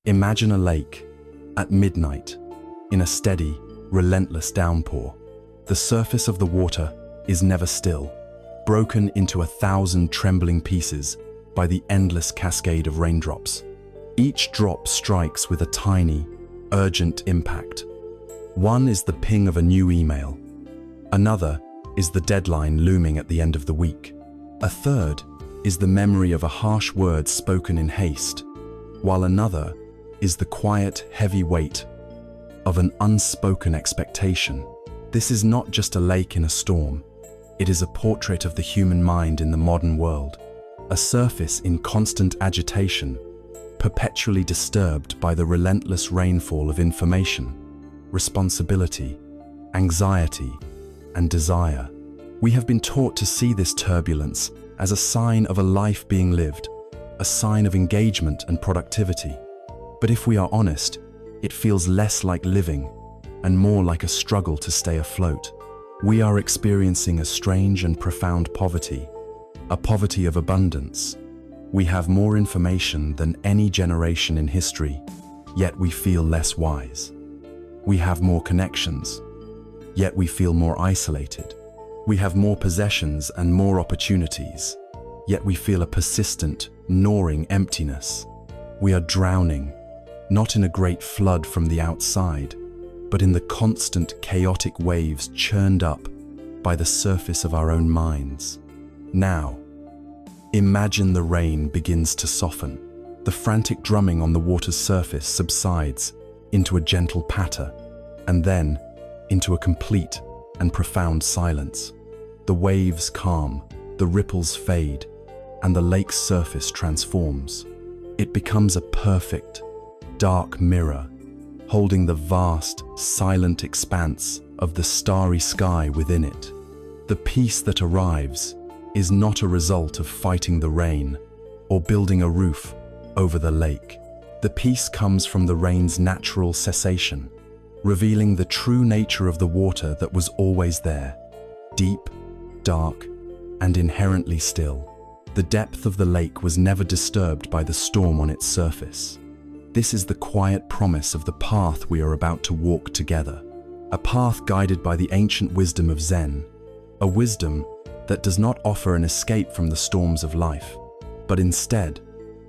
Imagine a lake at midnight in a steady, relentless downpour. The surface of the water is never still, broken into 1,000 trembling pieces by the endless cascade of raindrops. Each drop strikes with a tiny, urgent impact. One is the ping of a new email. Another is the deadline looming at the end of the week. A third is the memory of a harsh word spoken in haste, while another is the quiet, heavy weight of an unspoken expectation. This is not just a lake in a storm. It is a portrait of the human mind in the modern world, a surface in constant agitation, perpetually disturbed by the relentless rainfall of information, responsibility, anxiety, and desire. We have been taught to see this turbulence as a sign of a life being lived, a sign of engagement and productivity. But if we are honest, it feels less like living and more like a struggle to stay afloat. We are experiencing a strange and profound poverty, a poverty of abundance. We have more information than any generation in history, yet we feel less wise. We have more connections, yet we feel more isolated. We have more possessions and more opportunities, yet we feel a persistent, gnawing emptiness. We are drowning, not in a great flood from the outside, but in the constant chaotic waves churned up by the surface of our own minds. Now, imagine the rain begins to soften. The frantic drumming on the water's surface subsides into a gentle patter, and then into a complete and profound silence. The waves calm, the ripples fade, and the lake's surface transforms. It becomes a perfect, dark mirror, holding the vast, silent expanse of the starry sky within it. The peace that arrives is not a result of fighting the rain or building a roof over the lake. The peace comes from the rain's natural cessation, revealing the true nature of the water that was always there, deep, dark, and inherently still. The depth of the lake was never disturbed by the storm on its surface. This is the quiet promise of the path we are about to walk together, a path guided by the ancient wisdom of Zen, a wisdom that does not offer an escape from the storms of life, but instead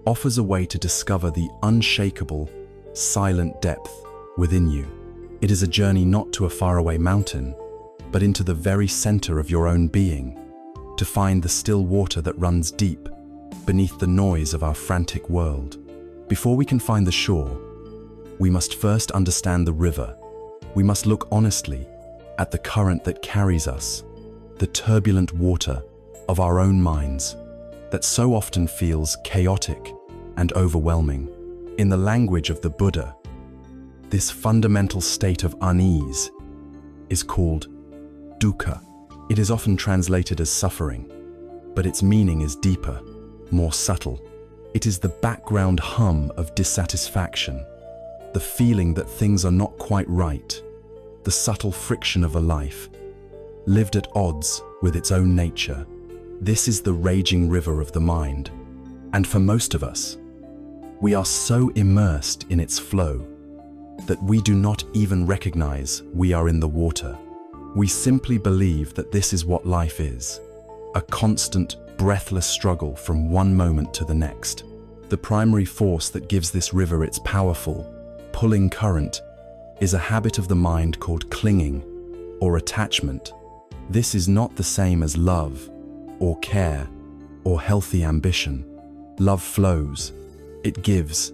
offers a way to discover the unshakable, silent depth within you. It is a journey not to a faraway mountain, but into the very center of your own being, to find the still water that runs deep beneath the noise of our frantic world. Before we can find the shore, we must first understand the river. We must look honestly at the current that carries us, the turbulent water of our own minds that so often feels chaotic and overwhelming. In the language of the Buddha, this fundamental state of unease is called dukkha. It is often translated as suffering, but its meaning is deeper, more subtle. It is the background hum of dissatisfaction, the feeling that things are not quite right, the subtle friction of a life lived at odds with its own nature. This is the raging river of the mind, and for most of us, we are so immersed in its flow that we do not even recognize we are in the water. We simply believe that this is what life is, a constant, breathless struggle from one moment to the next. The primary force that gives this river its powerful, pulling current is a habit of the mind called clinging or attachment. This is not the same as love or care or healthy ambition. Love flows, it gives,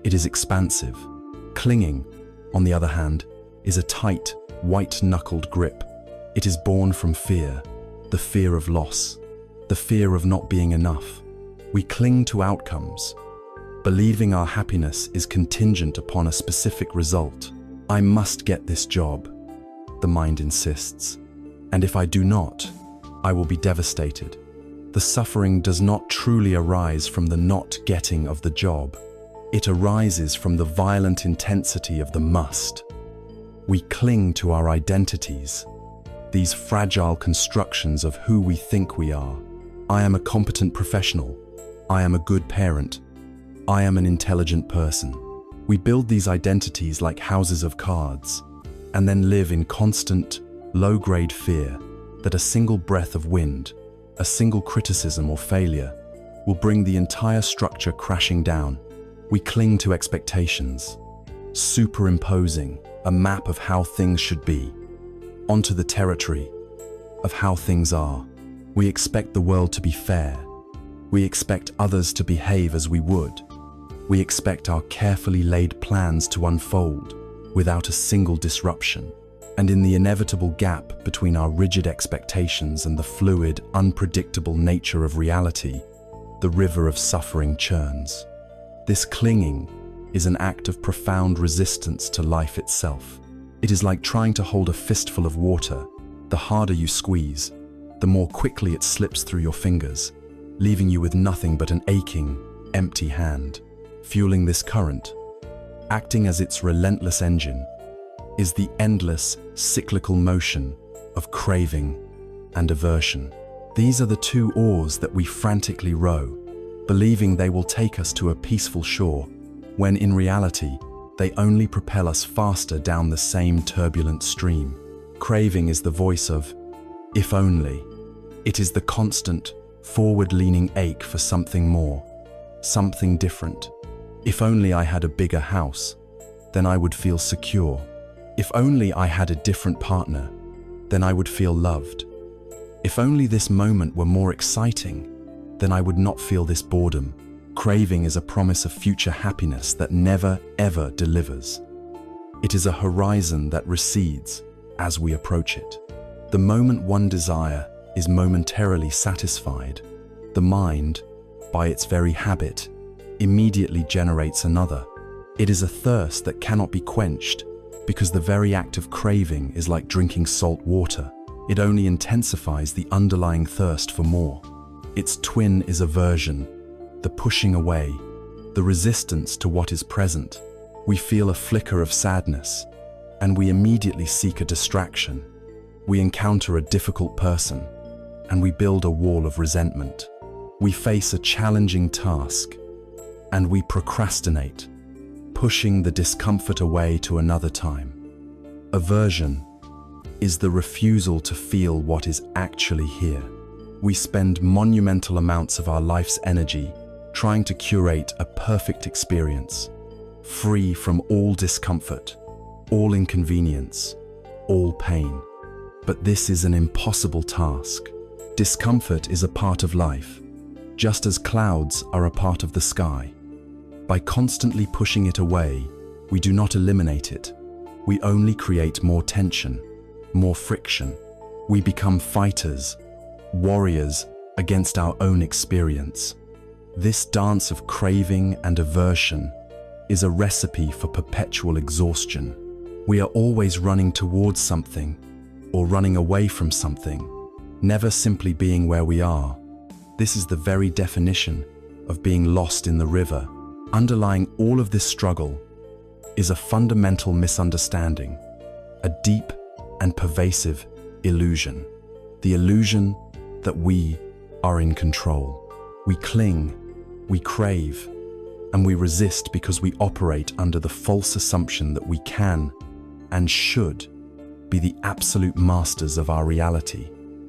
it is expansive. Clinging, on the other hand, is a tight, white-knuckled grip. It is born from fear, the fear of loss, the fear of not being enough. We cling to outcomes, believing our happiness is contingent upon a specific result. I must get this job, the mind insists, and if I do not, I will be devastated. The suffering does not truly arise from the not getting of the job. It arises from the violent intensity of the must. We cling to our identities, these fragile constructions of who we think we are. I am a competent professional. I am a good parent. I am an intelligent person. We build these identities like houses of cards, and then live in constant, low-grade fear that a single breath of wind, a single criticism or failure, will bring the entire structure crashing down. We cling to expectations, superimposing a map of how things should be onto the territory of how things are. We expect the world to be fair. We expect others to behave as we would. We expect our carefully laid plans to unfold without a single disruption. And in the inevitable gap between our rigid expectations and the fluid, unpredictable nature of reality, the river of suffering churns. This clinging is an act of profound resistance to life itself. It is like trying to hold a fistful of water. The harder you squeeze, the more quickly it slips through your fingers, leaving you with nothing but an aching, empty hand. Fueling this current, acting as its relentless engine, is the endless, cyclical motion of craving and aversion. These are the two oars that we frantically row, believing they will take us to a peaceful shore, when in reality, they only propel us faster down the same turbulent stream. Craving is the voice of, if only. It is the constant, forward-leaning ache for something more, something different. If only I had a bigger house, then I would feel secure. If only I had a different partner, then I would feel loved. If only this moment were more exciting, then I would not feel this boredom. Craving is a promise of future happiness that never, ever delivers. It is a horizon that recedes as we approach it. The moment one desire is momentarily satisfied, the mind, by its very habit, immediately generates another. It is a thirst that cannot be quenched, because the very act of craving is like drinking salt water. It only intensifies the underlying thirst for more. Its twin is aversion, the pushing away, the resistance to what is present. We feel a flicker of sadness, and we immediately seek a distraction. We encounter a difficult person, and we build a wall of resentment. We face a challenging task, and we procrastinate, pushing the discomfort away to another time. Aversion is the refusal to feel what is actually here. We spend monumental amounts of our life's energy trying to curate a perfect experience, free from all discomfort, all inconvenience, all pain. But this is an impossible task. Discomfort is a part of life, just as clouds are a part of the sky. By constantly pushing it away, we do not eliminate it. We only create more tension, more friction. We become fighters, warriors against our own experience. This dance of craving and aversion is a recipe for perpetual exhaustion. We are always running towards something or running away from something, never simply being where we are. This is the very definition of being lost in the river. Underlying all of this struggle is a fundamental misunderstanding, a deep and pervasive illusion. The illusion that we are in control. We cling, we crave, and we resist because we operate under the false assumption that we can and should be the absolute masters of our reality.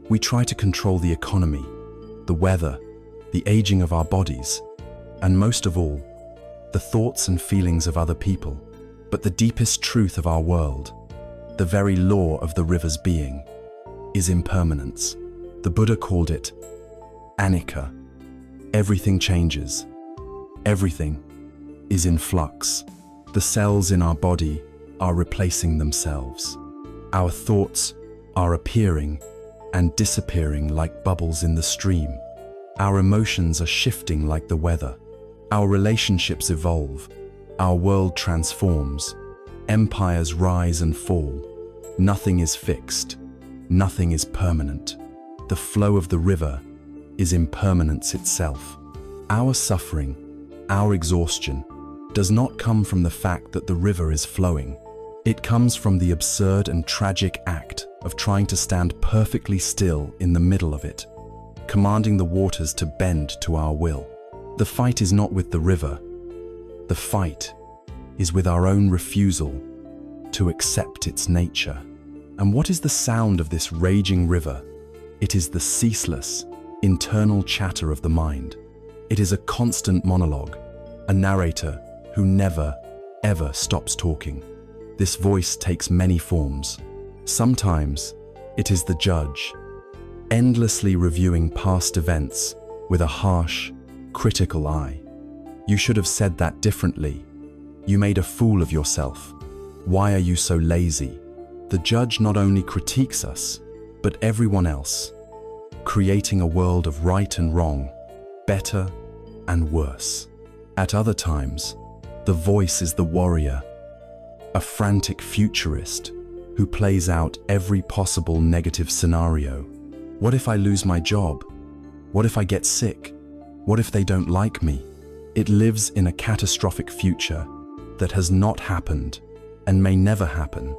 We try to control the economy, the weather, the aging of our bodies, and most of all, the thoughts and feelings of other people. But the deepest truth of our world, the very law of the river's being, is impermanence. The Buddha called it anicca. Everything changes. Everything is in flux. The cells in our body are replacing themselves. Our thoughts are appearing and disappearing like bubbles in the stream. Our emotions are shifting like the weather. Our relationships evolve. Our world transforms. Empires rise and fall. Nothing is fixed. Nothing is permanent. The flow of the river is impermanence itself. Our suffering, our exhaustion, does not come from the fact that the river is flowing. It comes from the absurd and tragic act of trying to stand perfectly still in the middle of it, commanding the waters to bend to our will. The fight is not with the river. The fight is with our own refusal to accept its nature. And what is the sound of this raging river? It is the ceaseless, internal chatter of the mind. It is a constant monologue, a narrator who never, ever stops talking. This voice takes many forms. Sometimes it is the judge, endlessly reviewing past events with a harsh, critical eye. You should have said that differently. You made a fool of yourself. Why are you so lazy? The judge not only critiques us, but everyone else, creating a world of right and wrong, better and worse. At other times, the voice is the warrior, a frantic futurist who plays out every possible negative scenario. What if I lose my job? What if I get sick? What if they don't like me? It lives in a catastrophic future that has not happened and may never happen.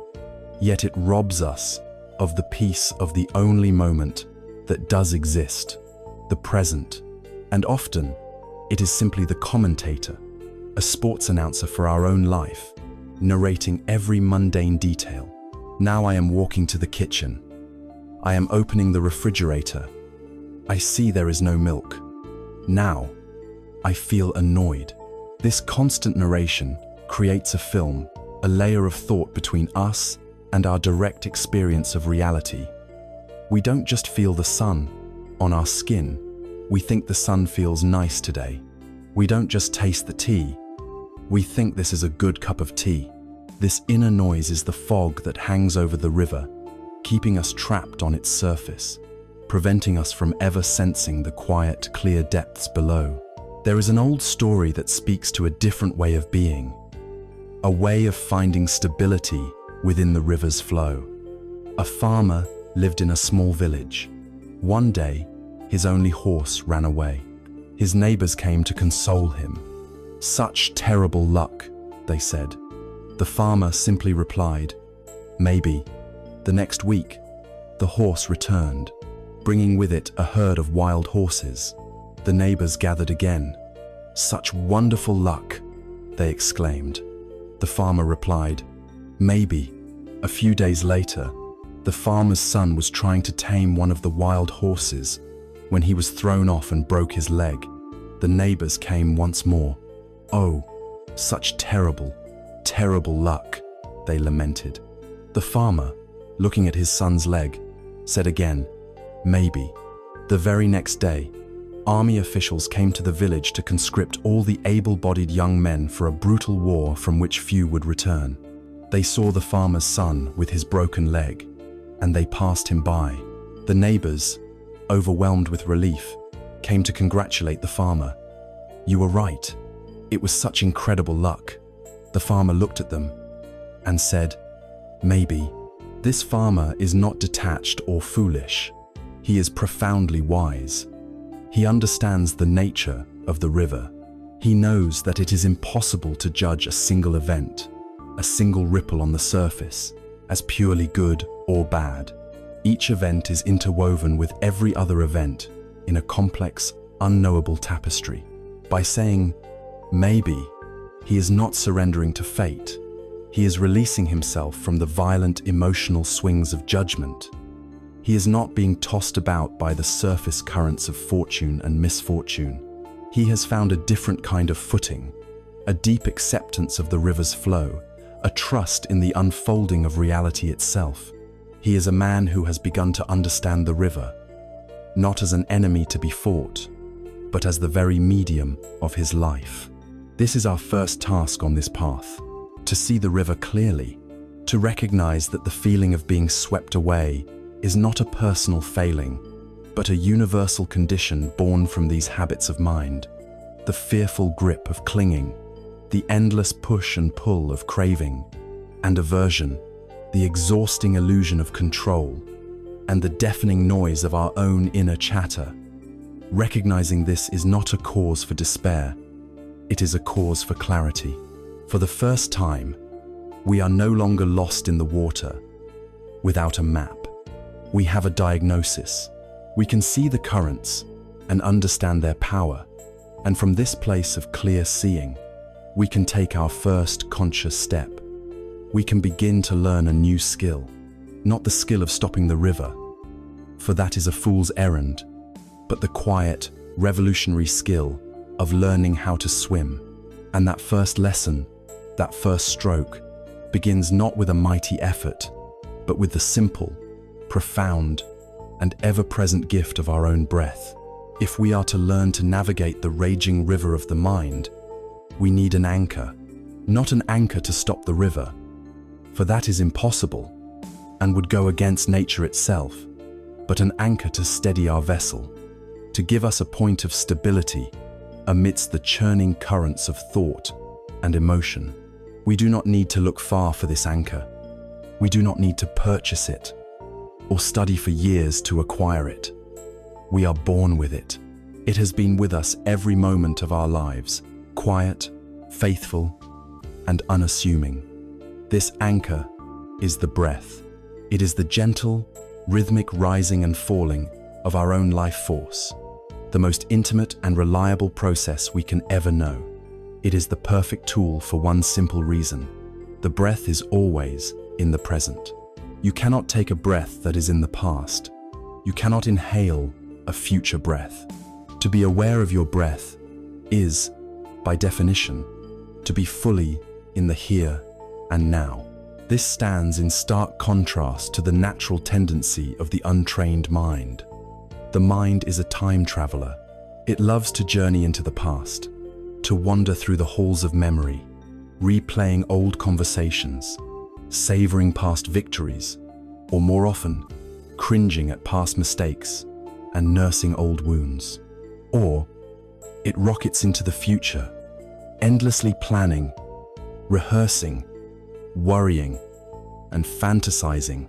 Yet it robs us of the peace of the only moment that does exist, the present. And often, it is simply the commentator, a sports announcer for our own life, narrating every mundane detail. Now I am walking to the kitchen. I am opening the refrigerator. I see there is no milk. Now, I feel annoyed. This constant narration creates a film, a layer of thought between us and our direct experience of reality. We don't just feel the sun on our skin, we think the sun feels nice today. We don't just taste the tea, we think this is a good cup of tea. This inner noise is the fog that hangs over the river, keeping us trapped on its surface, preventing us from ever sensing the quiet, clear depths below. There is an old story that speaks to a different way of being, a way of finding stability within the river's flow. A farmer lived in a small village. One day, his only horse ran away. His neighbors came to console him. "Such terrible luck," they said. The farmer simply replied, "Maybe." The next week, the horse returned, bringing with it a herd of wild horses. The neighbors gathered again. "Such wonderful luck," they exclaimed. The farmer replied, "Maybe." A few days later, the farmer's son was trying to tame one of the wild horses when he was thrown off and broke his leg. The neighbors came once more. "Oh, such terrible, terrible luck," they lamented. The farmer, looking at his son's leg, said again, "Maybe." The very next day, army officials came to the village to conscript all the able-bodied young men for a brutal war from which few would return. They saw the farmer's son with his broken leg, and they passed him by. The neighbors, overwhelmed with relief, came to congratulate the farmer. "You were right. It was such incredible luck." The farmer looked at them and said, "Maybe." This farmer is not detached or foolish. He is profoundly wise. He understands the nature of the river. He knows that it is impossible to judge a single event, a single ripple on the surface, as purely good or bad. Each event is interwoven with every other event in a complex, unknowable tapestry. By saying, "Maybe," he is not surrendering to fate. He is releasing himself from the violent emotional swings of judgment. He is not being tossed about by the surface currents of fortune and misfortune. He has found a different kind of footing, a deep acceptance of the river's flow, a trust in the unfolding of reality itself. He is a man who has begun to understand the river, not as an enemy to be fought, but as the very medium of his life. This is our first task on this path, to see the river clearly, to recognize that the feeling of being swept away is not a personal failing, but a universal condition born from these habits of mind. The fearful grip of clinging, the endless push and pull of craving and aversion, the exhausting illusion of control, and the deafening noise of our own inner chatter. Recognizing this is not a cause for despair, it is a cause for clarity. For the first time, we are no longer lost in the water without a map. We have a diagnosis. We can see the currents and understand their power. And from this place of clear seeing, we can take our first conscious step. We can begin to learn a new skill, not the skill of stopping the river, for that is a fool's errand, but the quiet, revolutionary skill of learning how to swim. And that first lesson, that first stroke, begins not with a mighty effort, but with the simple, profound, and ever-present gift of our own breath. If we are to learn to navigate the raging river of the mind, we need an anchor, not an anchor to stop the river, for that is impossible and would go against nature itself, but an anchor to steady our vessel, to give us a point of stability amidst the churning currents of thought and emotion. We do not need to look far for this anchor. We do not need to purchase it or study for years to acquire it. We are born with it. It has been with us every moment of our lives, quiet, faithful, and unassuming. This anchor is the breath. It is the gentle, rhythmic rising and falling of our own life force, the most intimate and reliable process we can ever know. It is the perfect tool for one simple reason. The breath is always in the present. You cannot take a breath that is in the past. You cannot inhale a future breath. To be aware of your breath is, by definition, to be fully in the here and now. This stands in stark contrast to the natural tendency of the untrained mind. The mind is a time traveler. It loves to journey into the past, to wander through the halls of memory, replaying old conversations, savoring past victories, or more often, cringing at past mistakes and nursing old wounds. Or it rockets into the future, endlessly planning, rehearsing, worrying, and fantasizing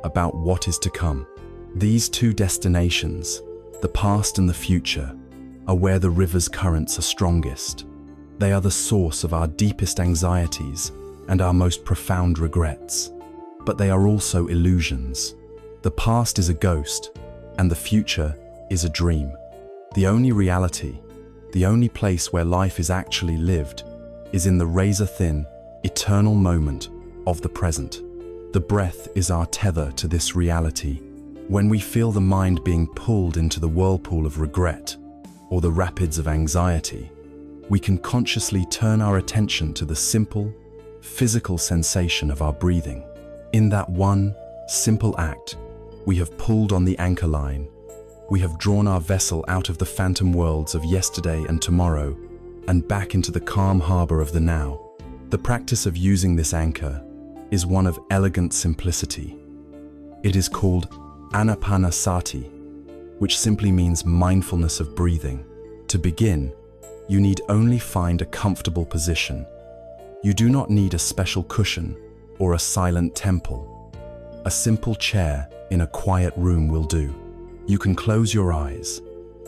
about what is to come. These two destinations, the past and the future, are where the river's currents are strongest. They are the source of our deepest anxieties and our most profound regrets. But they are also illusions. The past is a ghost, and the future is a dream. The only reality, the only place where life is actually lived, is in the razor-thin, eternal moment of the present. The breath is our tether to this reality. When we feel the mind being pulled into the whirlpool of regret or the rapids of anxiety, we can consciously turn our attention to the simple, physical sensation of our breathing. In that one simple act, we have pulled on the anchor line. We have drawn our vessel out of the phantom worlds of yesterday and tomorrow and back into the calm harbor of the now. The practice of using this anchor is one of elegant simplicity. It is called anapanasati, which simply means mindfulness of breathing. To begin, you need only find a comfortable position. You do not need a special cushion or a silent temple. A simple chair in a quiet room will do. You can close your eyes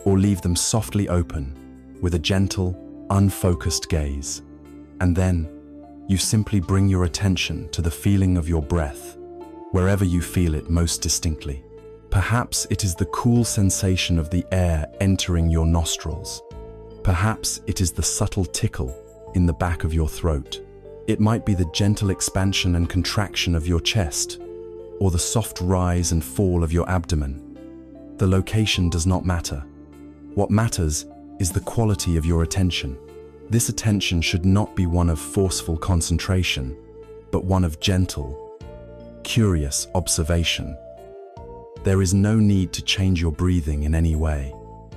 or leave them softly open with a gentle, unfocused gaze. And then you simply bring your attention to the feeling of your breath, wherever you feel it most distinctly. Perhaps it is the cool sensation of the air entering your nostrils. Perhaps it is the subtle tickle in the back of your throat. It might be the gentle expansion and contraction of your chest, or the soft rise and fall of your abdomen. The location does not matter. What matters is the quality of your attention. This attention should not be one of forceful concentration, but one of gentle, curious observation. There is no need to change your breathing in any way.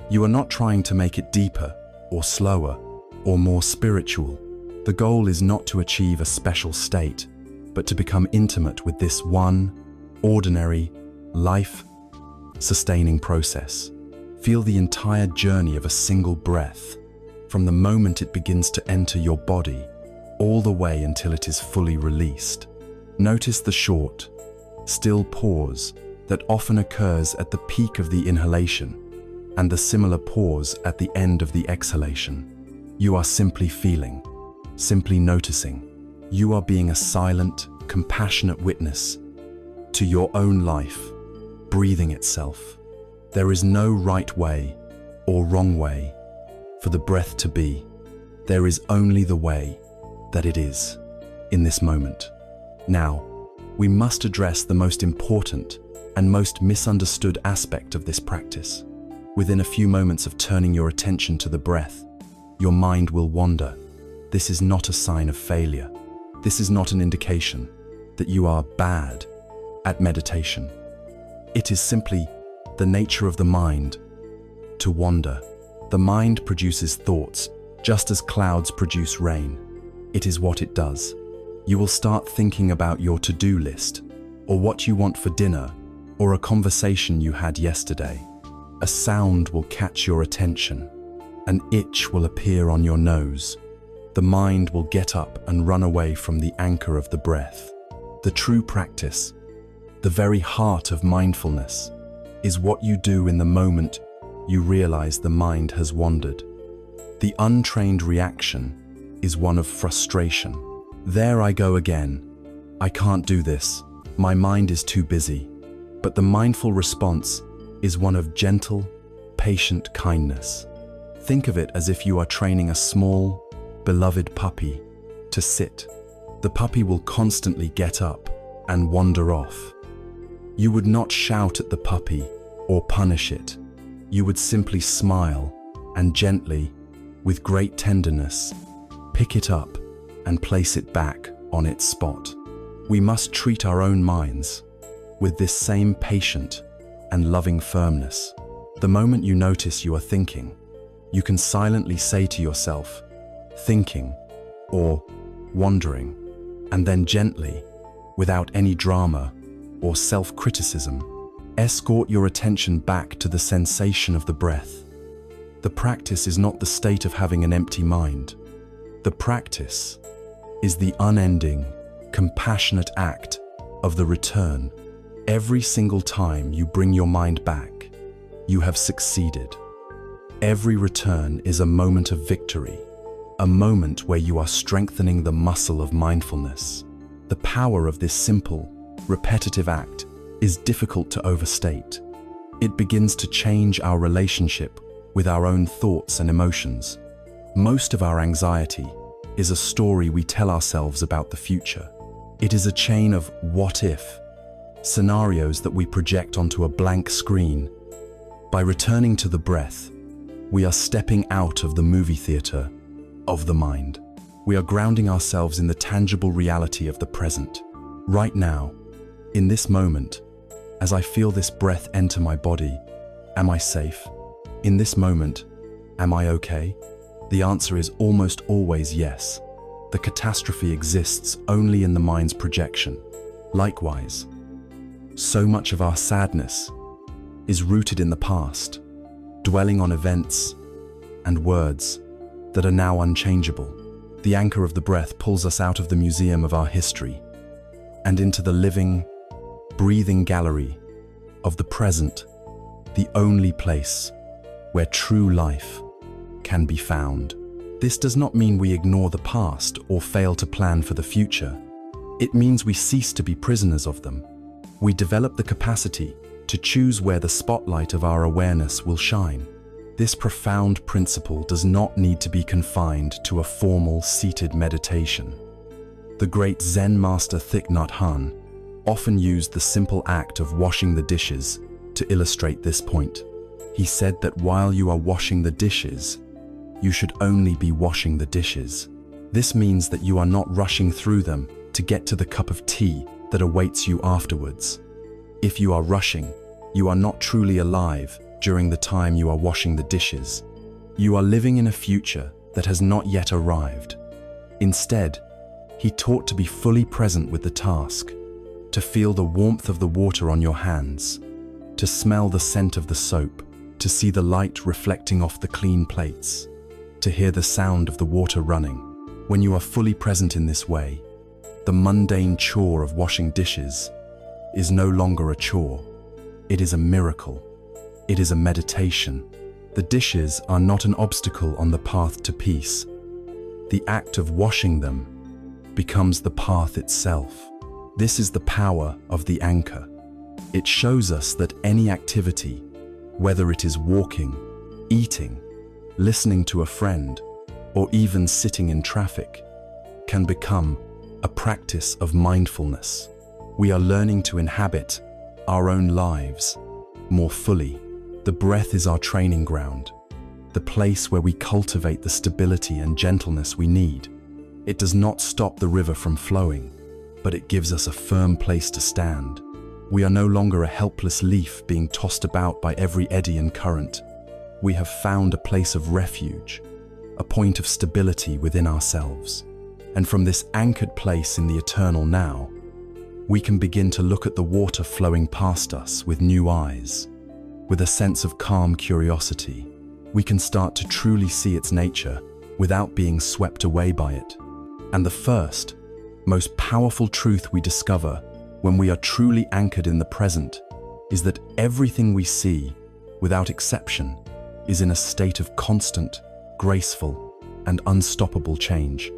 You are not trying to make it deeper, or slower, or more spiritual. The goal is not to achieve a special state, but to become intimate with this one, ordinary, life-sustaining process. Feel the entire journey of a single breath, from the moment it begins to enter your body, all the way until it is fully released. Notice the short, still pause that often occurs at the peak of the inhalation, and the similar pause at the end of the exhalation. You are simply feeling, simply noticing. You are being a silent, compassionate witness to your own life, breathing itself. There is no right way or wrong way for the breath to be. There is only the way that it is in this moment. Now, we must address the most important and most misunderstood aspect of this practice. Within a few moments of turning your attention to the breath, your mind will wander. This is not a sign of failure. This is not an indication that you are bad at meditation. It is simply the nature of the mind to wander. The mind produces thoughts just as clouds produce rain. It is what it does. You will start thinking about your to-do list, or what you want for dinner, or a conversation you had yesterday. A sound will catch your attention. An itch will appear on your nose. The mind will get up and run away from the anchor of the breath. The true practice, the very heart of mindfulness, is what you do in the moment you realize the mind has wandered. The untrained reaction is one of frustration. There I go again. I can't do this. My mind is too busy. But the mindful response is one of gentle, patient kindness. Think of it as if you are training a small, beloved puppy to sit. The puppy will constantly get up and wander off. You would not shout at the puppy or punish it. You would simply smile and gently, with great tenderness, pick it up and place it back on its spot. We must treat our own minds with this same patient and loving firmness. The moment you notice you are thinking, you can silently say to yourself, thinking or wandering, and then gently, without any drama or self-criticism, escort your attention back to the sensation of the breath. The practice is not the state of having an empty mind. The practice is the unending, compassionate act of the return. Every single time you bring your mind back, you have succeeded. Every return is a moment of victory, a moment where you are strengthening the muscle of mindfulness. The power of this simple, repetitive act is difficult to overstate. It begins to change our relationship with our own thoughts and emotions. Most of our anxiety is a story we tell ourselves about the future. It is a chain of what if scenarios that we project onto a blank screen. By returning to the breath, we are stepping out of the movie theater of the mind. We are grounding ourselves in the tangible reality of the present. Right now, in this moment, as I feel this breath enter my body, am I safe? In this moment, am I okay? The answer is almost always yes. The catastrophe exists only in the mind's projection. Likewise, so much of our sadness is rooted in the past, dwelling on events and words that are now unchangeable. The anchor of the breath pulls us out of the museum of our history and into the living, breathing gallery of the present, the only place where true life can be found. This does not mean we ignore the past or fail to plan for the future. It means we cease to be prisoners of them. We develop the capacity to choose where the spotlight of our awareness will shine. This profound principle does not need to be confined to a formal seated meditation. The great Zen master Thich Nhat Hanh often used the simple act of washing the dishes to illustrate this point. He said that while you are washing the dishes, you should only be washing the dishes. This means that you are not rushing through them to get to the cup of tea that awaits you afterwards. If you are rushing, you are not truly alive during the time you are washing the dishes. You are living in a future that has not yet arrived. Instead, he taught to be fully present with the task, to feel the warmth of the water on your hands, to smell the scent of the soap, to see the light reflecting off the clean plates, to hear the sound of the water running. When you are fully present in this way, the mundane chore of washing dishes is no longer a chore. It is a miracle. It is a meditation. The dishes are not an obstacle on the path to peace. The act of washing them becomes the path itself. This is the power of the anchor. It shows us that any activity, whether it is walking, eating, listening to a friend, or even sitting in traffic, can become a practice of mindfulness. We are learning to inhabit our own lives more fully. The breath is our training ground, the place where we cultivate the stability and gentleness we need. It does not stop the river from flowing, but it gives us a firm place to stand. We are no longer a helpless leaf being tossed about by every eddy and current. We have found a place of refuge, a point of stability within ourselves. And from this anchored place in the eternal now, we can begin to look at the water flowing past us with new eyes. With a sense of calm curiosity, we can start to truly see its nature without being swept away by it. And the first, most powerful truth we discover when we are truly anchored in the present is that everything we see, without exception, is in a state of constant, graceful, and unstoppable change.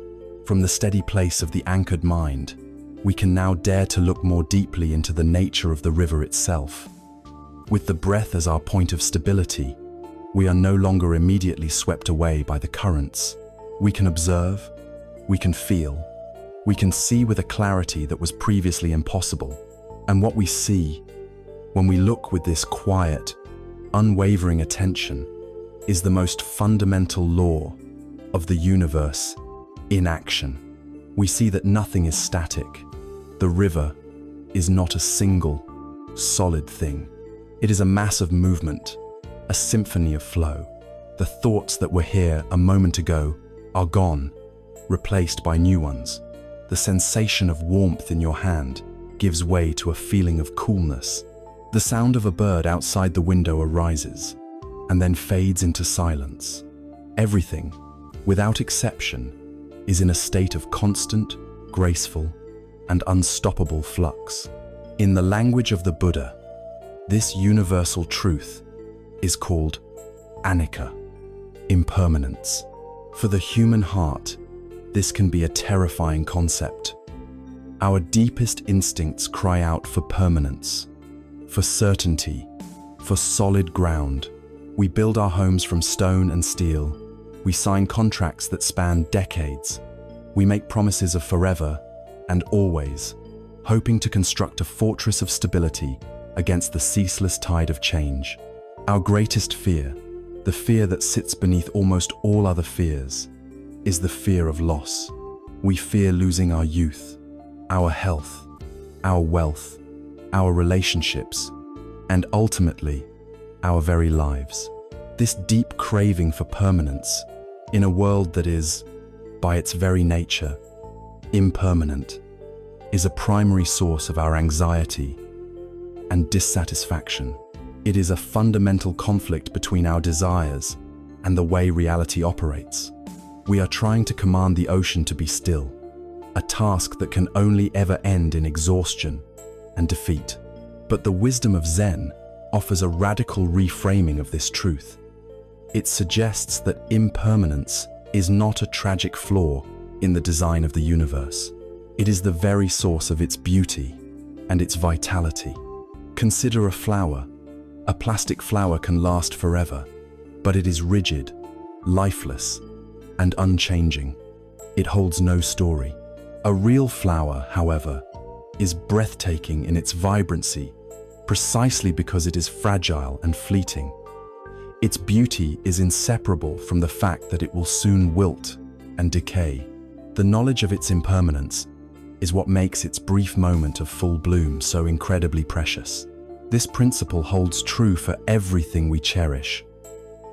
From the steady place of the anchored mind, we can now dare to look more deeply into the nature of the river itself. With the breath as our point of stability, we are no longer immediately swept away by the currents. We can observe, we can feel, we can see with a clarity that was previously impossible. And what we see, when we look with this quiet, unwavering attention, is the most fundamental law of the universe in action. We see that nothing is static. The river is not a single, solid thing. It is a mass of movement, a symphony of flow. The thoughts that were here a moment ago are gone, replaced by new ones. The sensation of warmth in your hand gives way to a feeling of coolness. The sound of a bird outside the window arises and then fades into silence. Everything, without exception, is in a state of constant, graceful, and unstoppable flux. In the language of the Buddha, this universal truth is called anicca, impermanence. For the human heart, this can be a terrifying concept. Our deepest instincts cry out for permanence, for certainty, for solid ground. We build our homes from stone and steel. We sign contracts that span decades. We make promises of forever and always, hoping to construct a fortress of stability against the ceaseless tide of change. Our greatest fear, the fear that sits beneath almost all other fears, is the fear of loss. We fear losing our youth, our health, our wealth, our relationships, and ultimately, our very lives. This deep craving for permanence in a world that is, by its very nature, impermanent, is a primary source of our anxiety and dissatisfaction. It is a fundamental conflict between our desires and the way reality operates. We are trying to command the ocean to be still, a task that can only ever end in exhaustion and defeat. But the wisdom of Zen offers a radical reframing of this truth. It suggests that impermanence is not a tragic flaw in the design of the universe. It is the very source of its beauty and its vitality. Consider a flower. A plastic flower can last forever, but it is rigid, lifeless, and unchanging. It holds no story. A real flower, however, is breathtaking in its vibrancy, precisely because it is fragile and fleeting. Its beauty is inseparable from the fact that it will soon wilt and decay. The knowledge of its impermanence is what makes its brief moment of full bloom so incredibly precious. This principle holds true for everything we cherish.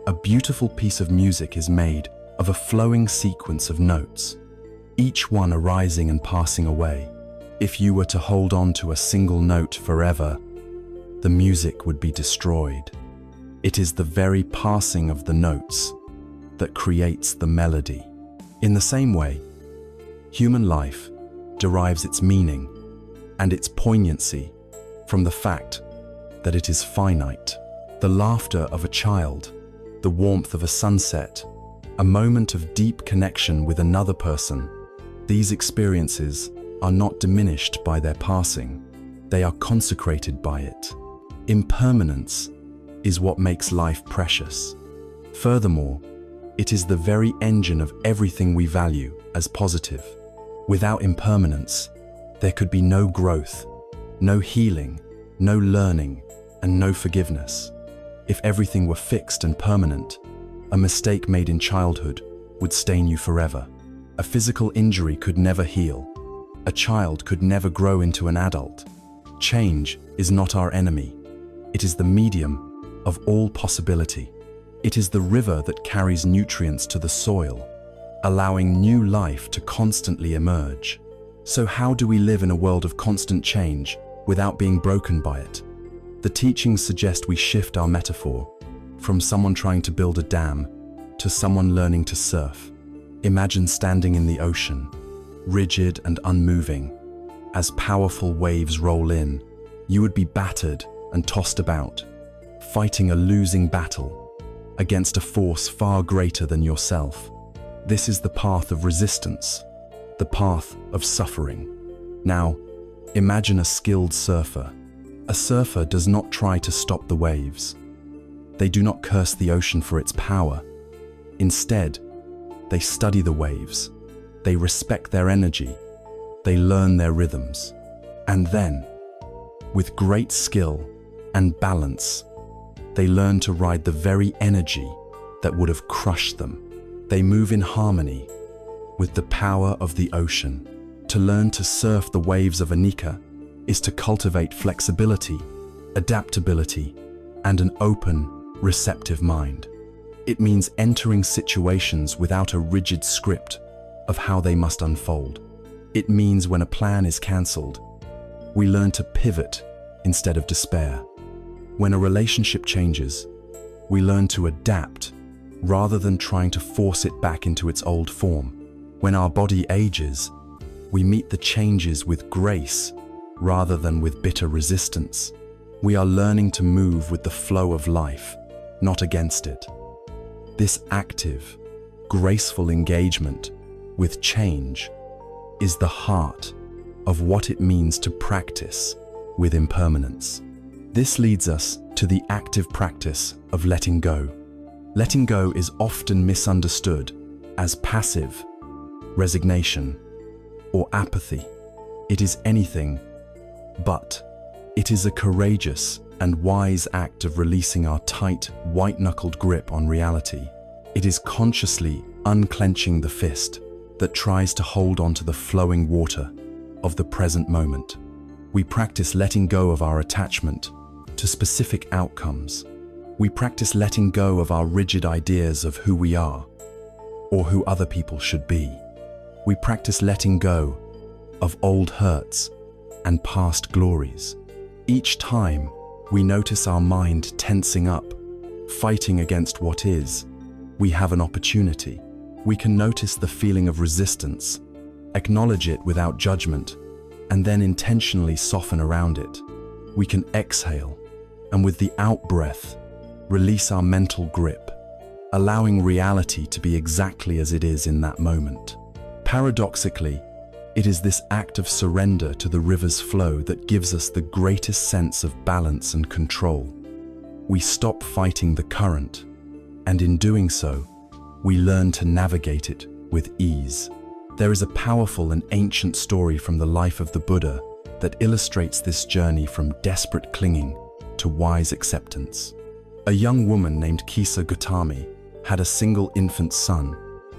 A beautiful piece of music is made of a flowing sequence of notes, each one arising and passing away. If you were to hold on to a single note forever, the music would be destroyed. It is the very passing of the notes that creates the melody. In the same way, human life derives its meaning and its poignancy from the fact that it is finite. The laughter of a child, the warmth of a sunset, a moment of deep connection with another person. These experiences are not diminished by their passing. They are consecrated by it. Impermanence is what makes life precious. Furthermore, It is the very engine of everything we value as positive. Without impermanence, there could be no growth, no healing, no learning, and no forgiveness. If everything were fixed and permanent, a mistake made in childhood would stain you forever. A physical injury could never heal. A child could never grow into an adult. Change is not our enemy. It is the medium of all possibility. It is the river that carries nutrients to the soil, allowing new life to constantly emerge. So how do we live in a world of constant change without being broken by it? The teachings suggest we shift our metaphor from someone trying to build a dam to someone learning to surf. Imagine standing in the ocean, rigid and unmoving. As powerful waves roll in, you would be battered and tossed about, fighting a losing battle against a force far greater than yourself. This is the path of resistance, the path of suffering. Now, imagine a skilled surfer. A surfer does not try to stop the waves. They do not curse the ocean for its power. Instead, they study the waves. They respect their energy. They learn their rhythms. And then, with great skill and balance, they learn to ride the very energy that would have crushed them. They move in harmony with the power of the ocean. To learn to surf the waves of Anika is to cultivate flexibility, adaptability, and an open, receptive mind. It means entering situations without a rigid script of how they must unfold. It means when a plan is cancelled, we learn to pivot instead of despair. When a relationship changes, we learn to adapt rather than trying to force it back into its old form. When our body ages, we meet the changes with grace rather than with bitter resistance. We are learning to move with the flow of life, not against it. This active, graceful engagement with change is the heart of what it means to practice with impermanence. This leads us to the active practice of letting go. Letting go is often misunderstood as passive, resignation, or apathy. It is anything but. It is a courageous and wise act of releasing our tight, white-knuckled grip on reality. It is consciously unclenching the fist that tries to hold onto the flowing water of the present moment. We practice letting go of our attachment to specific outcomes. We practice letting go of our rigid ideas of who we are or who other people should be. We practice letting go of old hurts and past glories. Each time we notice our mind tensing up, fighting against what is, we have an opportunity. We can notice the feeling of resistance, acknowledge it without judgment, and then intentionally soften around it. We can exhale, and with the out-breath, release our mental grip, allowing reality to be exactly as it is in that moment. Paradoxically, it is this act of surrender to the river's flow that gives us the greatest sense of balance and control. We stop fighting the current, and in doing so, we learn to navigate it with ease. There is a powerful and ancient story from the life of the Buddha that illustrates this journey from desperate clinging to wise acceptance. A young woman named Kisa Gautami had a single infant son,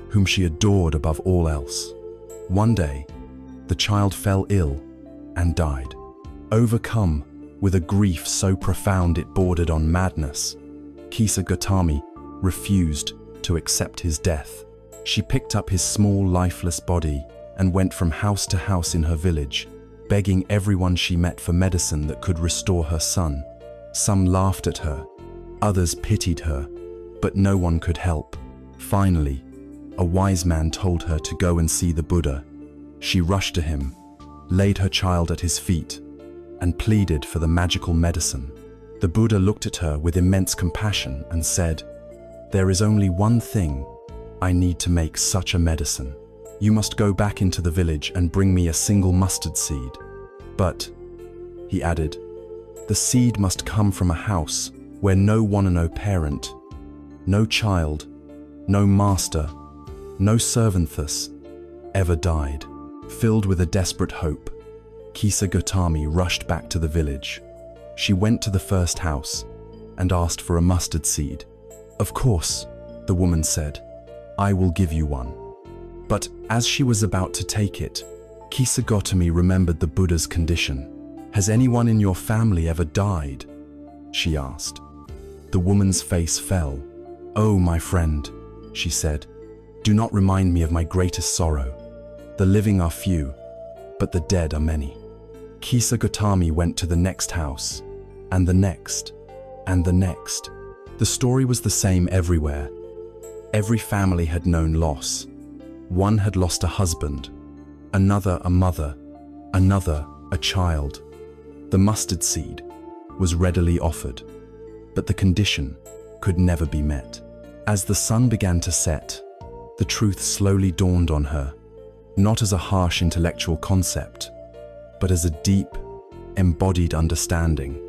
whom she adored above all else. One day, the child fell ill and died. Overcome with a grief so profound it bordered on madness, Kisa Gautami refused to accept his death. She picked up his small, lifeless body and went from house to house in her village, begging everyone she met for medicine that could restore her son. Some laughed at her, others pitied her, but no one could help. Finally, a wise man told her to go and see the Buddha. She rushed to him, laid her child at his feet, and pleaded for the magical medicine. The Buddha looked at her with immense compassion and said, "There is only one thing I need to make such a medicine. You must go back into the village and bring me a single mustard seed. But," he added, "the seed must come from a house where no one and no parent, no child, No master, no servantess ever died. Filled with a desperate hope, Kisa Gotami rushed back to the village. She went to the first house and asked for a mustard seed. "Of course," the woman said, "I will give you one." But as she was about to take it, Kisa Gotami remembered the Buddha's condition. "Has anyone in your family ever died?" she asked. The woman's face fell. "Oh, my friend," she said, "do not remind me of my greatest sorrow. The living are few, but the dead are many." Kisa Gotami went to the next house, and the next, and the next. The story was the same everywhere. Every family had known loss. One had lost a husband, another a mother, another a child. The mustard seed was readily offered, but the condition could never be met. As the sun began to set, the truth slowly dawned on her, not as a harsh intellectual concept, but as a deep, embodied understanding.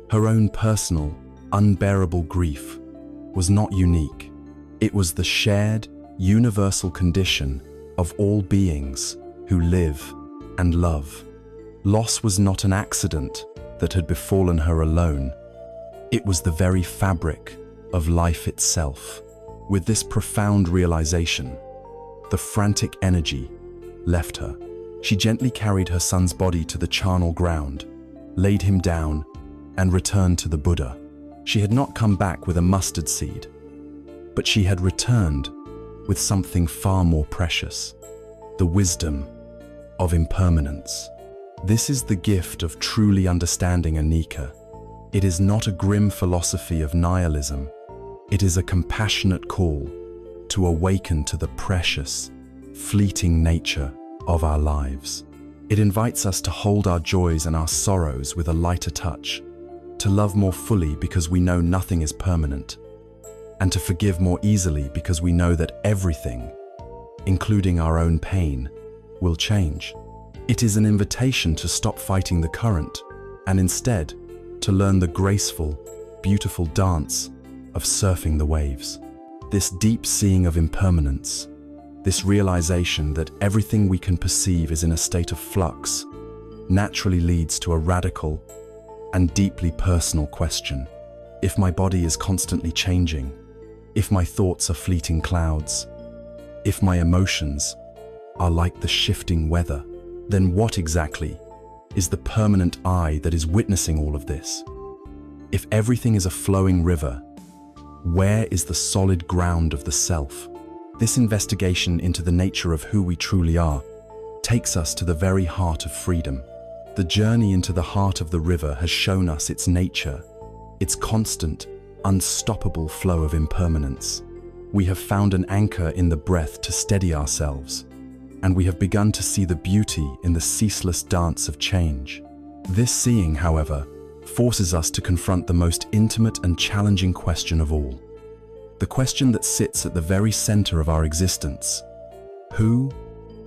Her own personal, unbearable grief was not unique. It was the shared, universal condition of all beings who live and love. Loss was not an accident that had befallen her alone. It was the very fabric of life itself. With this profound realization, the frantic energy left her. She gently carried her son's body to the charnel ground, laid him down, and returned to the Buddha. She had not come back with a mustard seed, but she had returned with something far more precious: the wisdom of impermanence. This is the gift of truly understanding Anicca. It is not a grim philosophy of nihilism. It is a compassionate call to awaken to the precious, fleeting nature of our lives. It invites us to hold our joys and our sorrows with a lighter touch, to love more fully because we know nothing is permanent, and to forgive more easily because we know that everything, including our own pain, will change. It is an invitation to stop fighting the current and instead to learn the graceful, beautiful dance of surfing the waves. This deep seeing of impermanence, this realization that everything we can perceive is in a state of flux, naturally leads to a radical and deeply personal question. If my body is constantly changing, if my thoughts are fleeting clouds, if my emotions are like the shifting weather, then what exactly is the permanent I that is witnessing all of this? If everything is a flowing river, where is the solid ground of the self? This investigation into the nature of who we truly are takes us to the very heart of freedom. The journey into the heart of the river has shown us its nature, its constant, unstoppable flow of impermanence. We have found an anchor in the breath to steady ourselves, and we have begun to see the beauty in the ceaseless dance of change. This seeing, however, forces us to confront the most intimate and challenging question of all. The question that sits at the very center of our existence. Who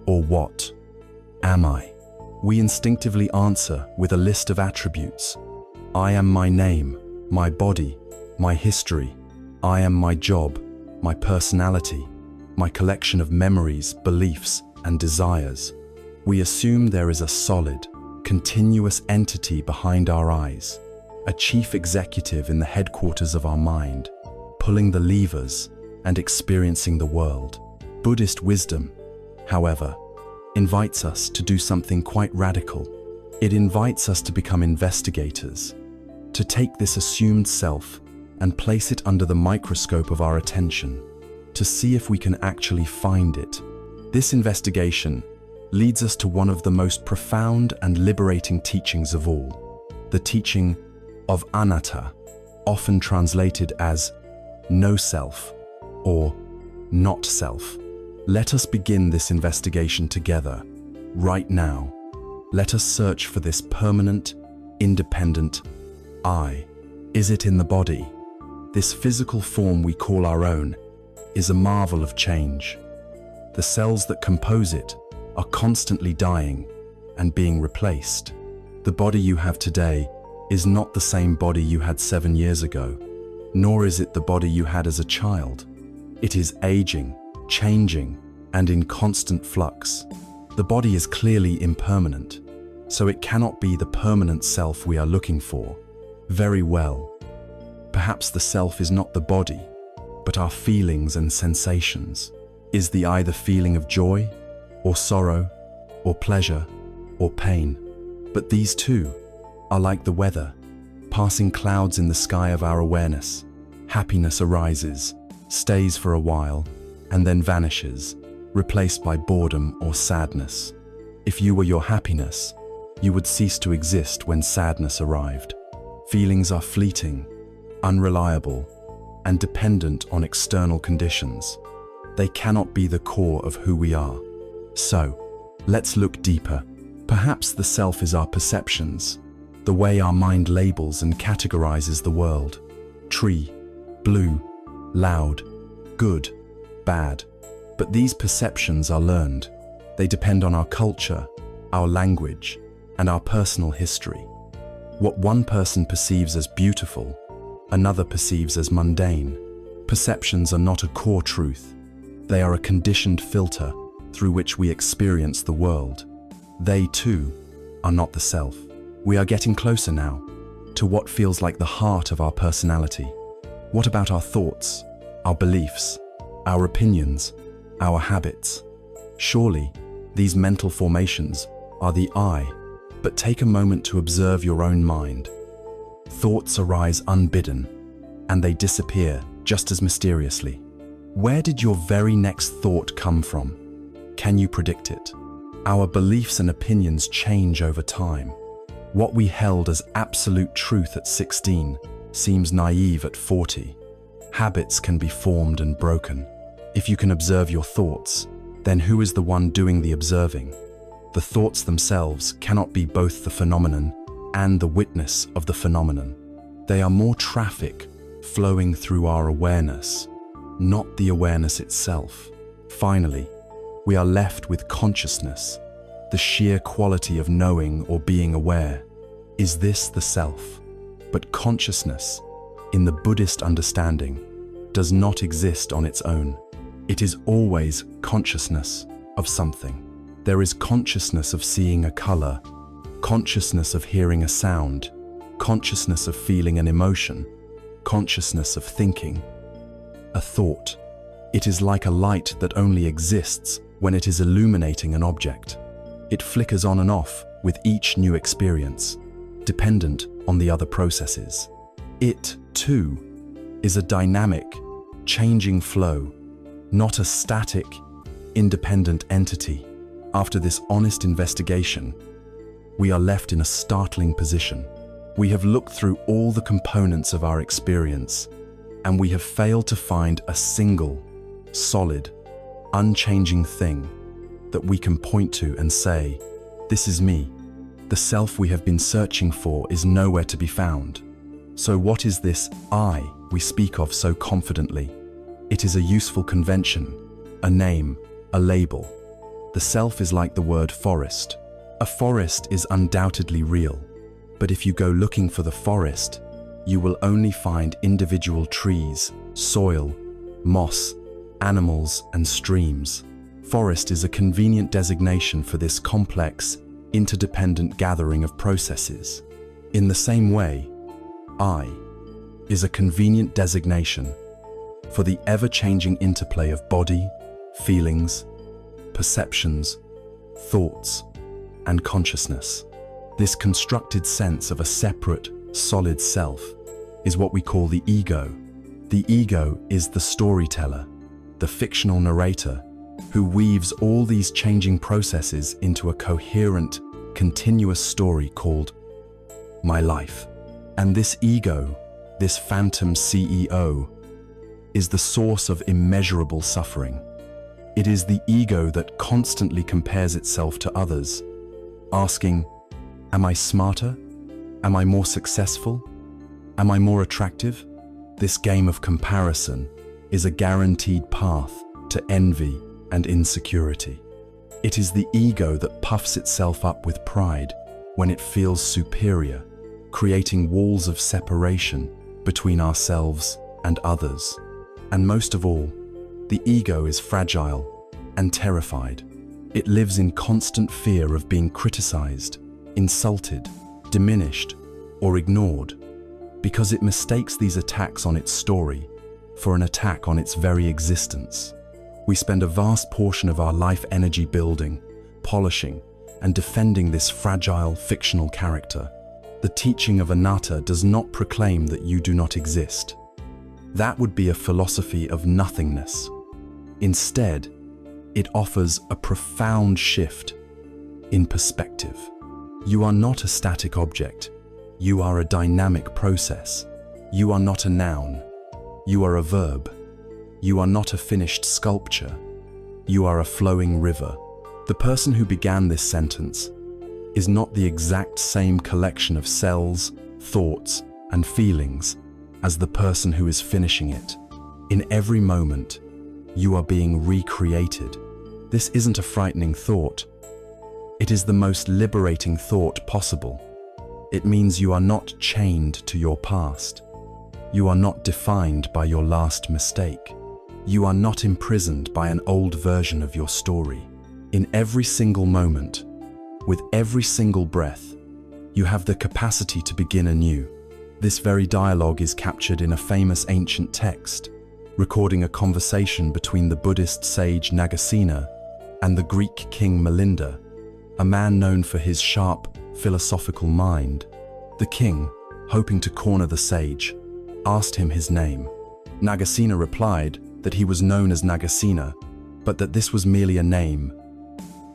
or what am I? We instinctively answer with a list of attributes. I am my name, my body, my history. I am my job, my personality, my collection of memories, beliefs, and desires. We assume there is a solid, continuous entity behind our eyes, a chief executive in the headquarters of our mind, pulling the levers and experiencing the world. Buddhist wisdom, however, invites us to do something quite radical. It invites us to become investigators, to take this assumed self and place it under the microscope of our attention, to see if we can actually find it. This investigation leads us to one of the most profound and liberating teachings of all, the teaching of anatta, often translated as no self or not self. Let us begin this investigation together, right now. Let us search for this permanent, independent I. Is it in the body? This physical form we call our own is a marvel of change. The cells that compose it are constantly dying and being replaced. The body you have today is not the same body you had 7 years ago, nor is it the body you had as a child. It is aging, changing, and in constant flux. The body is clearly impermanent, so it cannot be the permanent self we are looking for. Very well. Perhaps the self is not the body, but our feelings and sensations. Is the I the feeling of joy, or sorrow, or pleasure, or pain? But these too are like the weather, passing clouds in the sky of our awareness. Happiness arises, stays for a while, and then vanishes, replaced by boredom or sadness. If you were your happiness, you would cease to exist when sadness arrived. Feelings are fleeting, unreliable, and dependent on external conditions. They cannot be the core of who we are. So, let's look deeper. Perhaps the self is our perceptions, the way our mind labels and categorizes the world. Tree, blue, loud, good, bad. But these perceptions are learned. They depend on our culture, our language, and our personal history. What one person perceives as beautiful, another perceives as mundane. Perceptions are not a core truth. They are a conditioned filter through which we experience the world. They, too, are not the self. We are getting closer now to what feels like the heart of our personality. What about our thoughts, our beliefs, our opinions, our habits? Surely, these mental formations are the I, but take a moment to observe your own mind. Thoughts arise unbidden, and they disappear just as mysteriously. Where did your very next thought come from? Can you predict it? Our beliefs and opinions change over time. What we held as absolute truth at 16 seems naive at 40. Habits can be formed and broken. If you can observe your thoughts, then who is the one doing the observing? The thoughts themselves cannot be both the phenomenon and the witness of the phenomenon. They are more traffic flowing through our awareness, not the awareness itself. Finally, we are left with consciousness, the sheer quality of knowing or being aware. Is this the self? But consciousness, in the Buddhist understanding, does not exist on its own. It is always consciousness of something. There is consciousness of seeing a color, consciousness of hearing a sound, consciousness of feeling an emotion, consciousness of thinking, a thought. It is like a light that only exists when it is illuminating an object. It flickers on and off with each new experience, dependent on the other processes. It, too, is a dynamic, changing flow, not a static, independent entity. After this honest investigation, we are left in a startling position. We have looked through all the components of our experience, and we have failed to find a single, solid, unchanging thing that we can point to and say, "This is me." The self we have been searching for is nowhere to be found. So what is this I we speak of so confidently? It is a useful convention, a name, a label. The self is like the word forest. A forest is undoubtedly real, but if you go looking for the forest, you will only find individual trees, soil, moss, animals, and streams. Forest is a convenient designation for this complex, interdependent gathering of processes. In the same way, I is a convenient designation for the ever-changing interplay of body, feelings, perceptions, thoughts, and consciousness. This constructed sense of a separate, solid self is what we call the ego. The ego is the storyteller, the fictional narrator, who weaves all these changing processes into a coherent, continuous story called my life. And this ego, this phantom CEO, is the source of immeasurable suffering. It is the ego that constantly compares itself to others, asking, am I smarter? Am I more successful? Am I more attractive? This game of comparison is a guaranteed path to envy and insecurity. It is the ego that puffs itself up with pride when it feels superior, creating walls of separation between ourselves and others. And most of all, The ego is fragile and terrified. It lives in constant fear of being criticized, insulted, diminished, or ignored, because it mistakes these attacks on its story for an attack on its very existence. We spend a vast portion of our life energy building, polishing, and defending this fragile, fictional character. The teaching of anatta does not proclaim that you do not exist. That would be a philosophy of nothingness. Instead, it offers a profound shift in perspective. You are not a static object. You are a dynamic process. You are not a noun. You are a verb. You are not a finished sculpture. You are a flowing river. The person who began this sentence is not the exact same collection of cells, thoughts, and feelings as the person who is finishing it. In every moment, you are being recreated. This isn't a frightening thought. It is the most liberating thought possible. It means you are not chained to your past. You are not defined by your last mistake. You are not imprisoned by an old version of your story. In every single moment, with every single breath, you have the capacity to begin anew. This very dialogue is captured in a famous ancient text, recording a conversation between the Buddhist sage Nagasena and the Greek king Melinda, a man known for his sharp, philosophical mind. The king, hoping to corner the sage, asked him his name. Nagasena replied that he was known as Nagasena, but that this was merely a name,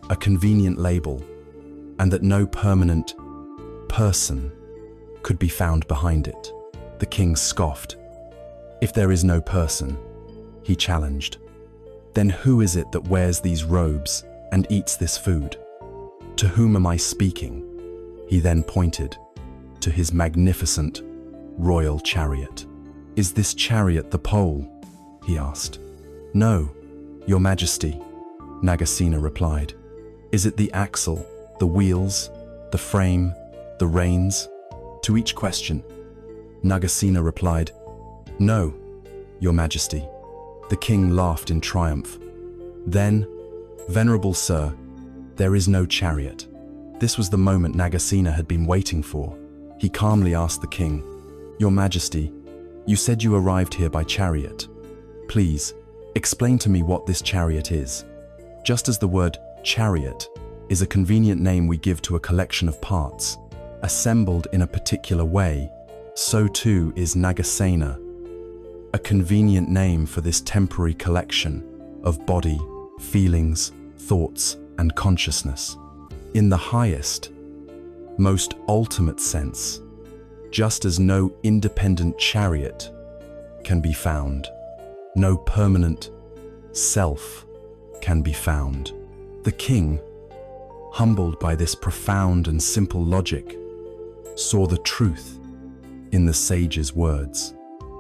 a convenient label, and that no permanent person could be found behind it. The king scoffed. If there is no person, he challenged, then who is it that wears these robes and eats this food? To whom am I speaking? He then pointed to his magnificent royal chariot. Is this chariot the pole? He asked. No, Your Majesty, Nagasena replied. Is it the axle, the wheels, the frame, the reins? To each question, Nagasena replied, No, Your Majesty. The king laughed in triumph. Then, Venerable Sir, there is no chariot. This was the moment Nagasena had been waiting for. He calmly asked the king, Your Majesty, you said you arrived here by chariot. Please, explain to me what this chariot is. Just as the word chariot is a convenient name we give to a collection of parts, assembled in a particular way, so too is Nagasena, a convenient name for this temporary collection of body, feelings, thoughts, and consciousness. In the highest, most ultimate sense, just as no independent chariot can be found, no permanent self can be found. The king, humbled by this profound and simple logic, saw the truth in the sage's words.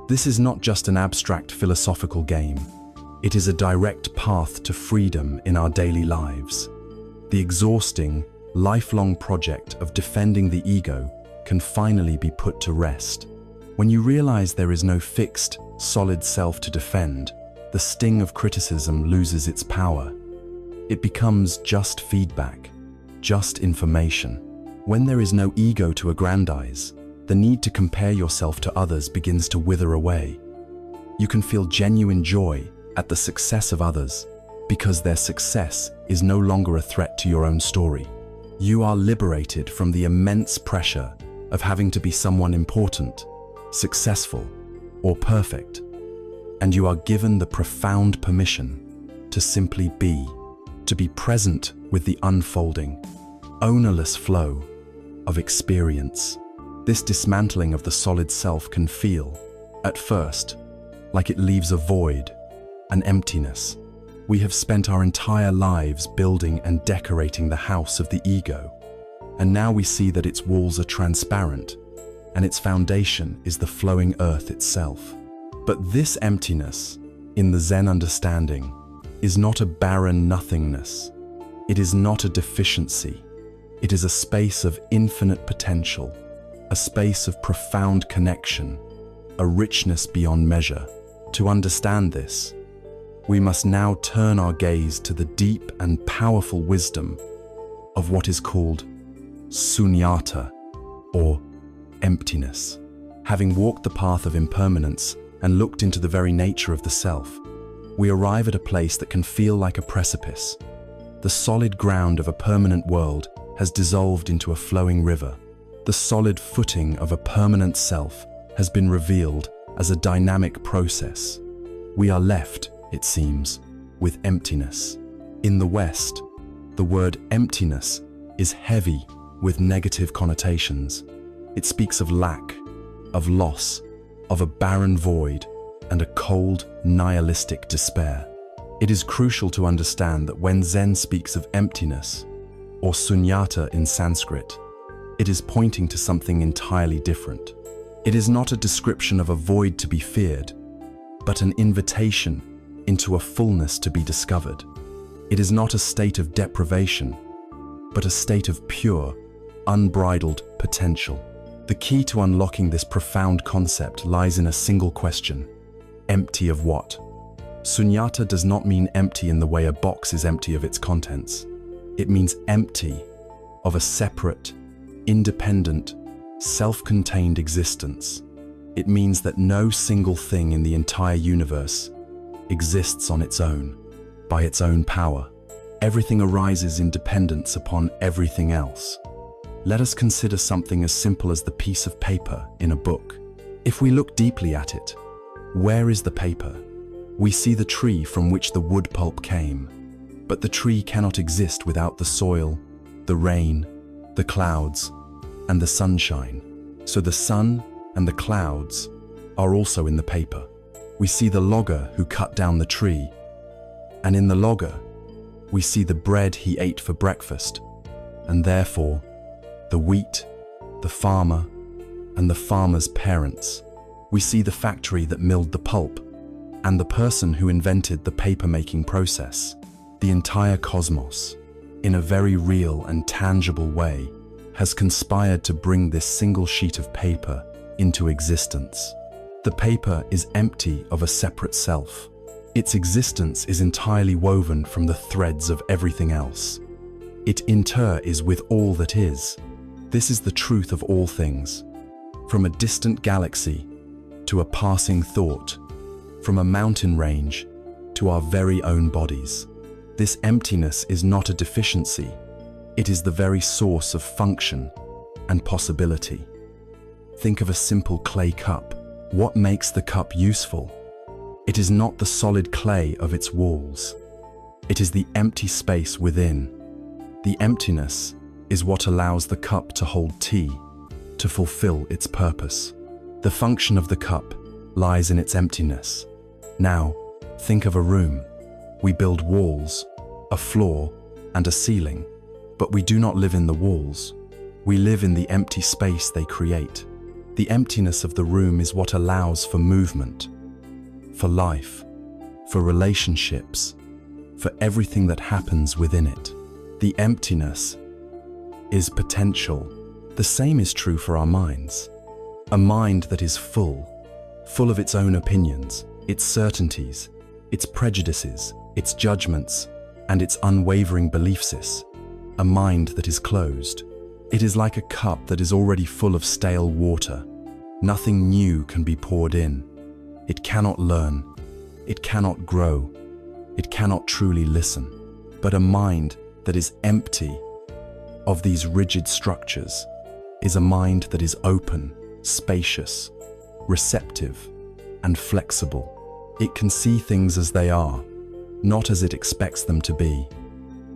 This is not just an abstract philosophical game. It is a direct path to freedom in our daily lives. The exhausting, lifelong project of defending the ego can finally be put to rest. When you realize there is no fixed, solid self to defend, the sting of criticism loses its power. It becomes just feedback, just information. When there is no ego to aggrandize, the need to compare yourself to others begins to wither away. You can feel genuine joy at the success of others because their success is no longer a threat to your own story. You are liberated from the immense pressure of having to be someone important, successful, or perfect, and you are given the profound permission to simply be, to be present with the unfolding, ownerless flow of experience. This dismantling of the solid self can feel, at first, like it leaves a void, an emptiness. We have spent our entire lives building and decorating the house of the ego, and now we see that its walls are transparent, and its foundation is the flowing earth itself. But this emptiness, in the Zen understanding, is not a barren nothingness. It is not a deficiency. It is a space of infinite potential, a space of profound connection, a richness beyond measure. To understand this, we must now turn our gaze to the deep and powerful wisdom of what is called sunyata, or emptiness. Having walked the path of impermanence and looked into the very nature of the self, we arrive at a place that can feel like a precipice. The solid ground of a permanent world has dissolved into a flowing river. The solid footing of a permanent self has been revealed as a dynamic process. We are left, it seems, with emptiness. In the West, the word emptiness is heavy with negative connotations. It speaks of lack, of loss, of a barren void, and a cold, nihilistic despair. It is crucial to understand that when Zen speaks of emptiness, or sunyata in Sanskrit, it is pointing to something entirely different. It is not a description of a void to be feared, but an invitation into a fullness to be discovered. It is not a state of deprivation, but a state of pure, unbridled potential. The key to unlocking this profound concept lies in a single question: empty of what? Sunyata does not mean empty in the way a box is empty of its contents. It means empty of a separate, independent, self-contained existence. It means that no single thing in the entire universe exists on its own, by its own power. Everything arises in dependence upon everything else. Let us consider something as simple as the piece of paper in a book. If we look deeply at it, where is the paper? We see the tree from which the wood pulp came, but the tree cannot exist without the soil, the rain, the clouds, and the sunshine. So the sun and the clouds are also in the paper. We see the logger who cut down the tree, and in the logger, we see the bread he ate for breakfast, and therefore, the wheat, the farmer, and the farmer's parents. We see the factory that milled the pulp, and the person who invented the paper-making process. The entire cosmos, in a very real and tangible way, has conspired to bring this single sheet of paper into existence. The paper is empty of a separate self. Its existence is entirely woven from the threads of everything else. It is with all that is. This is the truth of all things. From a distant galaxy to a passing thought, from a mountain range to our very own bodies. This emptiness is not a deficiency. It is the very source of function and possibility. Think of a simple clay cup. What makes the cup useful? It is not the solid clay of its walls. It is the empty space within. The emptiness is what allows the cup to hold tea, to fulfill its purpose. The function of the cup lies in its emptiness. Now, think of a room. We build walls, a floor, and a ceiling, but we do not live in the walls. We live in the empty space they create. The emptiness of the room is what allows for movement, for life, for relationships, for everything that happens within it. The emptiness is potential. The same is true for our minds. A mind that is full of its own opinions, its certainties, its prejudices, its judgments, and its unwavering beliefs. A mind that is closed. It is like a cup that is already full of stale water. Nothing new can be poured in. It cannot learn. It cannot grow. It cannot truly listen. But a mind that is empty of these rigid structures is a mind that is open, spacious, receptive, and flexible. It can see things as they are, not as it expects them to be.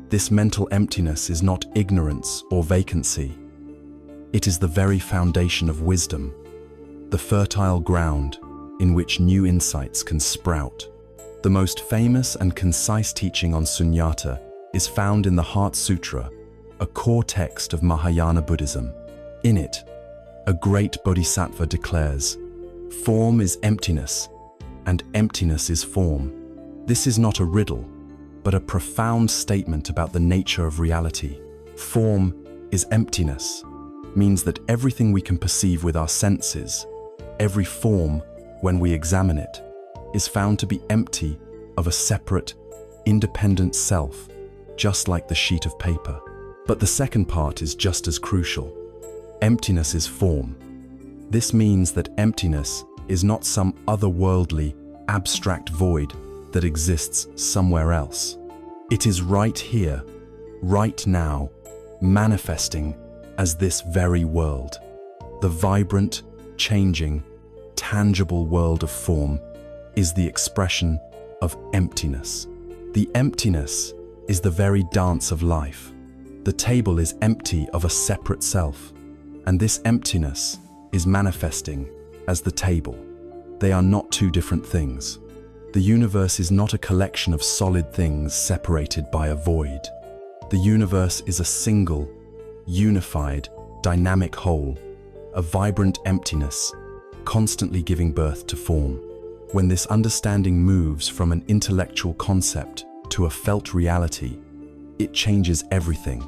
This mental emptiness is not ignorance or vacancy. It is the very foundation of wisdom, the fertile ground in which new insights can sprout. The most famous and concise teaching on sunyata is found in the Heart Sutra, a core text of Mahayana Buddhism. In it, a great bodhisattva declares, "Form is emptiness, and emptiness is form." This is not a riddle, but a profound statement about the nature of reality. Form is emptiness, means that everything we can perceive with our senses, every form, when we examine it, is found to be empty of a separate, independent self, just like the sheet of paper. But the second part is just as crucial. Emptiness is form. This means that emptiness is not some otherworldly, abstract void that exists somewhere else. It is right here, right now, manifesting as this very world. The vibrant, changing, tangible world of form is the expression of emptiness. The emptiness is the very dance of life. The table is empty of a separate self, and this emptiness is manifesting as the table. They are not two different things. The universe is not a collection of solid things separated by a void. The universe is a single, unified, dynamic whole, a vibrant emptiness, constantly giving birth to form. When this understanding moves from an intellectual concept to a felt reality, it changes everything,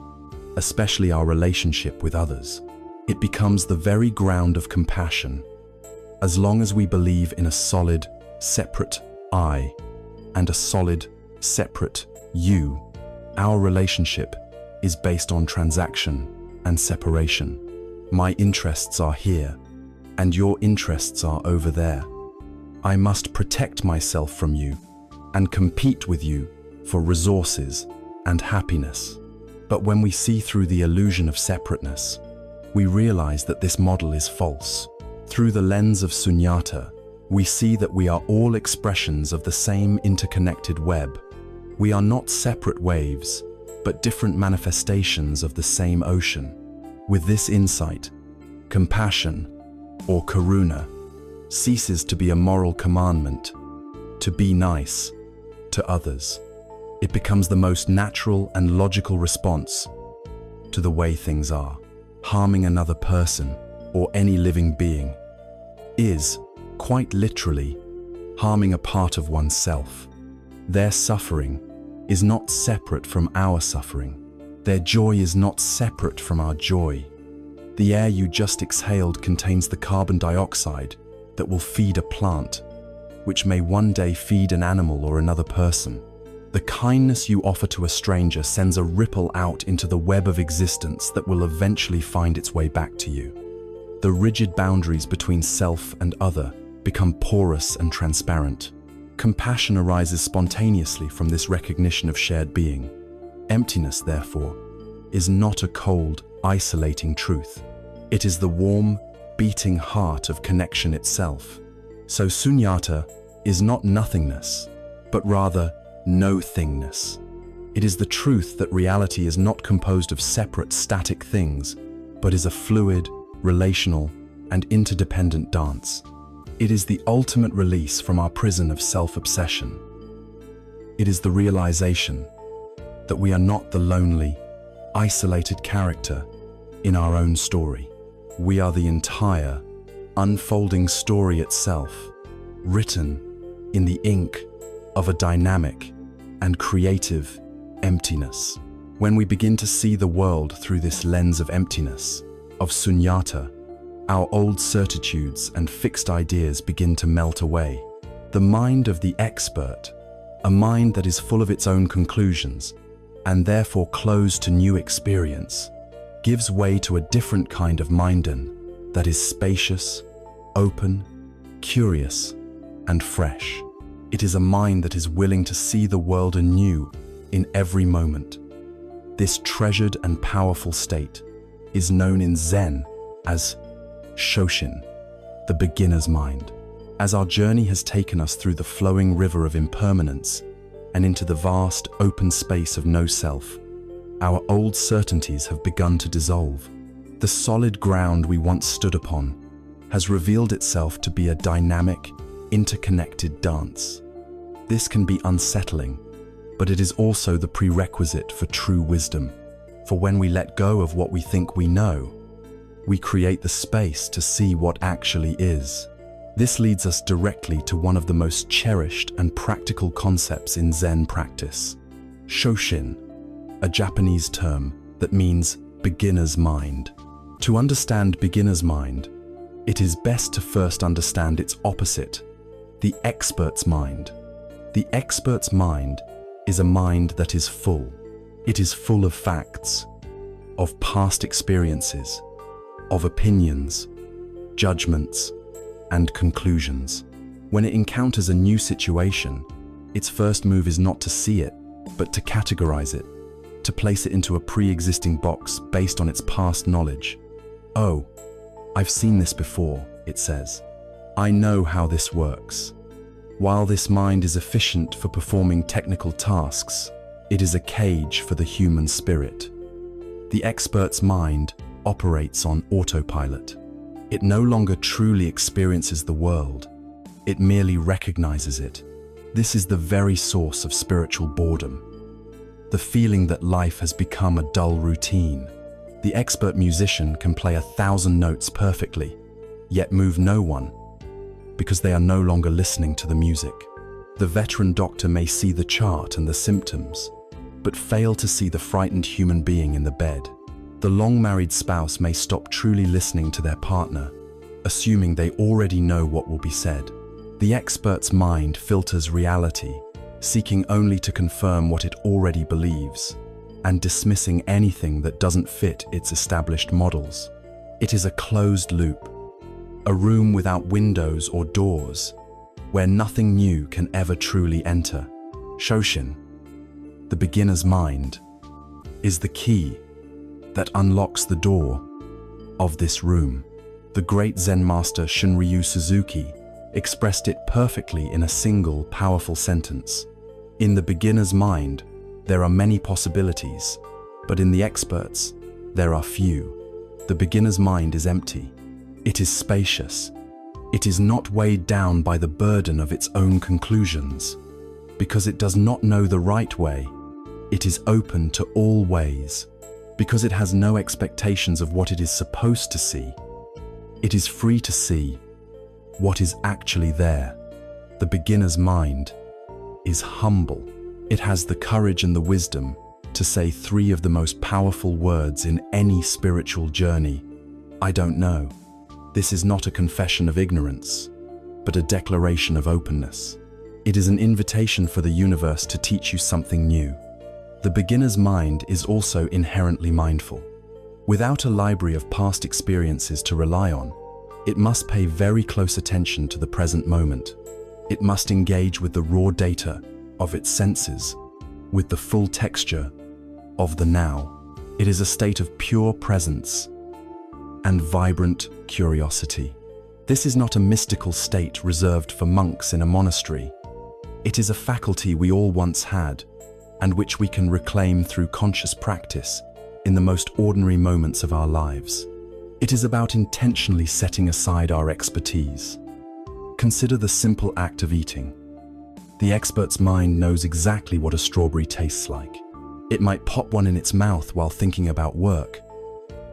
especially our relationship with others. It becomes the very ground of compassion. As long as we believe in a solid, separate I and a solid, separate you, our relationship is based on transaction and separation. My interests are here, and your interests are over there. I must protect myself from you and compete with you for resources and happiness. But when we see through the illusion of separateness, we realize that this model is false. Through the lens of sunyata, we see that we are all expressions of the same interconnected web. We are not separate waves, but different manifestations of the same ocean. With this insight, compassion, or karuna, ceases to be a moral commandment, to be nice to others. It becomes the most natural and logical response to the way things are. Harming another person, or any living being, is, quite literally, harming a part of oneself. Their suffering is not separate from our suffering. Their joy is not separate from our joy. The air you just exhaled contains the carbon dioxide that will feed a plant, which may one day feed an animal or another person. The kindness you offer to a stranger sends a ripple out into the web of existence that will eventually find its way back to you. The rigid boundaries between self and other become porous and transparent. Compassion arises spontaneously from this recognition of shared being. Emptiness, therefore, is not a cold, isolating truth. It is the warm, beating heart of connection itself. So sunyata is not nothingness, but rather no-thingness. It is the truth that reality is not composed of separate, static things, but is a fluid, relational, and interdependent dance. It is the ultimate release from our prison of self-obsession. It is the realization that we are not the lonely, isolated character in our own story. We are the entire, unfolding story itself, written in the ink of a dynamic and creative emptiness. When we begin to see the world through this lens of emptiness, of sunyata, our old certitudes and fixed ideas begin to melt away. The mind of the expert, a mind that is full of its own conclusions and therefore closed to new experience, gives way to a different kind of minden that is spacious, open, curious, and fresh. It is a mind that is willing to see the world anew in every moment. This treasured and powerful state is known in Zen as Shoshin, the beginner's mind. As our journey has taken us through the flowing river of impermanence and into the vast open space of no self, our old certainties have begun to dissolve. The solid ground we once stood upon has revealed itself to be a dynamic, interconnected dance. This can be unsettling, but it is also the prerequisite for true wisdom. For when we let go of what we think we know, we create the space to see what actually is. This leads us directly to one of the most cherished and practical concepts in Zen practice, Shoshin, a Japanese term that means beginner's mind. To understand beginner's mind, it is best to first understand its opposite, the expert's mind. The expert's mind is a mind that is full. It is full of facts, of past experiences, of opinions, judgments, and conclusions. When it encounters a new situation, its first move is not to see it, but to categorize it, to place it into a pre-existing box based on its past knowledge. "Oh, I've seen this before," it says. "I know how this works." While this mind is efficient for performing technical tasks, it is a cage for the human spirit. The expert's mind operates on autopilot. It no longer truly experiences the world. It merely recognizes it. This is the very source of spiritual boredom. The feeling that life has become a dull routine. The expert musician can play 1,000 notes perfectly, yet move no one, because they are no longer listening to the music. The veteran doctor may see the chart and the symptoms, but fail to see the frightened human being in the bed. The long-married spouse may stop truly listening to their partner, assuming they already know what will be said. The expert's mind filters reality, seeking only to confirm what it already believes, and dismissing anything that doesn't fit its established models. It is a closed loop, a room without windows or doors, where nothing new can ever truly enter. Shoshin, the beginner's mind, is the key that unlocks the door of this room. The great Zen master Shunryu Suzuki expressed it perfectly in a single, powerful sentence. In the beginner's mind, there are many possibilities, but in the expert's, there are few. The beginner's mind is empty. It is spacious. It is not weighed down by the burden of its own conclusions. Because it does not know the right way, it is open to all ways. Because it has no expectations of what it is supposed to see, it is free to see what is actually there. The beginner's mind is humble. It has the courage and the wisdom to say 3 of the most powerful words in any spiritual journey. I don't know. This is not a confession of ignorance, but a declaration of openness. It is an invitation for the universe to teach you something new. The beginner's mind is also inherently mindful. Without a library of past experiences to rely on, it must pay very close attention to the present moment. It must engage with the raw data of its senses, with the full texture of the now. It is a state of pure presence and vibrant curiosity. This is not a mystical state reserved for monks in a monastery. It is a faculty we all once had, and which we can reclaim through conscious practice in the most ordinary moments of our lives. It is about intentionally setting aside our expertise. Consider the simple act of eating. The expert's mind knows exactly what a strawberry tastes like. It might pop one in its mouth while thinking about work,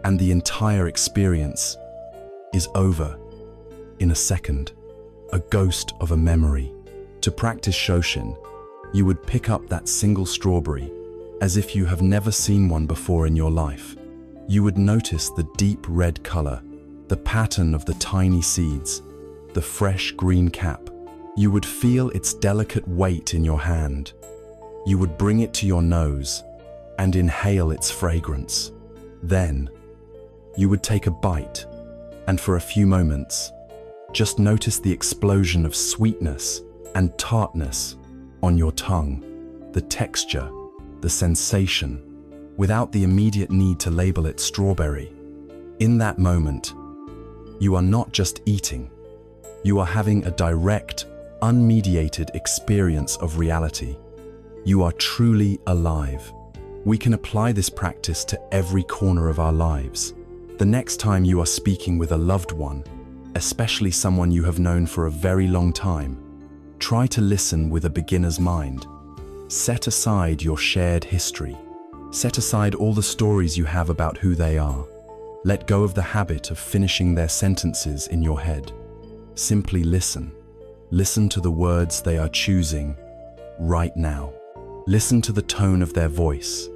and the entire experience is over in a second, a ghost of a memory. To practice Shoshin, you would pick up that single strawberry as if you have never seen one before in your life. You would notice the deep red color, the pattern of the tiny seeds, the fresh green cap. You would feel its delicate weight in your hand. You would bring it to your nose and inhale its fragrance. Then, you would take a bite, and for a few moments, just notice the explosion of sweetness and tartness on your tongue, the texture, the sensation, without the immediate need to label it strawberry. In that moment, you are not just eating, you are having a direct, unmediated experience of reality. You are truly alive. We can apply this practice to every corner of our lives. The next time you are speaking with a loved one, especially someone you have known for a very long time, try to listen with a beginner's mind. Set aside your shared history. Set aside all the stories you have about who they are. Let go of the habit of finishing their sentences in your head. Simply listen. Listen to the words they are choosing right now. Listen to the tone of their voice.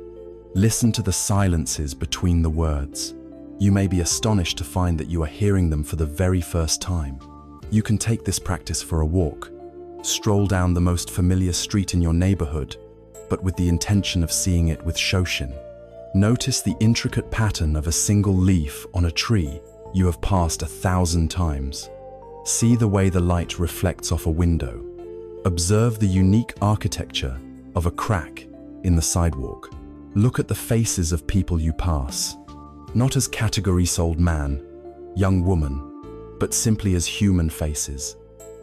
Listen to the silences between the words. You may be astonished to find that you are hearing them for the very first time. You can take this practice for a walk, Stroll down the most familiar street in your neighborhood, but with the intention of seeing it with Shoshin. Notice the intricate pattern of a single leaf on a tree you have passed 1,000 times. See the way the light reflects off a window. Observe the unique architecture of a crack in the sidewalk. Look at the faces of people you pass, not as categories old man, young woman, but simply as human faces,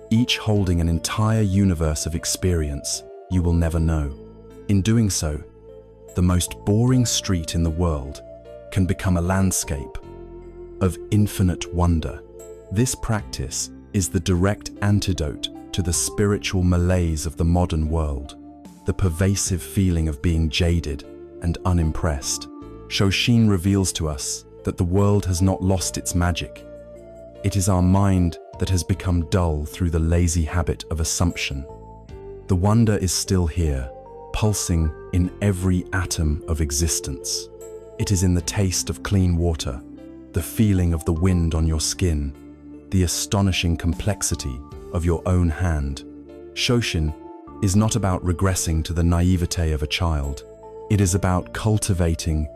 each holding an entire universe of experience you will never know. In doing so, the most boring street in the world can become a landscape of infinite wonder. This practice is the direct antidote to the spiritual malaise of the modern world, the pervasive feeling of being jaded and unimpressed. Shoshin reveals to us that the world has not lost its magic. It is our mind that has become dull through the lazy habit of assumption. The wonder is still here, pulsing in every atom of existence. It is in the taste of clean water, the feeling of the wind on your skin, the astonishing complexity of your own hand. Shoshin is not about regressing to the naivete of a child. It is about cultivating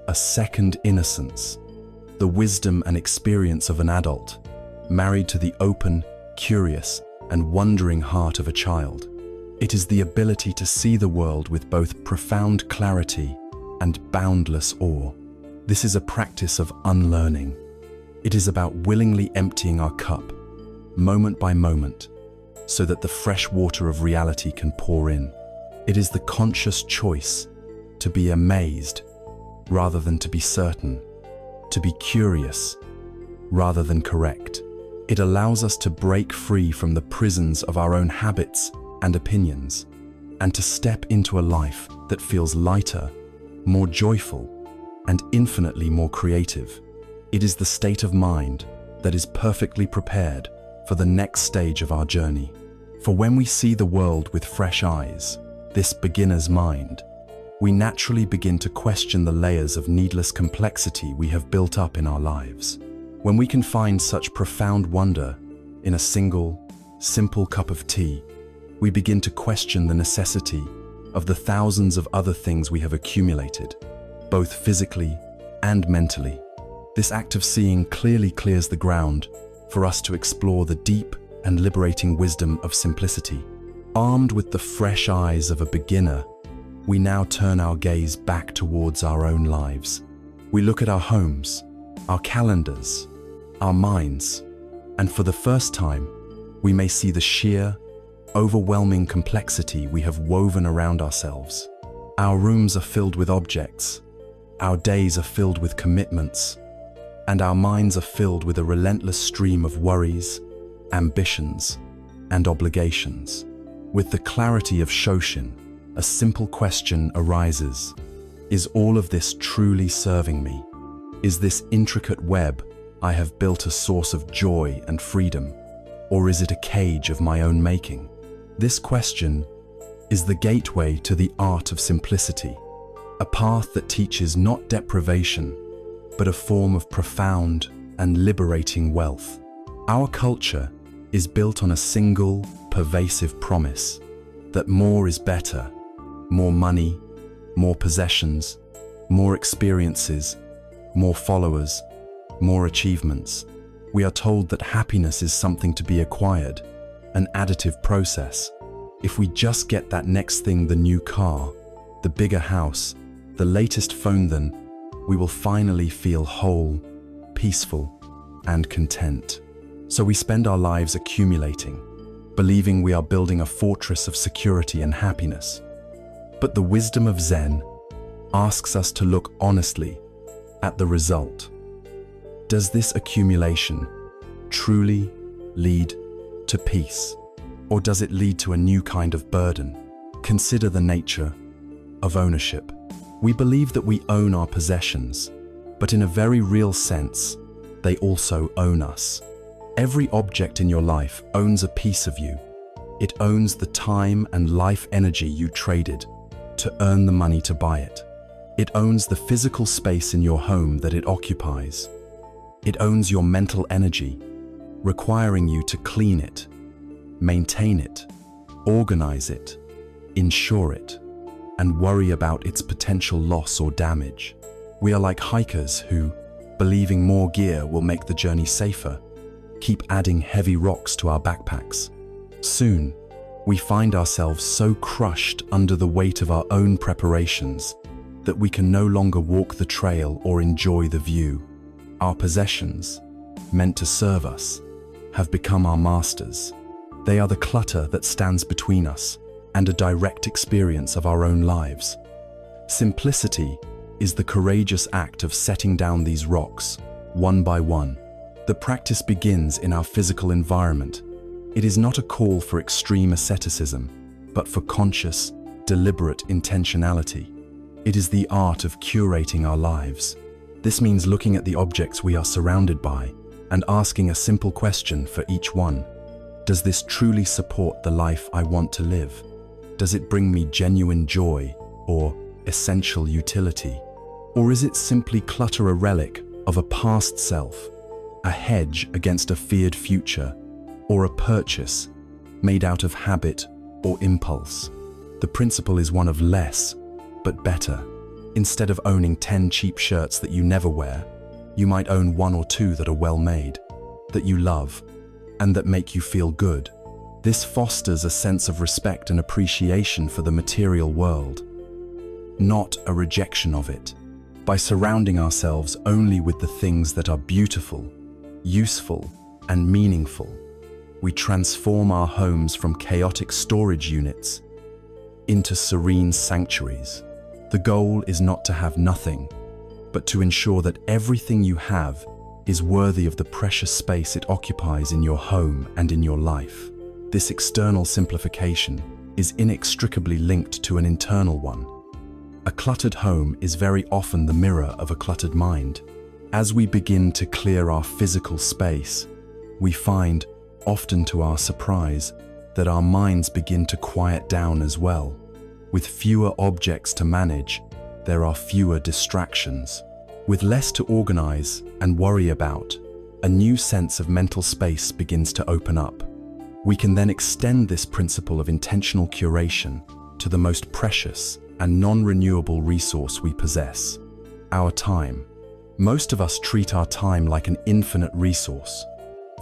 a second innocence, the wisdom and experience of an adult, married to the open, curious, and wondering heart of a child. It is the ability to see the world with both profound clarity and boundless awe. This is a practice of unlearning. It is about willingly emptying our cup, moment by moment, so that the fresh water of reality can pour in. It is the conscious choice to be amazed rather than to be certain, to be curious rather than correct. It allows us to break free from the prisons of our own habits and opinions, and to step into a life that feels lighter, more joyful, and infinitely more creative. It is the state of mind that is perfectly prepared for the next stage of our journey. For when we see the world with fresh eyes, this beginner's mind, we naturally begin to question the layers of needless complexity we have built up in our lives. When we can find such profound wonder in a single, simple cup of tea, we begin to question the necessity of the thousands of other things we have accumulated, both physically and mentally. This act of seeing clearly clears the ground for us to explore the deep and liberating wisdom of simplicity. Armed with the fresh eyes of a beginner, we now turn our gaze back towards our own lives. We look at our homes, our calendars, our minds, and for the first time, we may see the sheer, overwhelming complexity we have woven around ourselves. Our rooms are filled with objects, our days are filled with commitments, and our minds are filled with a relentless stream of worries, ambitions, and obligations. With the clarity of Shoshin, a simple question arises: is all of this truly serving me? Is this intricate web I have built a source of joy and freedom, or is it a cage of my own making? This question is the gateway to the art of simplicity, a path that teaches not deprivation, but a form of profound and liberating wealth. Our culture is built on a single, pervasive promise that more is better: more money, more possessions, more experiences, more followers, more achievements. We are told that happiness is something to be acquired, an additive process. If we just get that next thing, the new car, the bigger house, the latest phone, then we will finally feel whole, peaceful, and content. So we spend our lives accumulating, believing we are building a fortress of security and happiness. But the wisdom of Zen asks us to look honestly at the result. Does this accumulation truly lead to peace, or does it lead to a new kind of burden? Consider the nature of ownership. We believe that we own our possessions, but in a very real sense, they also own us. Every object in your life owns a piece of you. It owns the time and life energy you traded to earn the money to buy it. It owns the physical space in your home that it occupies. It owns your mental energy, requiring you to clean it, maintain it, organize it, insure it, and worry about its potential loss or damage. We are like hikers who, believing more gear will make the journey safer, keep adding heavy rocks to our backpacks. Soon, we find ourselves so crushed under the weight of our own preparations that we can no longer walk the trail or enjoy the view. Our possessions, meant to serve us, have become our masters. They are the clutter that stands between us and a direct experience of our own lives. Simplicity is the courageous act of setting down these rocks, one by one. The practice begins in our physical environment. It is not a call for extreme asceticism, but for conscious, deliberate intentionality. It is the art of curating our lives. This means looking at the objects we are surrounded by and asking a simple question for each one. Does this truly support the life I want to live? Does it bring me genuine joy or essential utility? Or is it simply clutter, a relic of a past self, a hedge against a feared future, or a purchase made out of habit or impulse? The principle is one of less, but better. Instead of owning 10 cheap shirts that you never wear, you might own 1 or 2 that are well made, that you love, and that make you feel good. This fosters a sense of respect and appreciation for the material world, not a rejection of it. By surrounding ourselves only with the things that are beautiful, useful, and meaningful, we transform our homes from chaotic storage units into serene sanctuaries. The goal is not to have nothing, but to ensure that everything you have is worthy of the precious space it occupies in your home and in your life. This external simplification is inextricably linked to an internal one. A cluttered home is very often the mirror of a cluttered mind. As we begin to clear our physical space, we find, often to our surprise, that our minds begin to quiet down as well. With fewer objects to manage, there are fewer distractions. With less to organize and worry about, a new sense of mental space begins to open up. We can then extend this principle of intentional curation to the most precious and non-renewable resource we possess, our time. Most of us treat our time like an infinite resource,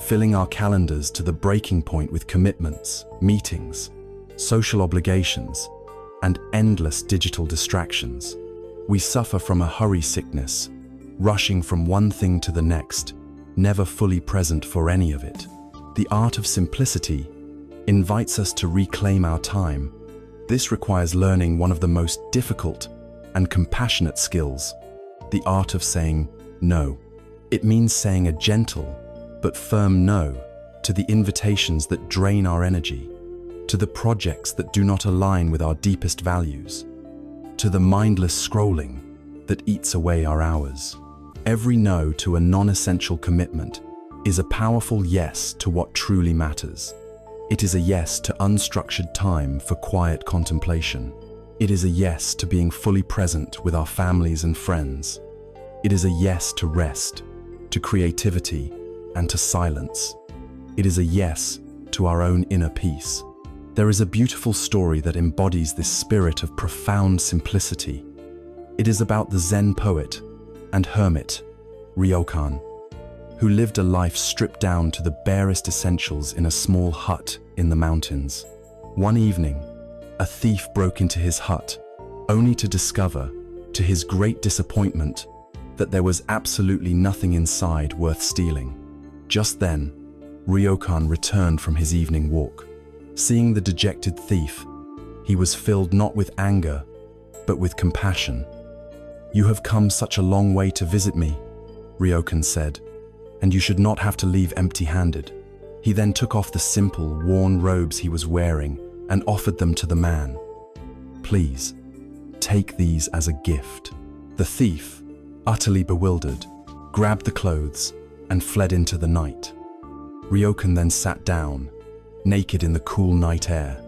filling our calendars to the breaking point with commitments, meetings, social obligations, and endless digital distractions. We suffer from a hurry sickness, rushing from one thing to the next, never fully present for any of it. The art of simplicity invites us to reclaim our time. This requires learning one of the most difficult and compassionate skills, the art of saying no. It means saying a gentle but firm no to the invitations that drain our energy, to the projects that do not align with our deepest values, to the mindless scrolling that eats away our hours. Every no to a non-essential commitment is a powerful yes to what truly matters. It is a yes to unstructured time for quiet contemplation. It is a yes to being fully present with our families and friends. It is a yes to rest, to creativity, and to silence. It is a yes to our own inner peace. There is a beautiful story that embodies this spirit of profound simplicity. It is about the Zen poet and hermit, Ryokan, who lived a life stripped down to the barest essentials in a small hut in the mountains. One evening, a thief broke into his hut, only to discover, to his great disappointment, that there was absolutely nothing inside worth stealing. Just then, Ryokan returned from his evening walk. Seeing the dejected thief, he was filled not with anger, but with compassion. "You have come such a long way to visit me," Ryokan said, "and you should not have to leave empty-handed." He then took off the simple, worn robes he was wearing and offered them to the man. "Please, take these as a gift." The thief, utterly bewildered, grabbed the clothes and fled into the night. Ryokan then sat down, naked in the cool night air,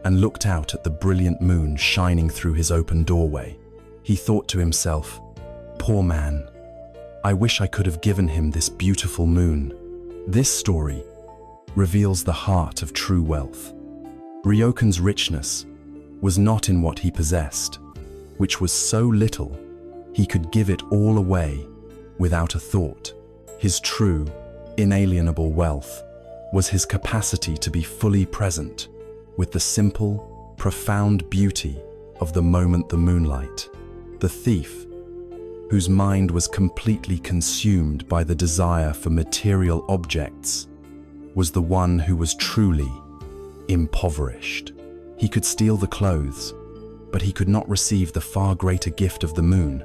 and looked out at the brilliant moon shining through his open doorway. He thought to himself, "Poor man, I wish I could have given him this beautiful moon." This story reveals the heart of true wealth. Ryokan's richness was not in what he possessed, which was so little he could give it all away without a thought. His true, inalienable wealth was his capacity to be fully present with the simple, profound beauty of the moment, the moonlight. The thief, whose mind was completely consumed by the desire for material objects, was the one who was truly impoverished. He could steal the clothes, but he could not receive the far greater gift of the moon,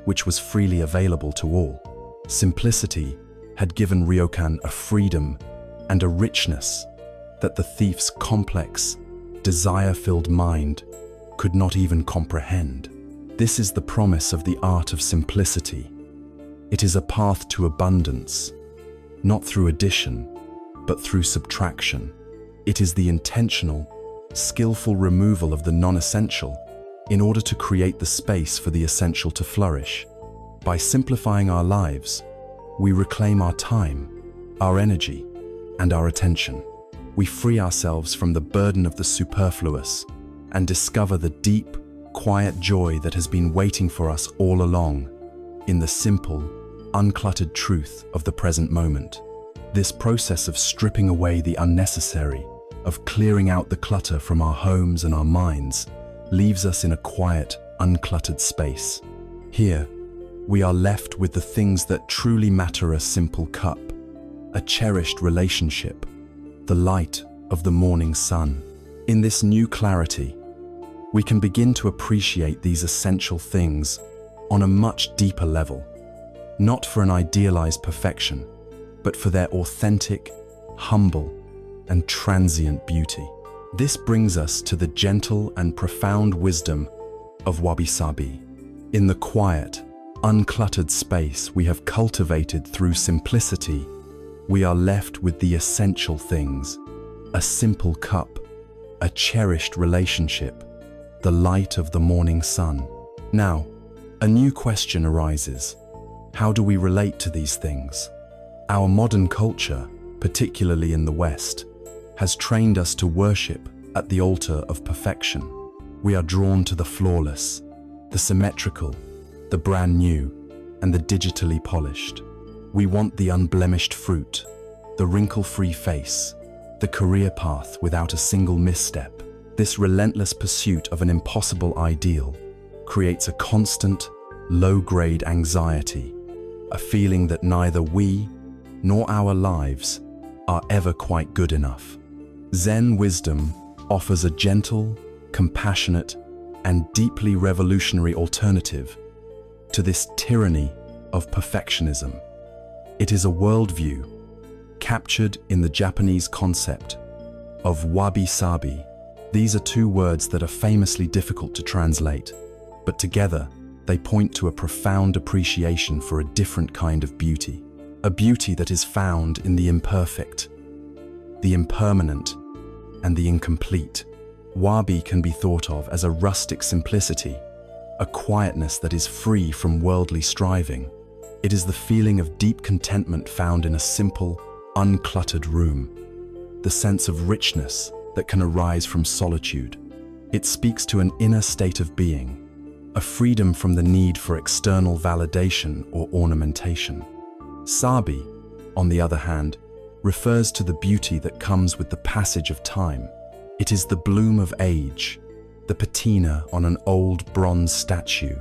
which was freely available to all. Simplicity had given Ryokan a freedom and a richness that the thief's complex, desire-filled mind could not even comprehend. This is the promise of the art of simplicity. It is a path to abundance, not through addition, but through subtraction. It is the intentional, skillful removal of the non-essential in order to create the space for the essential to flourish. By simplifying our lives, we reclaim our time, our energy, and our attention. We free ourselves from the burden of the superfluous and discover the deep, quiet joy that has been waiting for us all along in the simple, uncluttered truth of the present moment. This process of stripping away the unnecessary, of clearing out the clutter from our homes and our minds, leaves us in a quiet, uncluttered space. Here, we are left with the things that truly matter: a simple cup, a cherished relationship, the light of the morning sun. In this new clarity, we can begin to appreciate these essential things on a much deeper level, not for an idealized perfection, but for their authentic, humble, and transient beauty. This brings us to the gentle and profound wisdom of Wabi-Sabi. In the quiet, uncluttered space we have cultivated through simplicity, we are left with the essential things: a simple cup, a cherished relationship, the light of the morning sun. Now, a new question arises. How do we relate to these things? Our modern culture, particularly in the West, has trained us to worship at the altar of perfection. We are drawn to the flawless, the symmetrical, the brand new, and the digitally polished. We want the unblemished fruit, the wrinkle-free face, the career path without a single misstep. This relentless pursuit of an impossible ideal creates a constant, low-grade anxiety, a feeling that neither we nor our lives are ever quite good enough. Zen wisdom offers a gentle, compassionate, and deeply revolutionary alternative to this tyranny of perfectionism. It is a worldview captured in the Japanese concept of Wabi-Sabi. These are two words that are famously difficult to translate, but together they point to a profound appreciation for a different kind of beauty, a beauty that is found in the imperfect, the impermanent, and the incomplete. Wabi can be thought of as a rustic simplicity, a quietness that is free from worldly striving. It is the feeling of deep contentment found in a simple, uncluttered room, the sense of richness that can arise from solitude. It speaks to an inner state of being, a freedom from the need for external validation or ornamentation. Sabi, on the other hand, refers to the beauty that comes with the passage of time. It is the bloom of age, the patina on an old bronze statue,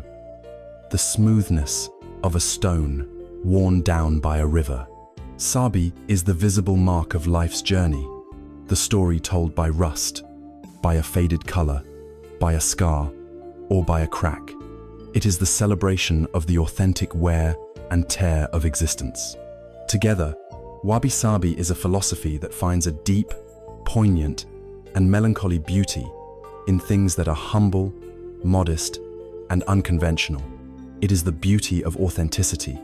the smoothness of a stone worn down by a river. Sabi is the visible mark of life's journey, the story told by rust, by a faded color, by a scar, or by a crack. It is the celebration of the authentic wear and tear of existence. Together, Wabi-Sabi is a philosophy that finds a deep, poignant, and melancholy beauty in things that are humble, modest, and unconventional. It is the beauty of authenticity,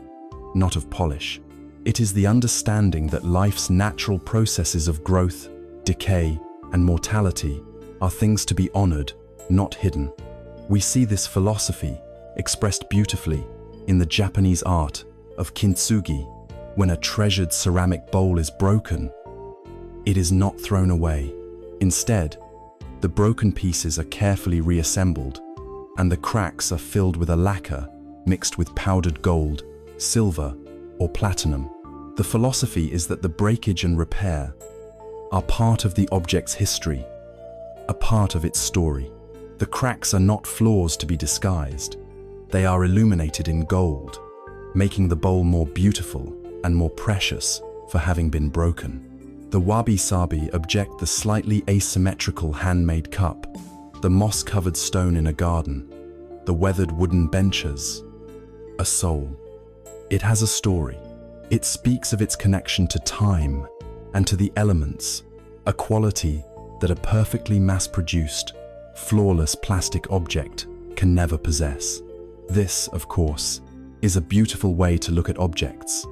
not of polish. It is the understanding that life's natural processes of growth, decay, and mortality are things to be honored, not hidden. We see this philosophy expressed beautifully in the Japanese art of kintsugi. When a treasured ceramic bowl is broken, it is not thrown away. Instead, The broken pieces are carefully reassembled, and the cracks are filled with a lacquer mixed with powdered gold, silver, or platinum. The philosophy is that the breakage and repair are part of the object's history, a part of its story. The cracks are not flaws to be disguised. They are illuminated in gold, making the bowl more beautiful and more precious for having been broken. The Wabi-Sabi object the slightly asymmetrical handmade cup, the moss-covered stone in a garden, the weathered wooden benches. A soul. It has a story. It speaks of its connection to time and to the elements, a quality that a perfectly mass-produced, flawless plastic object can never possess. This, of course, is a beautiful way to look at objects,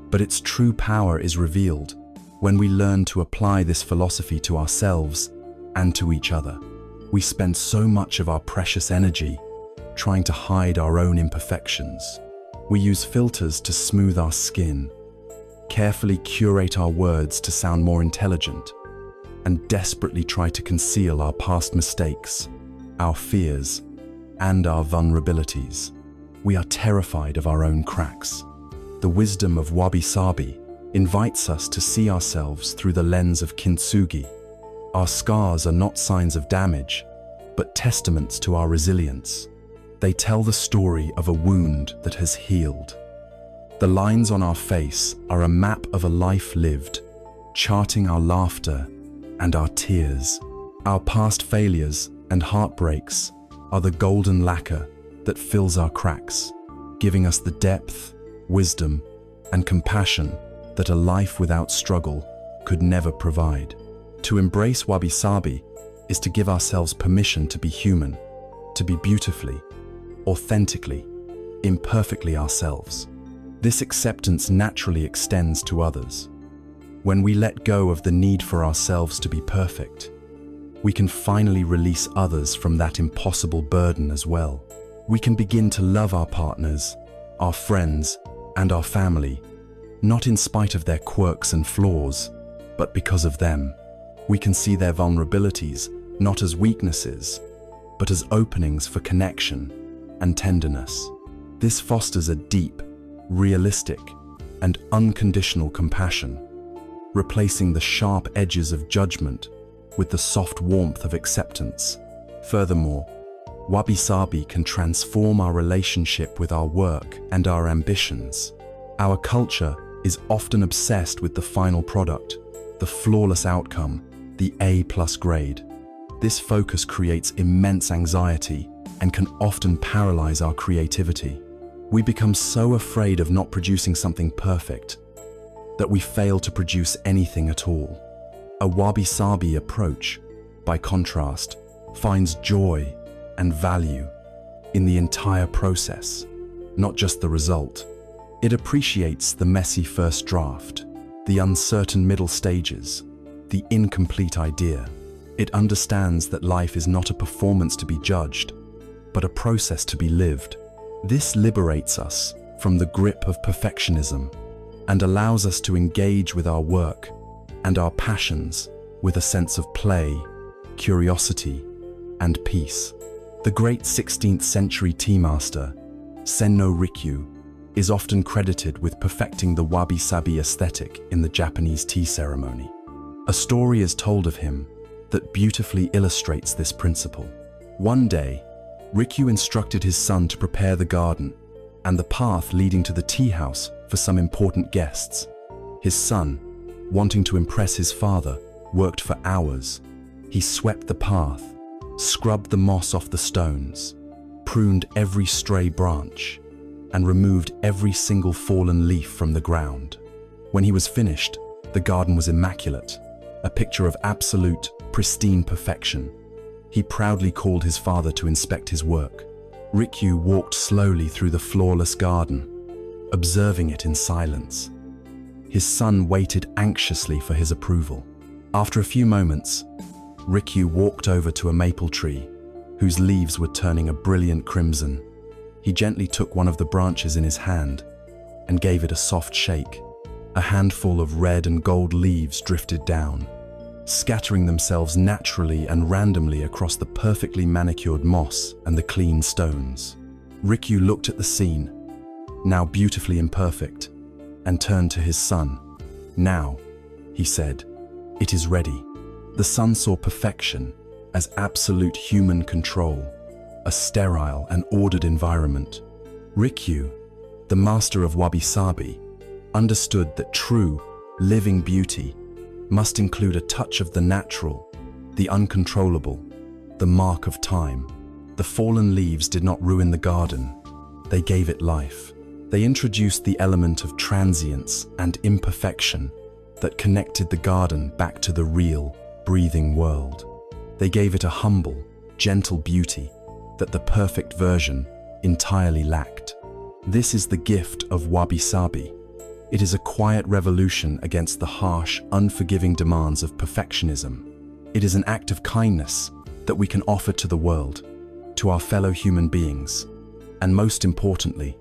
but its true power is revealed when we learn to apply this philosophy to ourselves and to each other. We spend so much of our precious energy trying to hide our own imperfections. We use filters to smooth our skin, carefully curate our words to sound more intelligent, and desperately try to conceal our past mistakes, our fears, and our vulnerabilities. We are terrified of our own cracks. The wisdom of Wabi-Sabi invites us to see ourselves through the lens of kintsugi. Our scars are not signs of damage, but testaments to our resilience. They tell the story of a wound that has healed. The lines on our face are a map of a life lived, charting our laughter and our tears. Our past failures and heartbreaks are the golden lacquer that fills our cracks, giving us the depth, wisdom, and compassion that a life without struggle could never provide. To embrace Wabi-Sabi is to give ourselves permission to be human, to be beautifully, authentically, imperfectly ourselves. This acceptance naturally extends to others. When we let go of the need for ourselves to be perfect, we can finally release others from that impossible burden as well. We can begin to love our partners, our friends, and our family, not in spite of their quirks and flaws, but because of them. We can see their vulnerabilities not as weaknesses, but as openings for connection and tenderness. This fosters a deep, realistic, and unconditional compassion, replacing the sharp edges of judgment with the soft warmth of acceptance. Furthermore, Wabi-Sabi can transform our relationship with our work and our ambitions. Our culture is often obsessed with the final product, the flawless outcome, the A+ grade. This focus creates immense anxiety and can often paralyze our creativity. We become so afraid of not producing something perfect that we fail to produce anything at all. A Wabi-Sabi approach, by contrast, finds joy and value in the entire process, not just the result. It appreciates the messy first draft, the uncertain middle stages, the incomplete idea. It understands that life is not a performance to be judged, but a process to be lived. This liberates us from the grip of perfectionism and allows us to engage with our work and our passions with a sense of play, curiosity, and peace. The great 16th century tea master, Senno Rikyu, is often credited with perfecting the Wabi-Sabi aesthetic in the Japanese tea ceremony. A story is told of him that beautifully illustrates this principle. One day, Rikyu instructed his son to prepare the garden and the path leading to the tea house for some important guests. His son, wanting to impress his father, worked for hours. He swept the path, scrubbed the moss off the stones, pruned every stray branch, and removed every single fallen leaf from the ground. When he was finished, the garden was immaculate, a picture of absolute, pristine perfection. He proudly called his father to inspect his work. Rikyu walked slowly through the flawless garden, observing it in silence. His son waited anxiously for his approval. After a few moments, Rikyu walked over to a maple tree, whose leaves were turning a brilliant crimson. He gently took one of the branches in his hand and gave it a soft shake. A handful of red and gold leaves drifted down, scattering themselves naturally and randomly across the perfectly manicured moss and the clean stones. Rikyu looked at the scene, now beautifully imperfect, and turned to his son. "Now," he said, "it is ready." The son saw perfection as absolute human control, a sterile and ordered environment. Rikyu, the master of Wabi-Sabi, understood that true, living beauty must include a touch of the natural, the uncontrollable, the mark of time. The fallen leaves did not ruin the garden, they gave it life. They introduced the element of transience and imperfection that connected the garden back to the real, breathing world. They gave it a humble, gentle beauty that the perfect version entirely lacked. This is the gift of Wabi-Sabi. It is a quiet revolution against the harsh, unforgiving demands of perfectionism. It is an act of kindness that we can offer to the world, to our fellow human beings, and most importantly,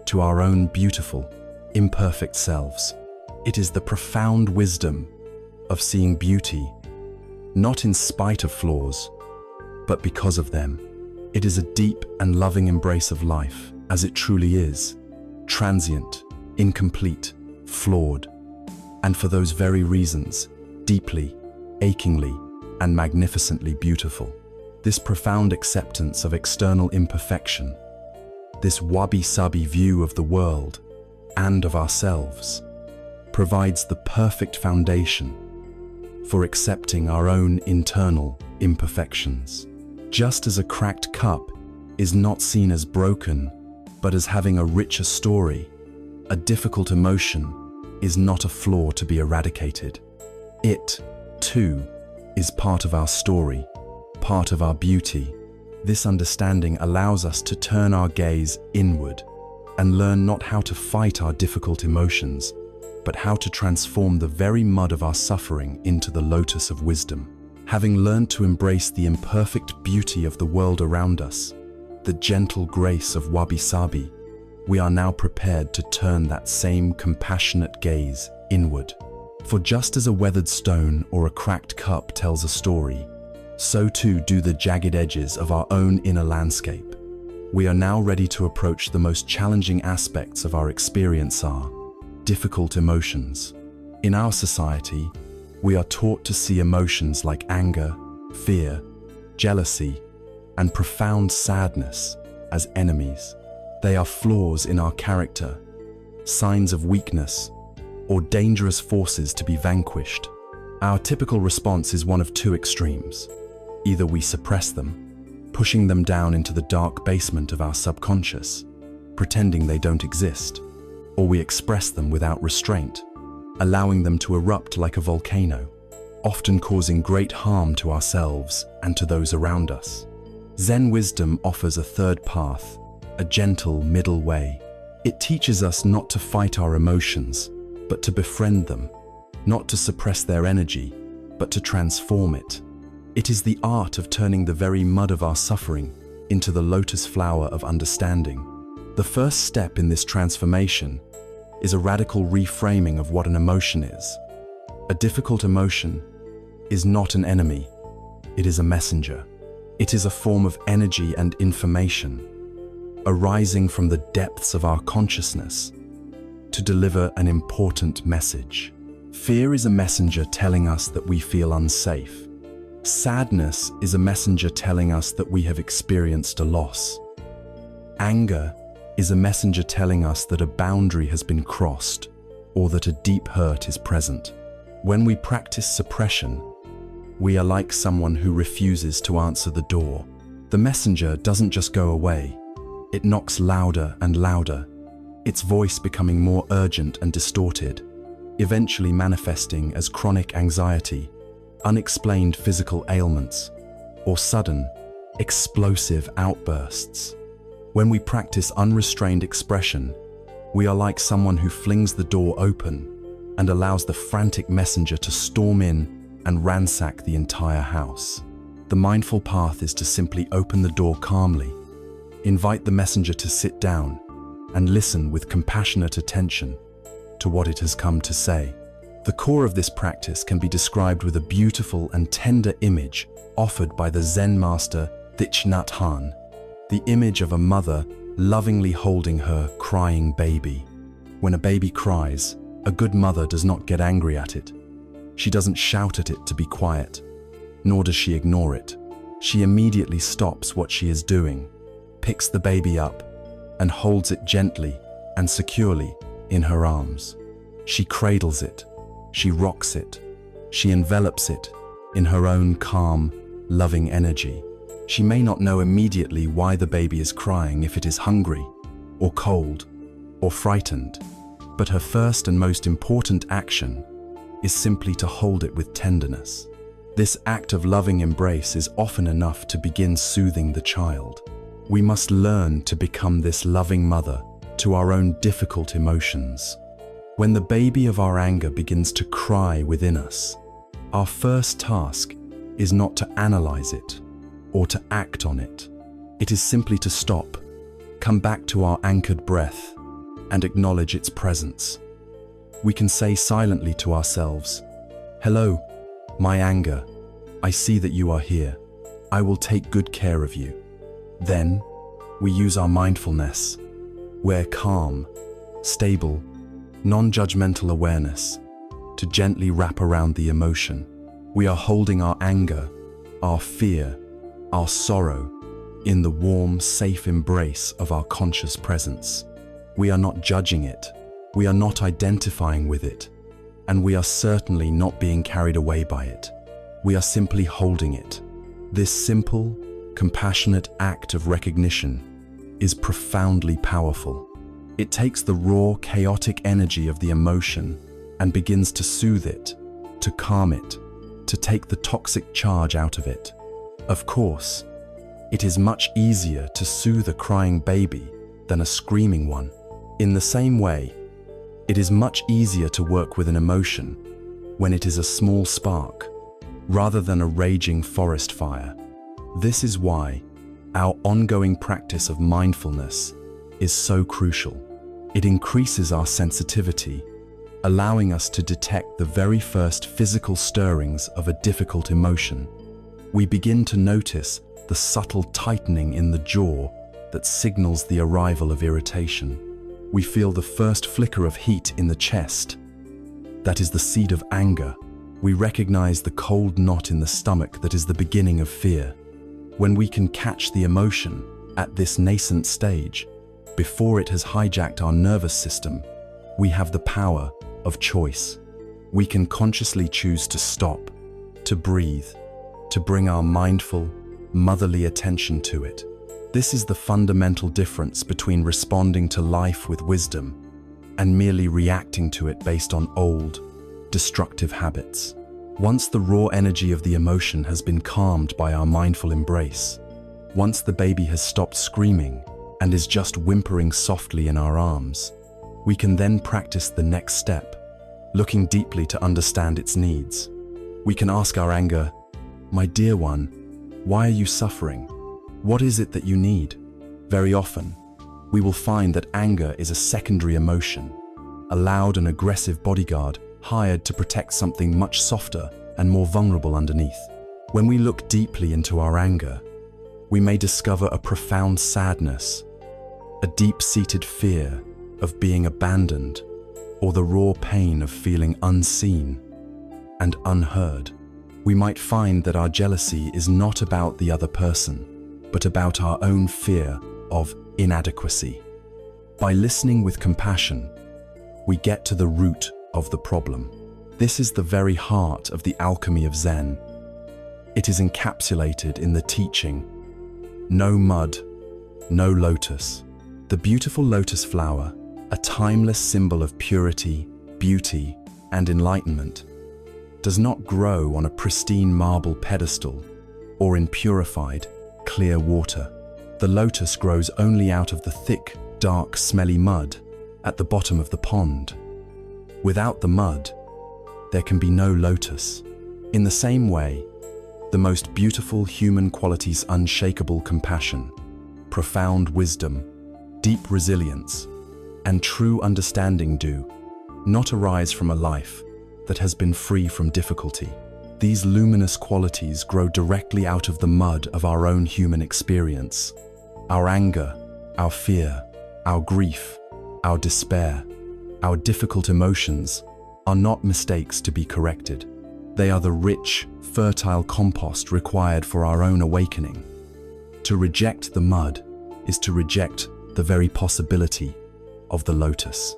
to our own beautiful, imperfect selves. It is the profound wisdom of seeing beauty, not in spite of flaws, but because of them. It is a deep and loving embrace of life, as it truly is, transient, incomplete, flawed, and for those very reasons, deeply, achingly, and magnificently beautiful. This profound acceptance of external imperfection, this Wabi-Sabi view of the world and of ourselves, provides the perfect foundation for accepting our own internal imperfections. Just as a cracked cup is not seen as broken, but as having a richer story, a difficult emotion is not a flaw to be eradicated. It, too, is part of our story, part of our beauty. This understanding allows us to turn our gaze inward and learn not how to fight our difficult emotions, but how to transform the very mud of our suffering into the lotus of wisdom. Having learned to embrace the imperfect beauty of the world around us, the gentle grace of Wabi-Sabi, we are now prepared to turn that same compassionate gaze inward. For just as a weathered stone or a cracked cup tells a story, so too do the jagged edges of our own inner landscape. We are now ready to approach the most challenging aspects of our experience, our difficult emotions. In our society, we are taught to see emotions like anger, fear, jealousy, and profound sadness as enemies. They are flaws in our character, signs of weakness, or dangerous forces to be vanquished. Our typical response is one of two extremes. Either we suppress them, pushing them down into the dark basement of our subconscious, pretending they don't exist, or we express them without restraint, allowing them to erupt like a volcano, often causing great harm to ourselves and to those around us. Zen wisdom offers a third path, a gentle middle way. It teaches us not to fight our emotions, but to befriend them, not to suppress their energy, but to transform it. It is the art of turning the very mud of our suffering into the lotus flower of understanding. The first step in this transformation is a radical reframing of what an emotion is. A difficult emotion is not an enemy, it is a messenger. It is a form of energy and information, arising from the depths of our consciousness to deliver an important message. Fear is a messenger telling us that we feel unsafe. Sadness is a messenger telling us that we have experienced a loss. Anger is a messenger telling us that a boundary has been crossed or that a deep hurt is present. When we practice suppression, we are like someone who refuses to answer the door. The messenger doesn't just go away, it knocks louder and louder, its voice becoming more urgent and distorted, eventually manifesting as chronic anxiety, unexplained physical ailments, or sudden, explosive outbursts. When we practice unrestrained expression, we are like someone who flings the door open and allows the frantic messenger to storm in and ransack the entire house. The mindful path is to simply open the door calmly, invite the messenger to sit down, and listen with compassionate attention to what it has come to say. The core of this practice can be described with a beautiful and tender image offered by the Zen master Thich Nhat Hanh, the image of a mother lovingly holding her crying baby. When a baby cries, a good mother does not get angry at it. She doesn't shout at it to be quiet, nor does she ignore it. She immediately stops what she is doing, picks the baby up, and holds it gently and securely in her arms. She cradles it, she rocks it, she envelops it in her own calm, loving energy. She may not know immediately why the baby is crying, if it is hungry, or cold, or frightened, but her first and most important action is simply to hold it with tenderness. This act of loving embrace is often enough to begin soothing the child. We must learn to become this loving mother to our own difficult emotions. When the baby of our anger begins to cry within us, our first task is not to analyze it or to act on it. It is simply to stop, come back to our anchored breath, and acknowledge its presence. We can say silently to ourselves, "Hello, my anger. I see that you are here. I will take good care of you." Then, we use our mindfulness, where calm, stable, non-judgmental awareness to gently wrap around the emotion. We are holding our anger, our fear, our sorrow in the warm, safe embrace of our conscious presence. We are not judging it, we are not identifying with it, and we are certainly not being carried away by it. We are simply holding it. This simple, compassionate act of recognition is profoundly powerful. It takes the raw, chaotic energy of the emotion and begins to soothe it, to calm it, to take the toxic charge out of it. Of course, it is much easier to soothe a crying baby than a screaming one. In the same way, it is much easier to work with an emotion when it is a small spark, rather than a raging forest fire. This is why our ongoing practice of mindfulness is so crucial. It increases our sensitivity, allowing us to detect the very first physical stirrings of a difficult emotion. We begin to notice the subtle tightening in the jaw that signals the arrival of irritation. We feel the first flicker of heat in the chest. That is the seed of anger. We recognize the cold knot in the stomach that is the beginning of fear. When we can catch the emotion at this nascent stage, before it has hijacked our nervous system, we have the power of choice. We can consciously choose to stop, to breathe, to bring our mindful, motherly attention to it. This is the fundamental difference between responding to life with wisdom and merely reacting to it based on old, destructive habits. Once the raw energy of the emotion has been calmed by our mindful embrace, once the baby has stopped screaming and is just whimpering softly in our arms, we can then practice the next step, looking deeply to understand its needs. We can ask our anger, "My dear one, why are you suffering? What is it that you need?" Very often, we will find that anger is a secondary emotion, a loud and aggressive bodyguard hired to protect something much softer and more vulnerable underneath. When we look deeply into our anger, we may discover a profound sadness, a deep-seated fear of being abandoned, or the raw pain of feeling unseen and unheard. We might find that our jealousy is not about the other person, but about our own fear of inadequacy. By listening with compassion, we get to the root of the problem. This is the very heart of the alchemy of Zen. It is encapsulated in the teaching, "No mud, no lotus." The beautiful lotus flower, a timeless symbol of purity, beauty, and enlightenment, does not grow on a pristine marble pedestal or in purified, clear water. The lotus grows only out of the thick, dark, smelly mud at the bottom of the pond. Without the mud, there can be no lotus. In the same way, the most beautiful human qualities, unshakable compassion, profound wisdom, deep resilience, and true understanding do not arise from a life that has been free from difficulty. These luminous qualities grow directly out of the mud of our own human experience. Our anger, our fear, our grief, our despair, our difficult emotions are not mistakes to be corrected. They are the rich, fertile compost required for our own awakening. To reject the mud is to reject the very possibility of the lotus.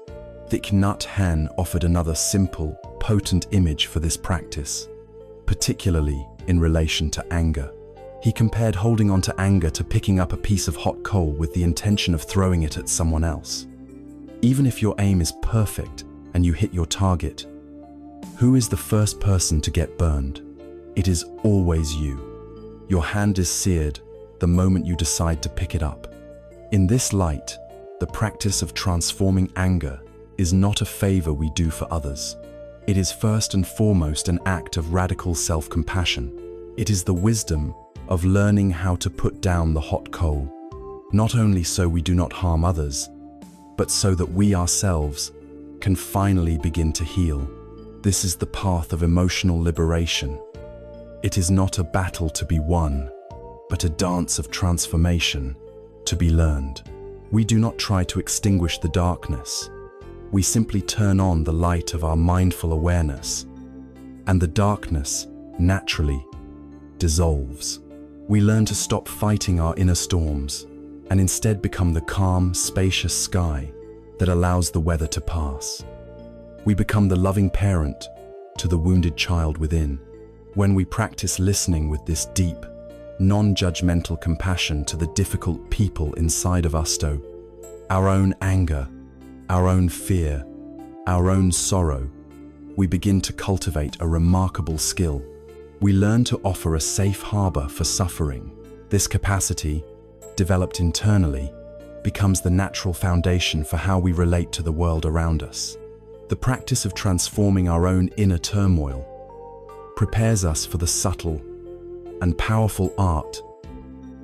Thich Nhat Hanh offered another simple, potent image for this practice, particularly in relation to anger. He compared holding on to anger to picking up a piece of hot coal with the intention of throwing it at someone else. Even if your aim is perfect and you hit your target, who is the first person to get burned? It is always you. Your hand is seared the moment you decide to pick it up. In this light, the practice of transforming anger is not a favor we do for others. It is first and foremost an act of radical self-compassion. It is the wisdom of learning how to put down the hot coal, not only so we do not harm others, but so that we ourselves can finally begin to heal. This is the path of emotional liberation. It is not a battle to be won, but a dance of transformation to be learned. We do not try to extinguish the darkness. We simply turn on the light of our mindful awareness, and the darkness naturally dissolves. We learn to stop fighting our inner storms and instead become the calm, spacious sky that allows the weather to pass. We become the loving parent to the wounded child within. When we practice listening with this deep, non-judgmental compassion to the difficult people inside of us, our own anger, our own fear, our own sorrow, we begin to cultivate a remarkable skill. We learn to offer a safe harbor for suffering. This capacity, developed internally, becomes the natural foundation for how we relate to the world around us. The practice of transforming our own inner turmoil prepares us for the subtle and powerful art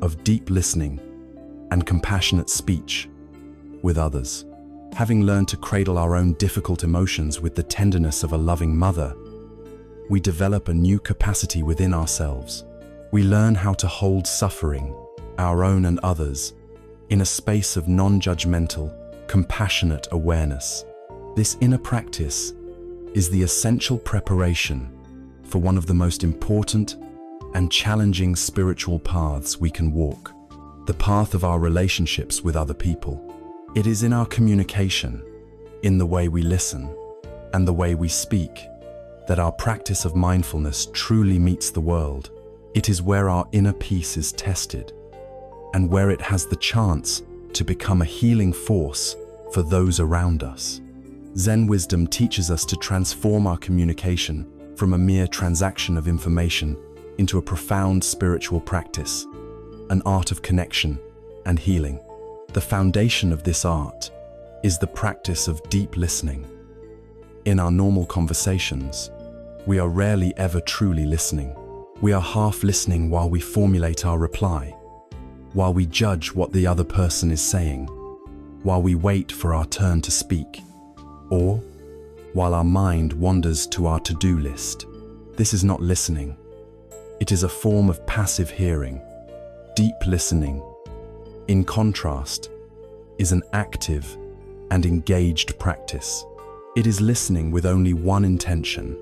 of deep listening and compassionate speech with others. Having learned to cradle our own difficult emotions with the tenderness of a loving mother, we develop a new capacity within ourselves. We learn how to hold suffering, our own and others, in a space of non-judgmental, compassionate awareness. This inner practice is the essential preparation for one of the most important and challenging spiritual paths we can walk, the path of our relationships with other people. It is in our communication, in the way we listen, and the way we speak, that our practice of mindfulness truly meets the world. It is where our inner peace is tested, and where it has the chance to become a healing force for those around us. Zen wisdom teaches us to transform our communication from a mere transaction of information into a profound spiritual practice, an art of connection and healing. The foundation of this art is the practice of deep listening. In our normal conversations, we are rarely ever truly listening. We are half listening while we formulate our reply, while we judge what the other person is saying, while we wait for our turn to speak, or while our mind wanders to our to-do list. This is not listening. It is a form of passive hearing. Deep listening, in contrast, is an active and engaged practice. It is listening with only one intention: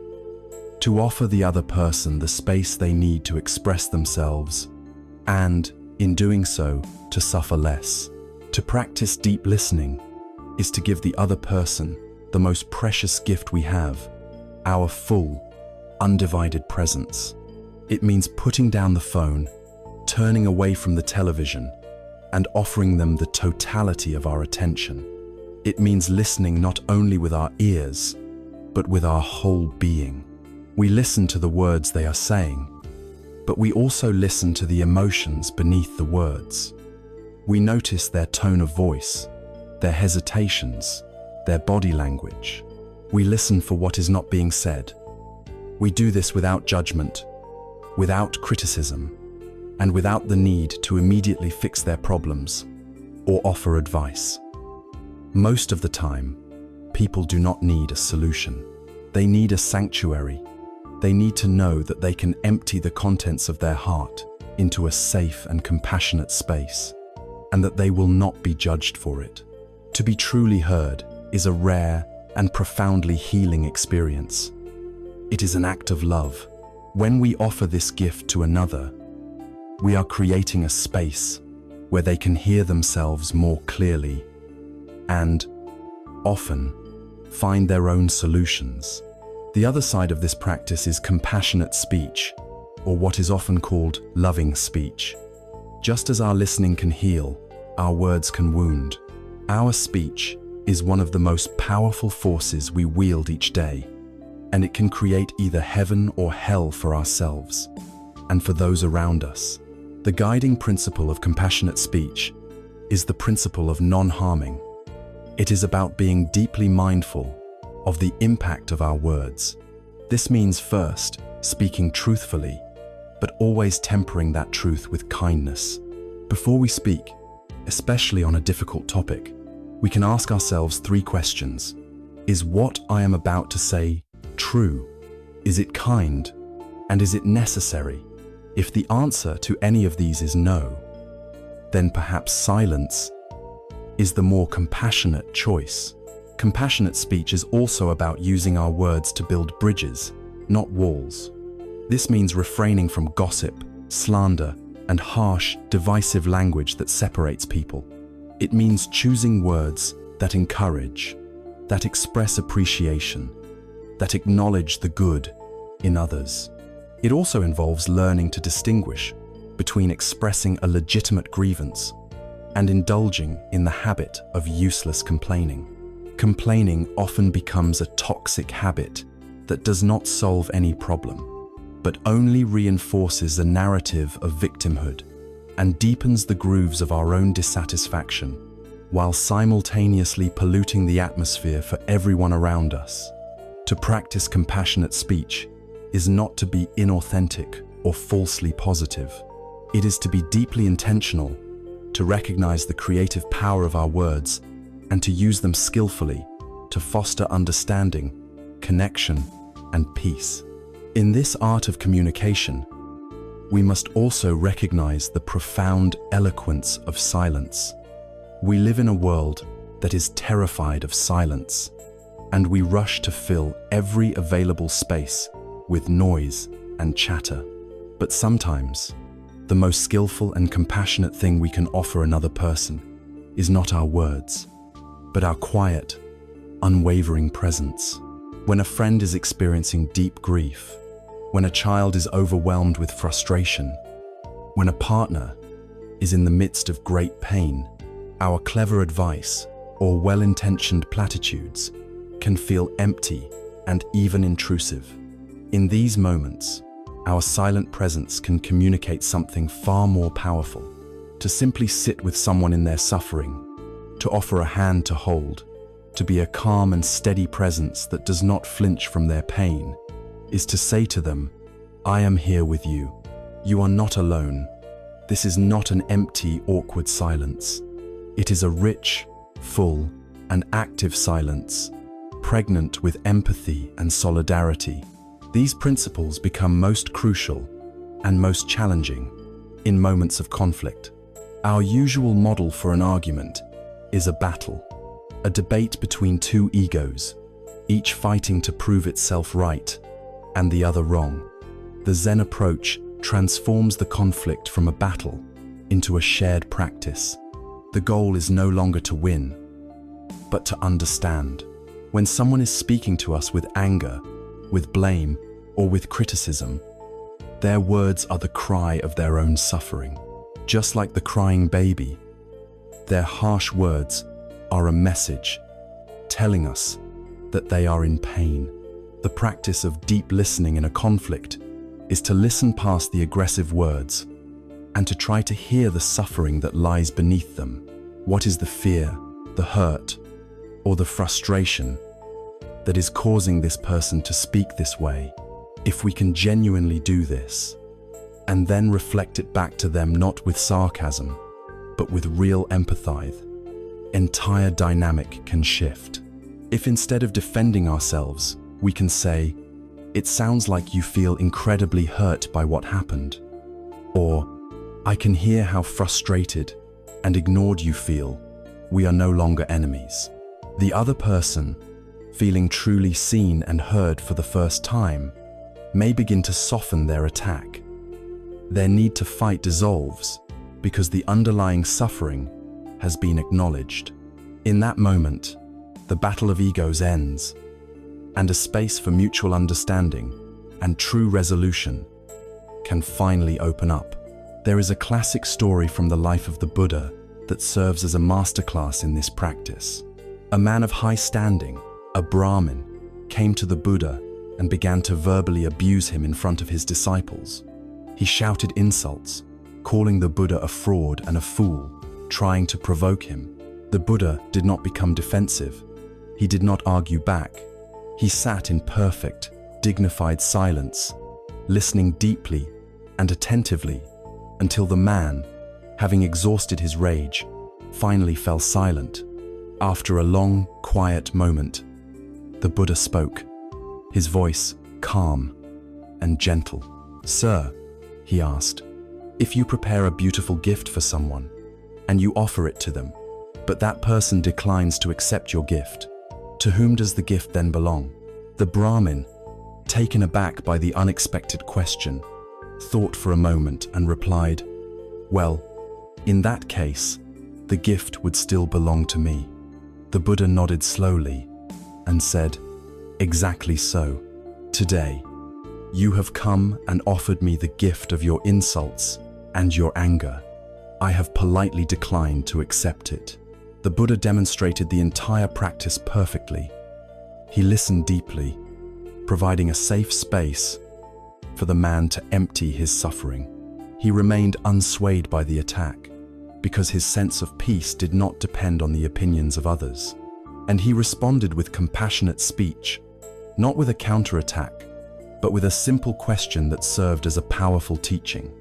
to offer the other person the space they need to express themselves, and, in doing so, to suffer less. To practice deep listening is to give the other person the most precious gift we have, our full, undivided presence. It means putting down the phone, turning away from the television, and offering them the totality of our attention. It means listening not only with our ears, but with our whole being. We listen to the words they are saying, but we also listen to the emotions beneath the words. We notice their tone of voice, their hesitations, their body language. We listen for what is not being said. We do this without judgment, without criticism, and without the need to immediately fix their problems or offer advice. Most of the time, people do not need a solution. They need a sanctuary. They need to know that they can empty the contents of their heart into a safe and compassionate space, and that they will not be judged for it. To be truly heard is a rare and profoundly healing experience. It is an act of love. When we offer this gift to another, we are creating a space where they can hear themselves more clearly and, often, find their own solutions. The other side of this practice is compassionate speech, or what is often called loving speech. Just as our listening can heal, our words can wound. Our speech is one of the most powerful forces we wield each day, and it can create either heaven or hell for ourselves and for those around us. The guiding principle of compassionate speech is the principle of non-harming. It is about being deeply mindful of the impact of our words. This means first, speaking truthfully, but always tempering that truth with kindness. Before we speak, especially on a difficult topic, we can ask ourselves 3 questions. Is what I am about to say true? Is it kind? And is it necessary? If the answer to any of these is no, then perhaps silence is the more compassionate choice. Compassionate speech is also about using our words to build bridges, not walls. This means refraining from gossip, slander, and harsh, divisive language that separates people. It means choosing words that encourage, that express appreciation, that acknowledge the good in others. It also involves learning to distinguish between expressing a legitimate grievance and indulging in the habit of useless complaining. Complaining often becomes a toxic habit that does not solve any problem, but only reinforces a narrative of victimhood and deepens the grooves of our own dissatisfaction, while simultaneously polluting the atmosphere for everyone around us. To practice compassionate speech is not to be inauthentic or falsely positive. It is to be deeply intentional, to recognize the creative power of our words, and to use them skillfully to foster understanding, connection, and peace. In this art of communication, we must also recognize the profound eloquence of silence. We live in a world that is terrified of silence, and we rush to fill every available space with noise and chatter. But sometimes, the most skillful and compassionate thing we can offer another person is not our words, but our quiet, unwavering presence. When a friend is experiencing deep grief, when a child is overwhelmed with frustration, when a partner is in the midst of great pain, our clever advice or well-intentioned platitudes can feel empty and even intrusive. In these moments, our silent presence can communicate something far more powerful. To simply sit with someone in their suffering, to offer a hand to hold, to be a calm and steady presence that does not flinch from their pain, is to say to them, I am here with you. You are not alone. This is not an empty, awkward silence. It is a rich, full, and active silence, pregnant with empathy and solidarity. These principles become most crucial and most challenging in moments of conflict. Our usual model for an argument is a battle, a debate between 2 egos, each fighting to prove itself right and the other wrong. The Zen approach transforms the conflict from a battle into a shared practice. The goal is no longer to win, but to understand. When someone is speaking to us with anger, with blame, or with criticism, their words are the cry of their own suffering. Just like the crying baby, their harsh words are a message telling us that they are in pain. The practice of deep listening in a conflict is to listen past the aggressive words and to try to hear the suffering that lies beneath them. What is the fear, the hurt, or the frustration that is causing this person to speak this way? If we can genuinely do this, and then reflect it back to them not with sarcasm, but with real empathy, entire dynamic can shift. If instead of defending ourselves, We can say, "It sounds like you feel incredibly hurt by what happened." Or, "I can hear how frustrated and ignored you feel. We are no longer enemies." The other person, feeling truly seen and heard for the first time, may begin to soften their attack. Their need to fight dissolves because the underlying suffering has been acknowledged. In that moment, the battle of egos ends, and a space for mutual understanding and true resolution can finally open up. There is a classic story from the life of the Buddha that serves as a masterclass in this practice. A man of high standing, a Brahmin, came to the Buddha and began to verbally abuse him in front of his disciples. He shouted insults, calling the Buddha a fraud and a fool, trying to provoke him. The Buddha did not become defensive. He did not argue back. He sat in perfect, dignified silence, listening deeply and attentively until the man, having exhausted his rage, finally fell silent. After a long, quiet moment, the Buddha spoke, his voice calm and gentle. "Sir," he asked, "if you prepare a beautiful gift for someone and you offer it to them, but that person declines to accept your gift, to whom does the gift then belong?" The Brahmin, taken aback by the unexpected question, thought for a moment and replied, "Well, in that case, the gift would still belong to me." The Buddha nodded slowly and said, "Exactly so. Today, you have come and offered me the gift of your insults and your anger. I have politely declined to accept it." The Buddha demonstrated the entire practice perfectly. He listened deeply, providing a safe space for the man to empty his suffering. He remained unswayed by the attack, because his sense of peace did not depend on the opinions of others. And he responded with compassionate speech, not with a counterattack, but with a simple question that served as a powerful teaching.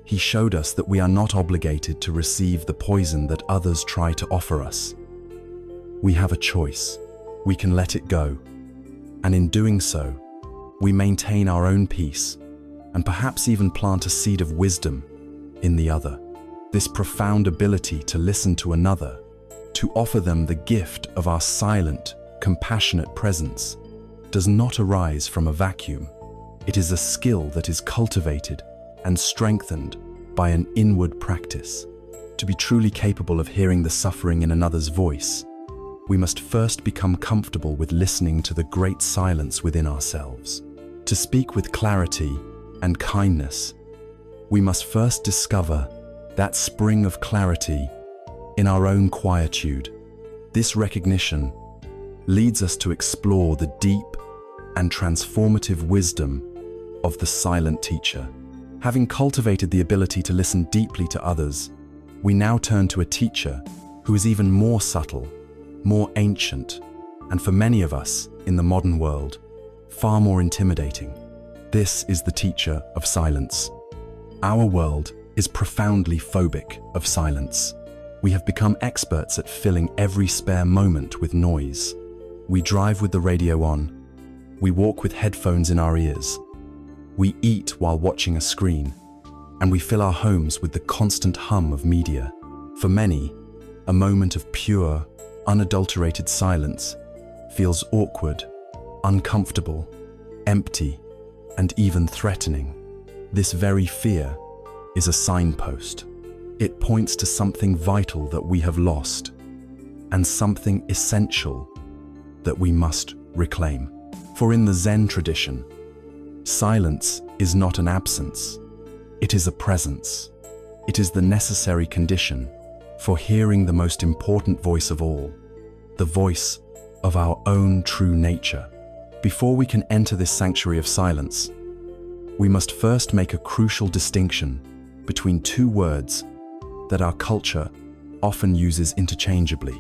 He showed us that we are not obligated to receive the poison that others try to offer us. We have a choice. We can let it go. And in doing so, we maintain our own peace and perhaps even plant a seed of wisdom in the other. This profound ability to listen to another, to offer them the gift of our silent, compassionate presence, does not arise from a vacuum. It is a skill that is cultivated and strengthened by an inward practice. To be truly capable of hearing the suffering in another's voice, we must first become comfortable with listening to the great silence within ourselves. To speak with clarity and kindness, we must first discover that spring of clarity in our own quietude. This recognition leads us to explore the deep and transformative wisdom of the silent teacher. Having cultivated the ability to listen deeply to others, we now turn to a teacher who is even more subtle, more ancient, and for many of us in the modern world, far more intimidating. This is the teacher of silence. Our world is profoundly phobic of silence. We have become experts at filling every spare moment with noise. We drive with the radio on. We walk with headphones in our ears. We eat while watching a screen. And we fill our homes with the constant hum of media. For many, a moment of pure, unadulterated silence feels awkward, uncomfortable, empty, and even threatening. This very fear is a signpost. It points to something vital that we have lost and something essential that we must reclaim. For in the Zen tradition, silence is not an absence, it is a presence. It is the necessary condition for hearing the most important voice of all, the voice of our own true nature. Before we can enter this sanctuary of silence, we must first make a crucial distinction between two words that our culture often uses interchangeably: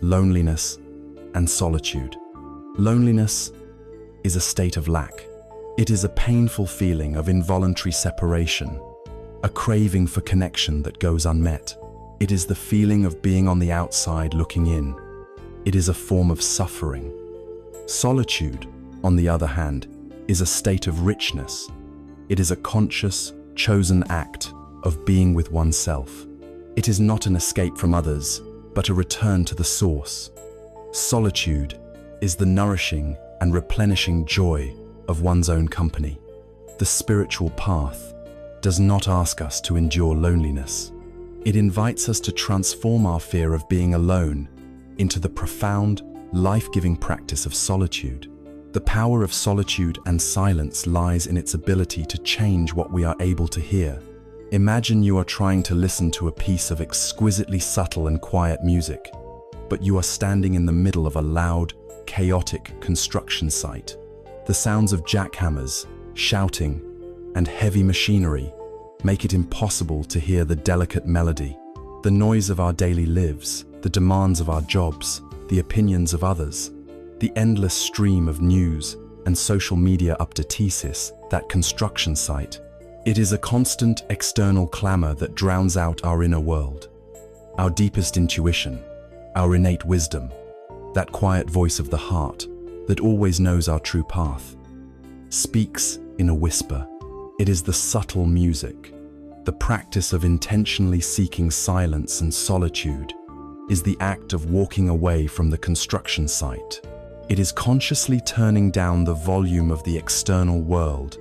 loneliness and solitude. Loneliness is a state of lack. It is a painful feeling of involuntary separation, a craving for connection that goes unmet. It is the feeling of being on the outside looking in. It is a form of suffering. Solitude, on the other hand, is a state of richness. It is a conscious, chosen act of being with oneself. It is not an escape from others, but a return to the source. Solitude is the nourishing and replenishing joy of one's own company. The spiritual path does not ask us to endure loneliness. It invites us to transform our fear of being alone into the profound, life-giving practice of solitude. The power of solitude and silence lies in its ability to change what we are able to hear. Imagine you are trying to listen to a piece of exquisitely subtle and quiet music, but you are standing in the middle of a loud, chaotic construction site. The sounds of jackhammers, shouting, and heavy machinery make it impossible to hear the delicate melody. The noise of our daily lives, the demands of our jobs, the opinions of others, the endless stream of news and social media updates, that construction site. It is a constant external clamor that drowns out our inner world. Our deepest intuition, our innate wisdom, that quiet voice of the heart that always knows our true path, speaks in a whisper. It is the subtle music. The practice of intentionally seeking silence and solitude is the act of walking away from the construction site. It is consciously turning down the volume of the external world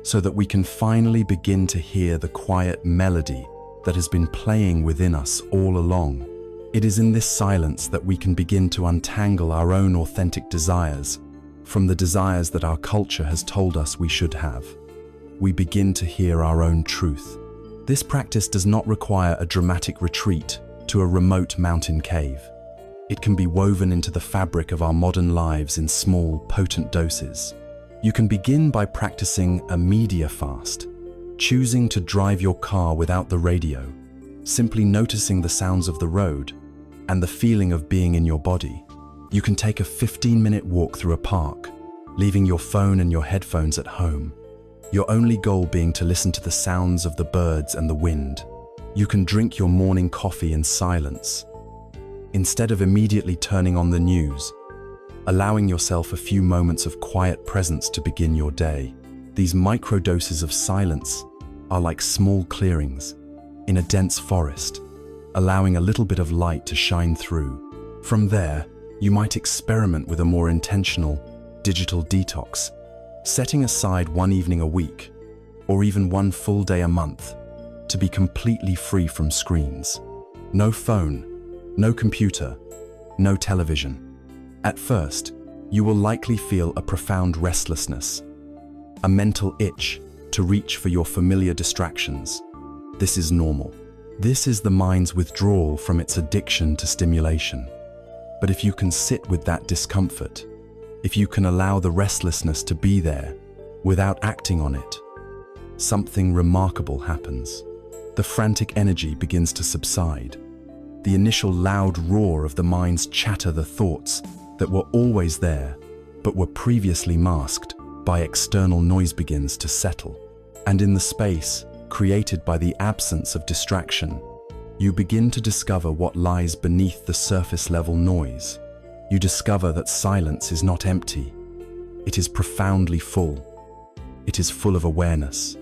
so that we can finally begin to hear the quiet melody that has been playing within us all along. It is in this silence that we can begin to untangle our own authentic desires from the desires that our culture has told us we should have. We begin to hear our own truth. This practice does not require a dramatic retreat to a remote mountain cave. It can be woven into the fabric of our modern lives in small, potent doses. You can begin by practicing a media fast, choosing to drive your car without the radio, simply noticing the sounds of the road and the feeling of being in your body. You can take a 15-minute walk through a park, leaving your phone and your headphones at home, your only goal being to listen to the sounds of the birds and the wind. You can drink your morning coffee in silence, instead of immediately turning on the news, allowing yourself a few moments of quiet presence to begin your day. These microdoses of silence are like small clearings in a dense forest, allowing a little bit of light to shine through. From there, you might experiment with a more intentional digital detox, setting aside one evening a week, or even one full day a month, to be completely free from screens. No phone, no computer, no television. At first, you will likely feel a profound restlessness, a mental itch to reach for your familiar distractions. This is normal. This is the mind's withdrawal from its addiction to stimulation. But if you can sit with that discomfort, if you can allow the restlessness to be there without acting on it, something remarkable happens. The frantic energy begins to subside. The initial loud roar of the mind's chatter, the thoughts that were always there but were previously masked by external noise, begins to settle. And in the space created by the absence of distraction, you begin to discover what lies beneath the surface level noise. You discover that silence is not empty. It is profoundly full. It is full of awareness.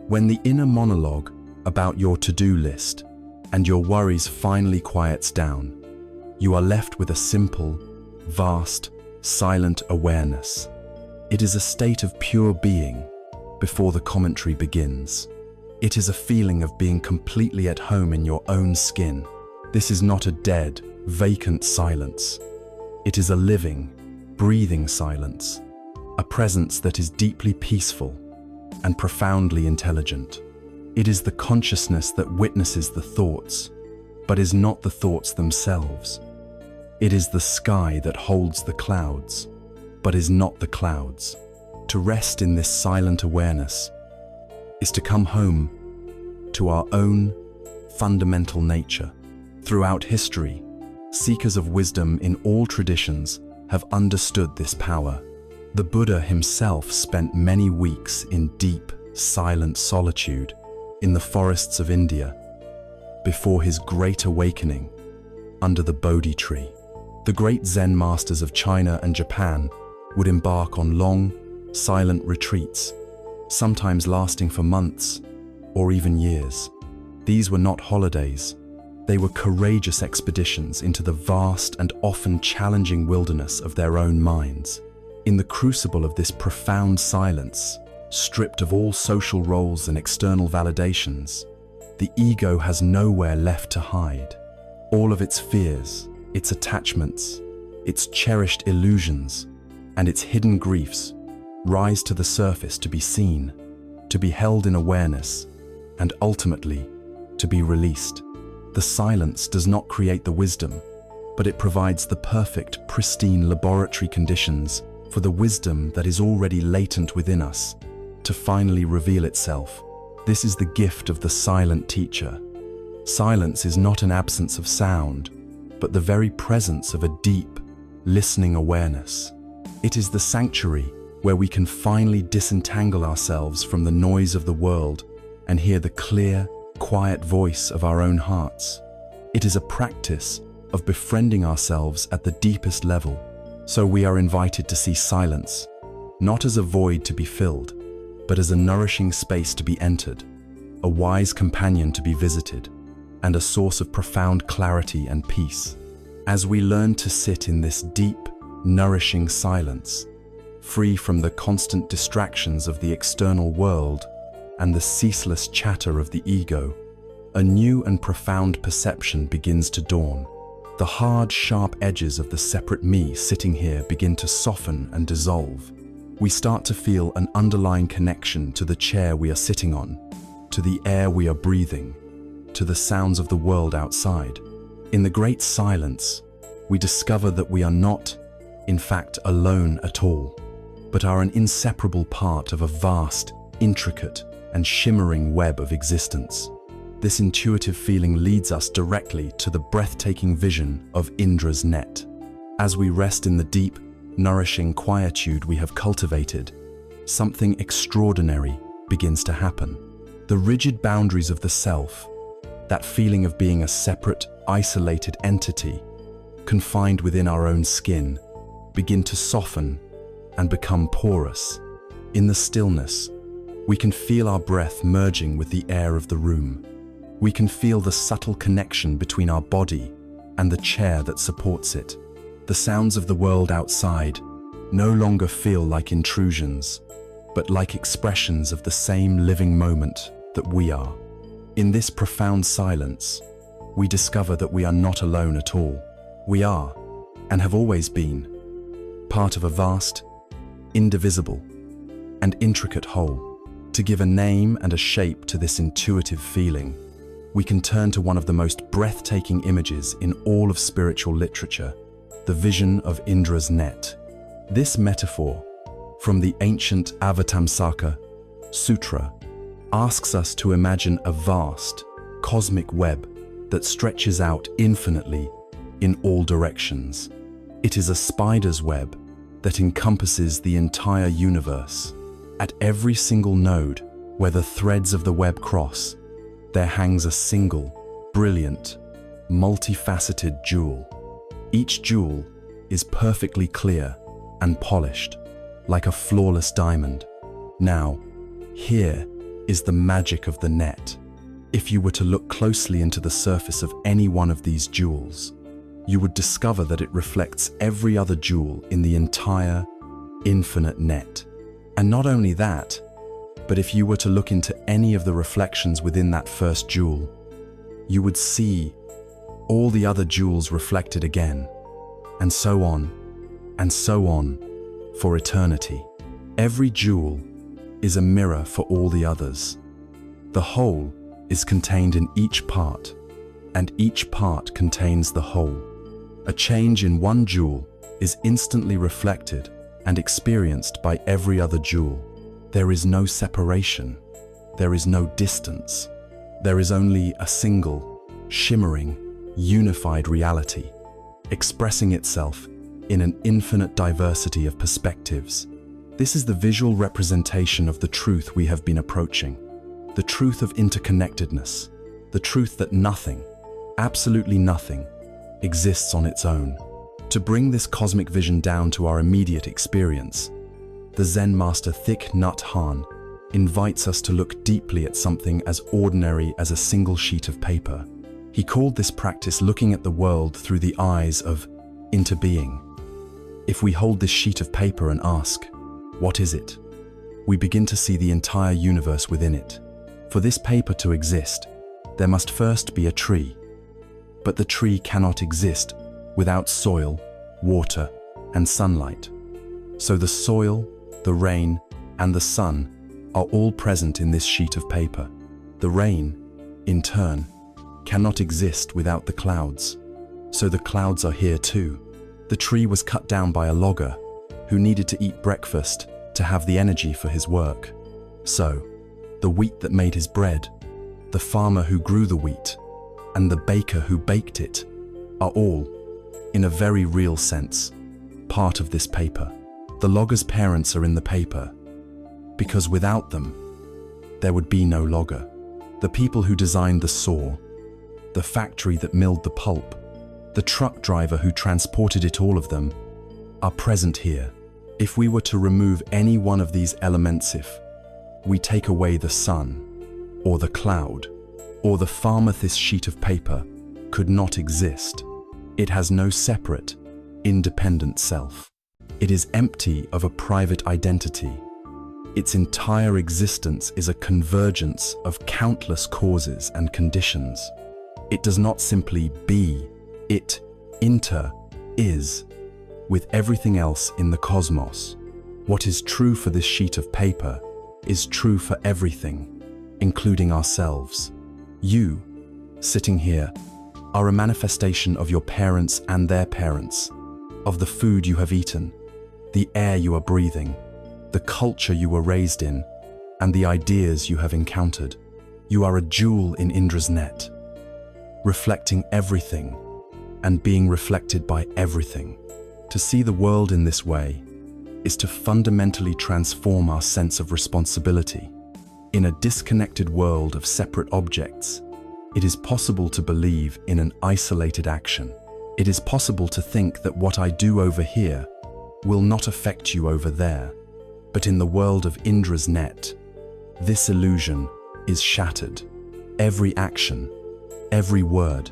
When the inner monologue about your to-do list and your worries finally quiets down, you are left with a simple, vast, silent awareness. It is a state of pure being before the commentary begins. It is a feeling of being completely at home in your own skin. This is not a dead, vacant silence. It is a living, breathing silence, a presence that is deeply peaceful and profoundly intelligent. It is the consciousness that witnesses the thoughts, but is not the thoughts themselves. It is the sky that holds the clouds, but is not the clouds. To rest in this silent awareness is to come home to our own fundamental nature. Throughout history, seekers of wisdom in all traditions have understood this power. The Buddha himself spent many weeks in deep, silent solitude in the forests of India before his great awakening under the Bodhi tree. The great Zen masters of China and Japan would embark on long, silent retreats, sometimes lasting for months or even years. These were not holidays. They were courageous expeditions into the vast and often challenging wilderness of their own minds. In the crucible of this profound silence, stripped of all social roles and external validations, the ego has nowhere left to hide. All of its fears, its attachments, its cherished illusions, and its hidden griefs rise to the surface to be seen, to be held in awareness, and ultimately, to be released. The silence does not create the wisdom, but it provides the perfect, pristine laboratory conditions for the wisdom that is already latent within us to finally reveal itself. This is the gift of the silent teacher. Silence is not an absence of sound, but the very presence of a deep, listening awareness. It is the sanctuary where we can finally disentangle ourselves from the noise of the world and hear the clear, quiet voice of our own hearts. It is a practice of befriending ourselves at the deepest level. So we are invited to see silence, not as a void to be filled, but as a nourishing space to be entered, a wise companion to be visited, and a source of profound clarity and peace. As we learn to sit in this deep, nourishing silence, free from the constant distractions of the external world and the ceaseless chatter of the ego, a new and profound perception begins to dawn. The hard, sharp edges of the separate me sitting here begin to soften and dissolve. We start to feel an underlying connection to the chair we are sitting on, to the air we are breathing, to the sounds of the world outside. In the great silence, we discover that we are not, in fact, alone at all, but are an inseparable part of a vast, intricate, and shimmering web of existence. This intuitive feeling leads us directly to the breathtaking vision of Indra's net. As we rest in the deep, nourishing quietude we have cultivated, something extraordinary begins to happen. The rigid boundaries of the self, that feeling of being a separate, isolated entity, confined within our own skin, begin to soften and become porous. In the stillness, we can feel our breath merging with the air of the room. We can feel the subtle connection between our body and the chair that supports it. The sounds of the world outside no longer feel like intrusions, but like expressions of the same living moment that we are. In this profound silence, we discover that we are not alone at all. We are, and have always been, part of a vast, indivisible, and intricate whole. To give a name and a shape to this intuitive feeling, we can turn to one of the most breathtaking images in all of spiritual literature, the vision of Indra's net. This metaphor, from the ancient Avatamsaka Sutra, asks us to imagine a vast, cosmic web that stretches out infinitely in all directions. It is a spider's web that encompasses the entire universe. At every single node where the threads of the web cross, there hangs a single, brilliant, multifaceted jewel. Each jewel is perfectly clear and polished, like a flawless diamond. Now, here is the magic of the net. If you were to look closely into the surface of any one of these jewels, you would discover that it reflects every other jewel in the entire, infinite net. And not only that, but if you were to look into any of the reflections within that first jewel, you would see all the other jewels reflected again, and so on, for eternity. Every jewel is a mirror for all the others. The whole is contained in each part, and each part contains the whole. A change in one jewel is instantly reflected and experienced by every other jewel. There is no separation. There is no distance. There is only a single, shimmering, unified reality, expressing itself in an infinite diversity of perspectives. This is the visual representation of the truth we have been approaching, the truth of interconnectedness, the truth that nothing, absolutely nothing, exists on its own. To bring this cosmic vision down to our immediate experience, the Zen master Thich Nhat Hanh invites us to look deeply at something as ordinary as a single sheet of paper. He called this practice looking at the world through the eyes of interbeing. If we hold this sheet of paper and ask, what is it? We begin to see the entire universe within it. For this paper to exist, there must first be a tree. But the tree cannot exist without soil, water, and sunlight. So the soil, the rain, and the sun are all present in this sheet of paper. The rain, in turn, cannot exist without the clouds. So the clouds are here too. The tree was cut down by a logger who needed to eat breakfast to have the energy for his work. So, the wheat that made his bread, the farmer who grew the wheat, and the baker who baked it are all, in a very real sense, part of this paper. The logger's parents are in the paper, because without them, there would be no logger. The people who designed the saw, the factory that milled the pulp, the truck driver who transported it, all of them are present here. If we were to remove any one of these elements, if we take away the sun, or the cloud, or the farmer, this sheet of paper could not exist. It has no separate, independent self. It is empty of a private identity. Its entire existence is a convergence of countless causes and conditions. It does not simply be, it is with everything else in the cosmos. What is true for this sheet of paper is true for everything, including ourselves. You, sitting here, are a manifestation of your parents and their parents, of the food you have eaten, the air you are breathing, the culture you were raised in, and the ideas you have encountered. You are a jewel in Indra's net, reflecting everything and being reflected by everything. To see the world in this way is to fundamentally transform our sense of responsibility. In a disconnected world of separate objects, it is possible to believe in an isolated action. It is possible to think that what I do over here will not affect you over there. But in the world of Indra's net, this illusion is shattered. Every action, every word,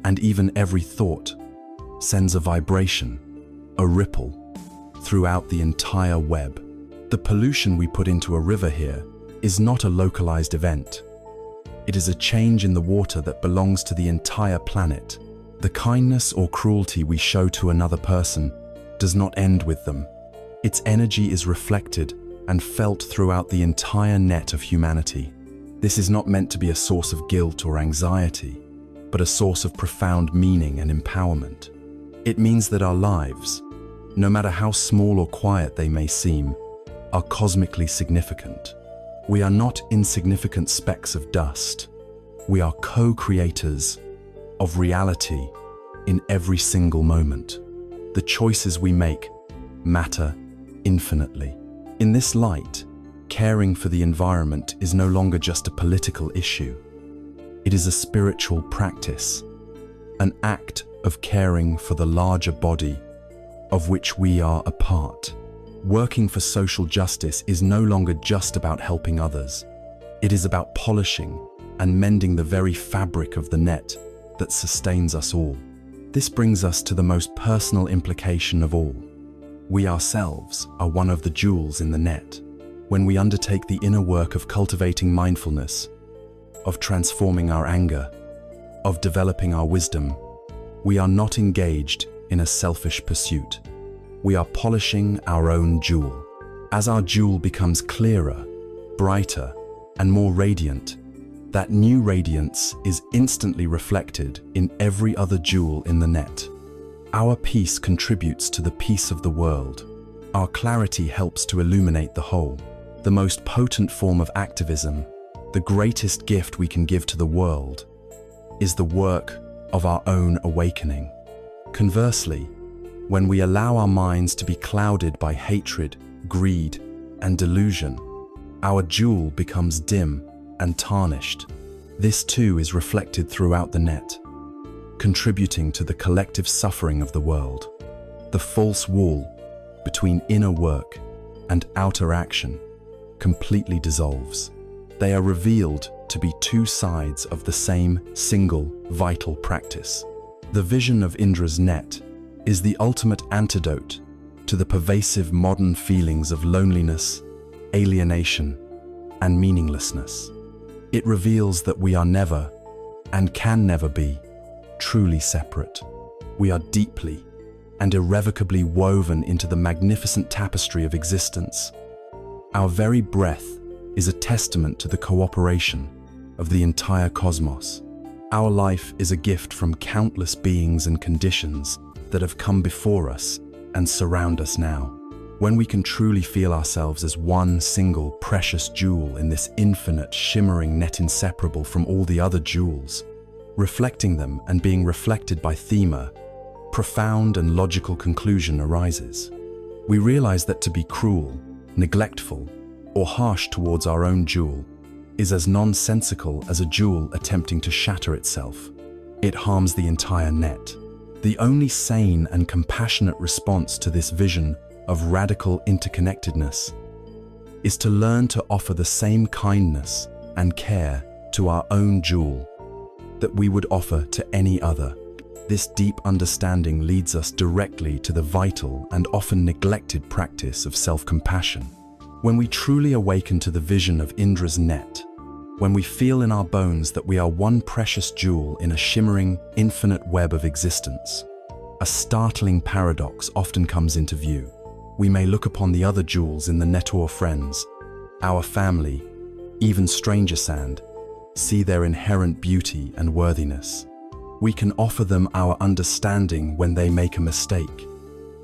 and even every thought sends a vibration, a ripple, throughout the entire web. The pollution we put into a river here is not a localized event. It is a change in the water that belongs to the entire planet. The kindness or cruelty we show to another person does not end with them. Its energy is reflected and felt throughout the entire net of humanity. This is not meant to be a source of guilt or anxiety, but a source of profound meaning and empowerment. It means that our lives, no matter how small or quiet they may seem, are cosmically significant. We are not insignificant specks of dust. We are co-creators of reality in every single moment. The choices we make matter infinitely. In this light, caring for the environment is no longer just a political issue. It is a spiritual practice, an act of caring for the larger body of which we are a part. Working for social justice is no longer just about helping others. It is about polishing and mending the very fabric of the net that sustains us all. This brings us to the most personal implication of all. We ourselves are one of the jewels in the net. When we undertake the inner work of cultivating mindfulness, of transforming our anger, of developing our wisdom, we are not engaged in a selfish pursuit. We are polishing our own jewel. As our jewel becomes clearer, brighter, and more radiant, that new radiance is instantly reflected in every other jewel in the net. Our peace contributes to the peace of the world. Our clarity helps to illuminate the whole. The most potent form of activism, the greatest gift we can give to the world, is the work of our own awakening. Conversely, when we allow our minds to be clouded by hatred, greed, and delusion, our jewel becomes dim and tarnished. This too is reflected throughout the net. contributing to the collective suffering of the world. The false wall between inner work and outer action completely dissolves. They are revealed to be two sides of the same single vital practice. The vision of Indra's net is the ultimate antidote to the pervasive modern feelings of loneliness, alienation, and meaninglessness. It reveals that we are never, and can never be, truly separate. We are deeply and irrevocably woven into the magnificent tapestry of existence. Our very breath is a testament to the cooperation of the entire cosmos. Our life is a gift from countless beings and conditions that have come before us and surround us now. When we can truly feel ourselves as one single precious jewel in this infinite, shimmering net inseparable from all the other jewels, reflecting them and being reflected by Thema, profound and logical conclusion arises. We realize that to be cruel, neglectful, or harsh towards our own jewel is as nonsensical as a jewel attempting to shatter itself. It harms the entire net. The only sane and compassionate response to this vision of radical interconnectedness is to learn to offer the same kindness and care to our own jewel that we would offer to any other. This deep understanding leads us directly to the vital and often neglected practice of self-compassion. When we truly awaken to the vision of Indra's net, when we feel in our bones that we are one precious jewel in a shimmering, infinite web of existence, a startling paradox often comes into view. We may look upon the other jewels in the net, or friends, our family, even stranger sand, see their inherent beauty and worthiness. We can offer them our understanding when they make a mistake,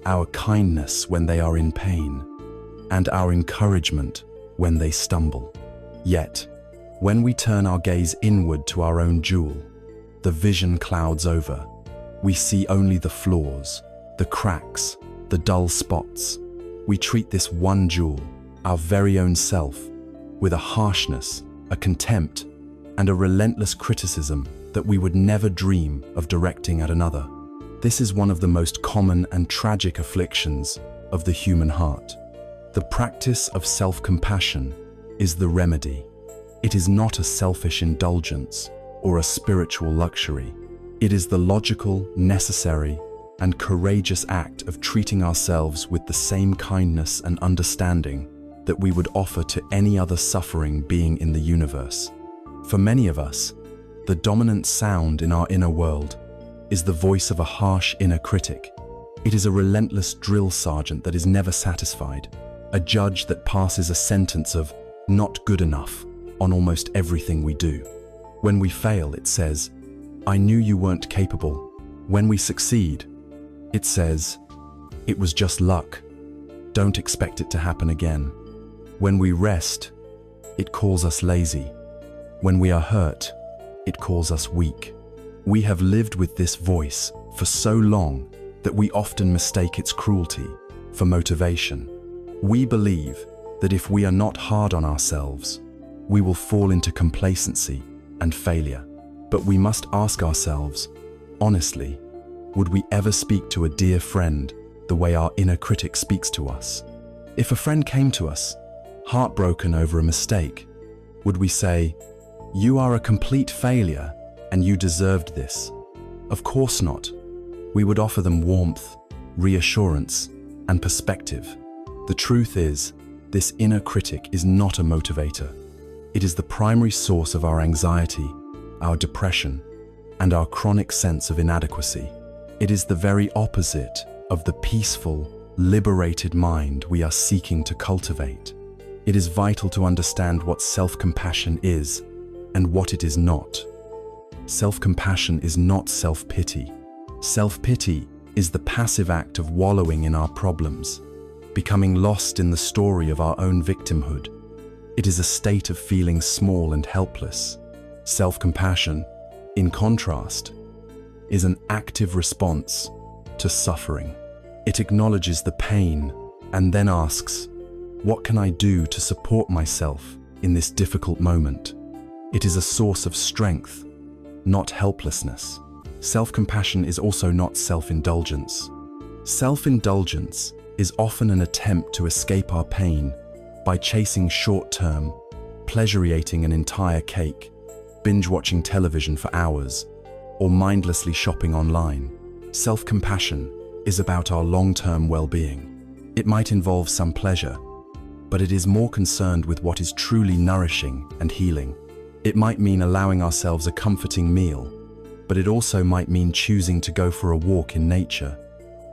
our kindness when they are in pain, and our encouragement when they stumble. Yet, when we turn our gaze inward to our own jewel, the vision clouds over. We see only the flaws, the cracks, the dull spots. We treat this one jewel, our very own self, with a harshness, a contempt, and a relentless criticism that we would never dream of directing at another. This is one of the most common and tragic afflictions of the human heart. The practice of self-compassion is the remedy. It is not a selfish indulgence or a spiritual luxury. It is the logical, necessary, and courageous act of treating ourselves with the same kindness and understanding that we would offer to any other suffering being in the universe. For many of us, the dominant sound in our inner world is the voice of a harsh inner critic. It is a relentless drill sergeant that is never satisfied, a judge that passes a sentence of "not good enough" on almost everything we do. When we fail, it says, "I knew you weren't capable." When we succeed, it says, "It was just luck. Don't expect it to happen again." When we rest, it calls us lazy. When we are hurt, it calls us weak. We have lived with this voice for so long that we often mistake its cruelty for motivation. We believe that if we are not hard on ourselves, we will fall into complacency and failure. But we must ask ourselves, honestly, would we ever speak to a dear friend the way our inner critic speaks to us? If a friend came to us, heartbroken over a mistake, would we say, "You are a complete failure and you deserved this"? Of course not. We would offer them warmth, reassurance, and perspective. The truth is, this inner critic is not a motivator. It is the primary source of our anxiety, our depression, and our chronic sense of inadequacy. It is the very opposite of the peaceful, liberated mind we are seeking to cultivate. It is vital to understand what self-compassion is and what it is not. Self-compassion is not self-pity. Self-pity is the passive act of wallowing in our problems, becoming lost in the story of our own victimhood. It is a state of feeling small and helpless. Self-compassion, in contrast, is an active response to suffering. It acknowledges the pain and then asks, "What can I do to support myself in this difficult moment?" It is a source of strength, not helplessness. Self-compassion is also not self-indulgence. Self-indulgence is often an attempt to escape our pain by chasing short-term, pleasure-eating an entire cake, binge-watching television for hours, or mindlessly shopping online. Self-compassion is about our long-term well-being. It might involve some pleasure, but it is more concerned with what is truly nourishing and healing. It might mean allowing ourselves a comforting meal, but it also might mean choosing to go for a walk in nature,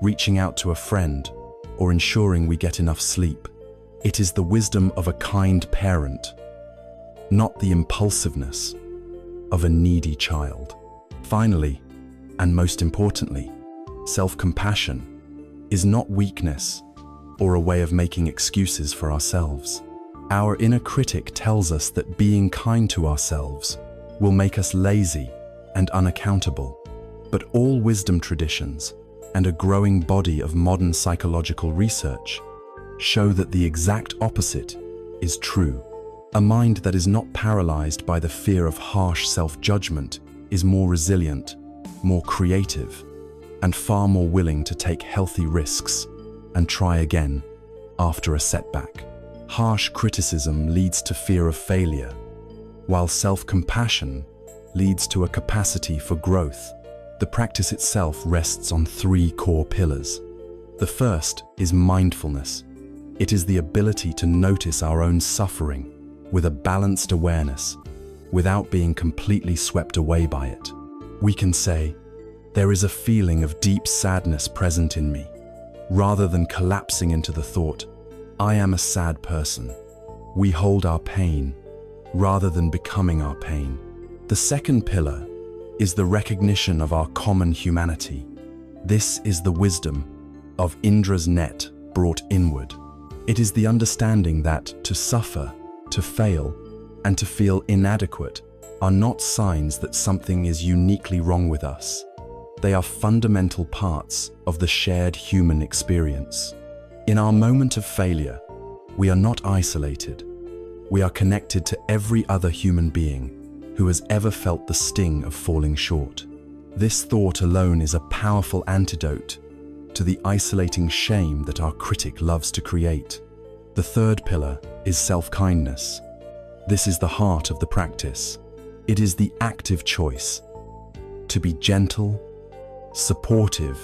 reaching out to a friend, or ensuring we get enough sleep. It is the wisdom of a kind parent, not the impulsiveness of a needy child. Finally, and most importantly, self-compassion is not weakness or a way of making excuses for ourselves. Our inner critic tells us that being kind to ourselves will make us lazy and unaccountable. But all wisdom traditions and a growing body of modern psychological research show that the exact opposite is true. A mind that is not paralyzed by the fear of harsh self-judgment is more resilient, more creative, and far more willing to take healthy risks and try again after a setback. Harsh criticism leads to fear of failure, while self-compassion leads to a capacity for growth. The practice itself rests on three core pillars. The first is mindfulness. It is the ability to notice our own suffering with a balanced awareness, without being completely swept away by it. We can say, "There is a feeling of deep sadness present in me," rather than collapsing into the thought, "I am a sad person." We hold our pain, rather than becoming our pain. The second pillar is the recognition of our common humanity. This is the wisdom of Indra's net brought inward. It is the understanding that to suffer, to fail, and to feel inadequate are not signs that something is uniquely wrong with us. They are fundamental parts of the shared human experience. In our moment of failure, we are not isolated. We are connected to every other human being who has ever felt the sting of falling short. This thought alone is a powerful antidote to the isolating shame that our critic loves to create. The third pillar is self-kindness. This is the heart of the practice. It is the active choice to be gentle, supportive,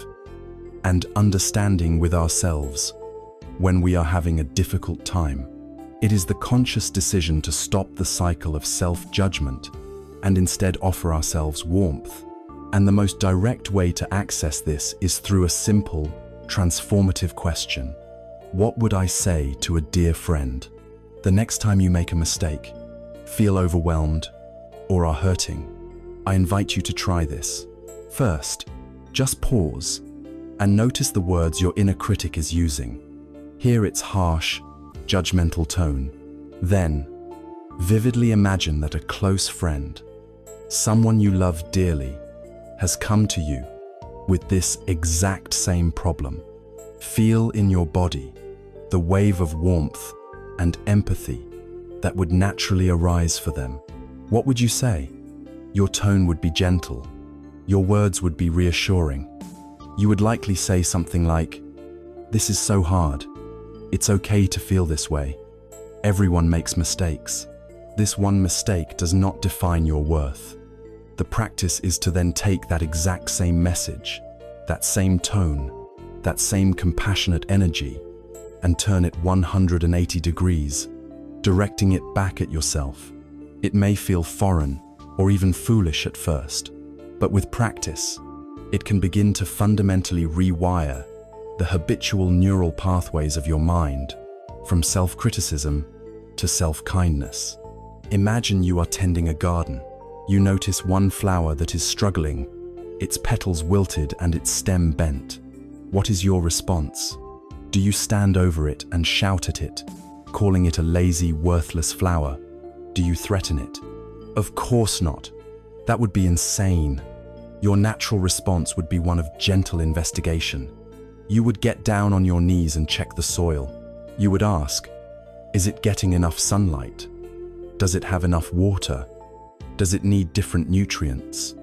and understanding with ourselves when we are having a difficult time. It is the conscious decision to stop the cycle of self-judgment and instead offer ourselves warmth. And the most direct way to access this is through a simple, transformative question. What would I say to a dear friend? The next time you make a mistake, feel overwhelmed, or are hurting, I invite you to try this. First, just pause and notice the words your inner critic is using. Hear its harsh, judgmental tone. Then, vividly imagine that a close friend, someone you love dearly, has come to you with this exact same problem. Feel in your body the wave of warmth and empathy that would naturally arise for them. What would you say? Your tone would be gentle. Your words would be reassuring. You would likely say something like, "This is so hard. It's okay to feel this way. Everyone makes mistakes. This one mistake does not define your worth." The practice is to then take that exact same message, that same tone, that same compassionate energy, and turn it 180 degrees, directing it back at yourself. It may feel foreign or even foolish at first, but with practice, it can begin to fundamentally rewire the habitual neural pathways of your mind, from self-criticism to self-kindness. Imagine you are tending a garden. You notice one flower that is struggling, its petals wilted and its stem bent. What is your response? Do you stand over it and shout at it, calling it a lazy, worthless flower? Do you threaten it? Of course not. That would be insane. Your natural response would be one of gentle investigation. You would get down on your knees and check the soil. You would ask, is it getting enough sunlight? Does it have enough water? Does it need different nutrients?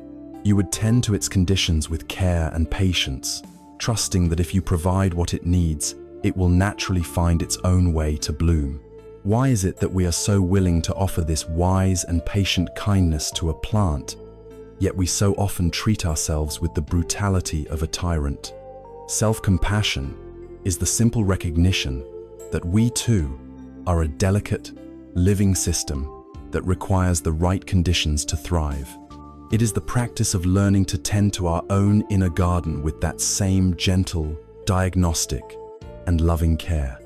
You would tend to its conditions with care and patience, trusting that if you provide what it needs, it will naturally find its own way to bloom. Why is it that we are so willing to offer this wise and patient kindness to a plant, yet we so often treat ourselves with the brutality of a tyrant? Self-compassion is the simple recognition that we too are a delicate, living system that requires the right conditions to thrive. It is the practice of learning to tend to our own inner garden with that same gentle, diagnostic, and loving care.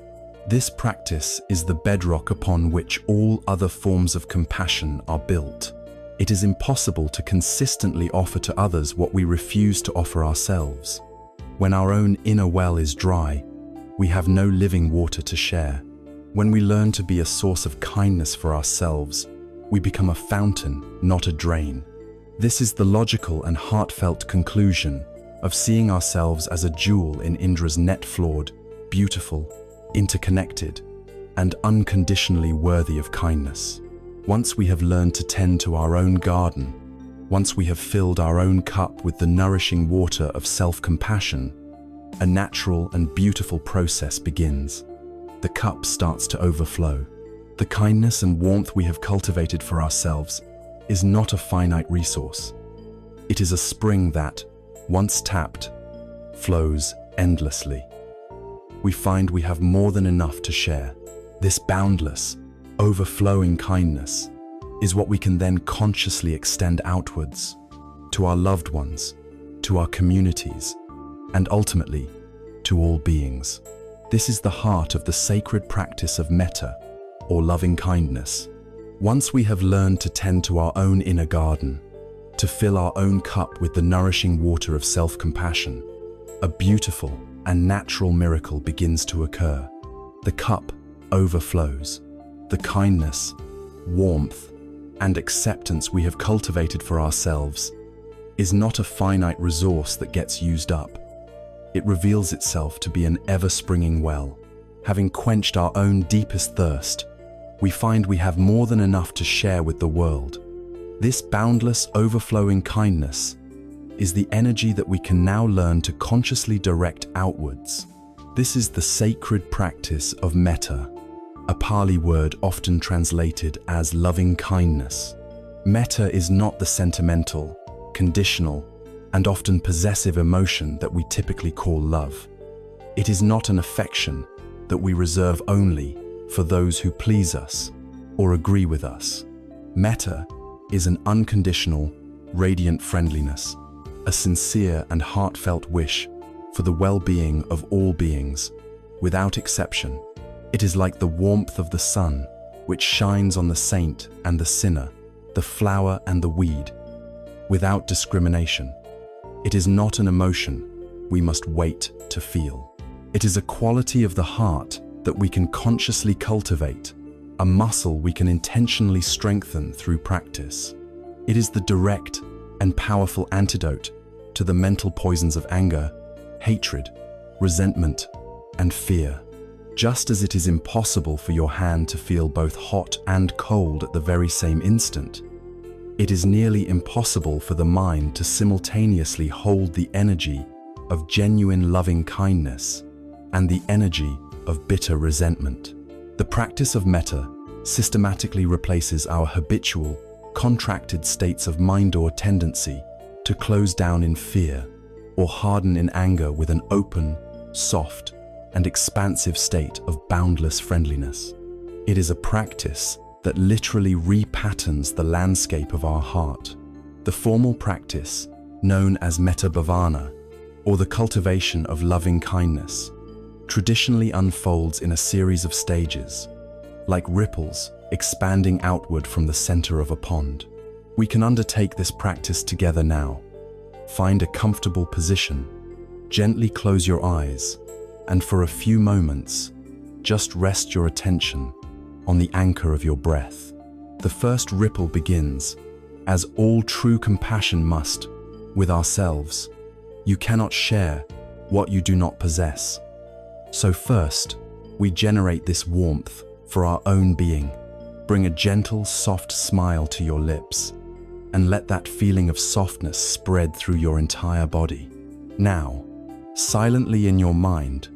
This practice is the bedrock upon which all other forms of compassion are built. It is impossible to consistently offer to others what we refuse to offer ourselves. When our own inner well is dry, we have no living water to share. When we learn to be a source of kindness for ourselves, we become a fountain, not a drain. This is the logical and heartfelt conclusion of seeing ourselves as a jewel in Indra's net-floored, beautiful, interconnected, and unconditionally worthy of kindness. Once we have learned to tend to our own garden, once we have filled our own cup with the nourishing water of self-compassion, a natural and beautiful process begins. The cup starts to overflow. The kindness and warmth we have cultivated for ourselves is not a finite resource. It is a spring that, once tapped, flows endlessly. We find we have more than enough to share. This boundless, overflowing kindness is what we can then consciously extend outwards, to our loved ones, to our communities, and ultimately, to all beings. This is the heart of the sacred practice of metta, or loving kindness. Once we have learned to tend to our own inner garden, to fill our own cup with the nourishing water of self-compassion, a beautiful and natural miracle begins to occur. The cup overflows. The kindness, warmth, and acceptance we have cultivated for ourselves is not a finite resource that gets used up. It reveals itself to be an ever-springing well. Having quenched our own deepest thirst, we find we have more than enough to share with the world. This boundless, overflowing kindness is the energy that we can now learn to consciously direct outwards. This is the sacred practice of metta, a Pali word often translated as loving kindness. Metta is not the sentimental, conditional, and often possessive emotion that we typically call love. It is not an affection that we reserve only for those who please us or agree with us. Metta is an unconditional, radiant friendliness, a sincere and heartfelt wish for the well-being of all beings, without exception. It is like the warmth of the sun, which shines on the saint and the sinner, the flower and the weed, without discrimination. It is not an emotion we must wait to feel. It is a quality of the heart that we can consciously cultivate, a muscle we can intentionally strengthen through practice. It is the direct and powerful antidote to the mental poisons of anger, hatred, resentment, and fear. Just as it is impossible for your hand to feel both hot and cold at the very same instant, it is nearly impossible for the mind to simultaneously hold the energy of genuine loving kindness and the energy of bitter resentment. The practice of metta systematically replaces our habitual, contracted states of mind or tendency to close down in fear or harden in anger with an open, soft, and expansive state of boundless friendliness. It is a practice that literally repatterns the landscape of our heart. The formal practice, known as metta bhavana, or the cultivation of loving kindness, traditionally unfolds in a series of stages, like ripples expanding outward from the center of a pond. We can undertake this practice together now. Find a comfortable position, gently close your eyes, and for a few moments, just rest your attention on the anchor of your breath. The first ripple begins, as all true compassion must, with ourselves. You cannot share what you do not possess. So first, we generate this warmth for our own being. Bring a gentle, soft smile to your lips. and let that feeling of softness spread through your entire body. Now, silently in your mind,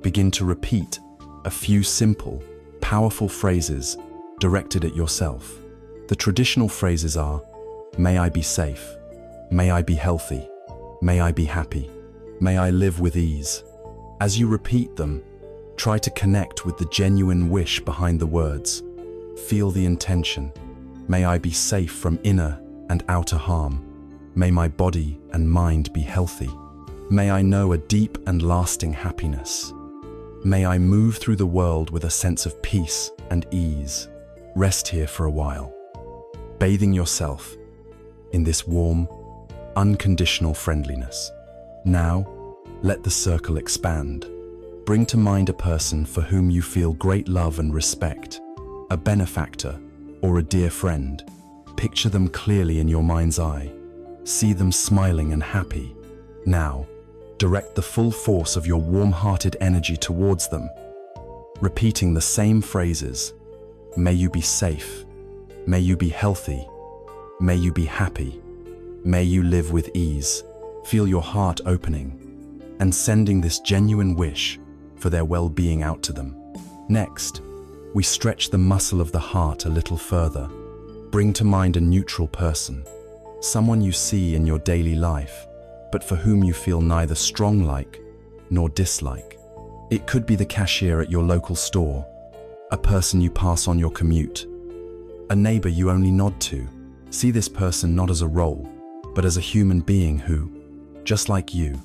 begin to repeat a few simple, powerful phrases directed at yourself. The traditional phrases are, may I be safe, may I be healthy, may I be happy, may I live with ease. As you repeat them, try to connect with the genuine wish behind the words. Feel the intention. May I be safe from inner and outer harm. May my body and mind be healthy. May I know a deep and lasting happiness. May I move through the world with a sense of peace and ease. Rest here for a while, bathing yourself in this warm, unconditional friendliness. Now, let the circle expand. Bring to mind a person for whom you feel great love and respect, a benefactor or a dear friend. Picture them clearly in your mind's eye. See them smiling and happy. Now, direct the full force of your warm-hearted energy towards them, repeating the same phrases. May you be safe. May you be healthy. May you be happy. May you live with ease. Feel your heart opening and sending this genuine wish for their well-being out to them. Next, we stretch the muscle of the heart a little further. Bring to mind a neutral person, someone you see in your daily life, but for whom you feel neither strong like nor dislike. It could be the cashier at your local store, a person you pass on your commute, a neighbor you only nod to. See this person not as a role, but as a human being who, just like you,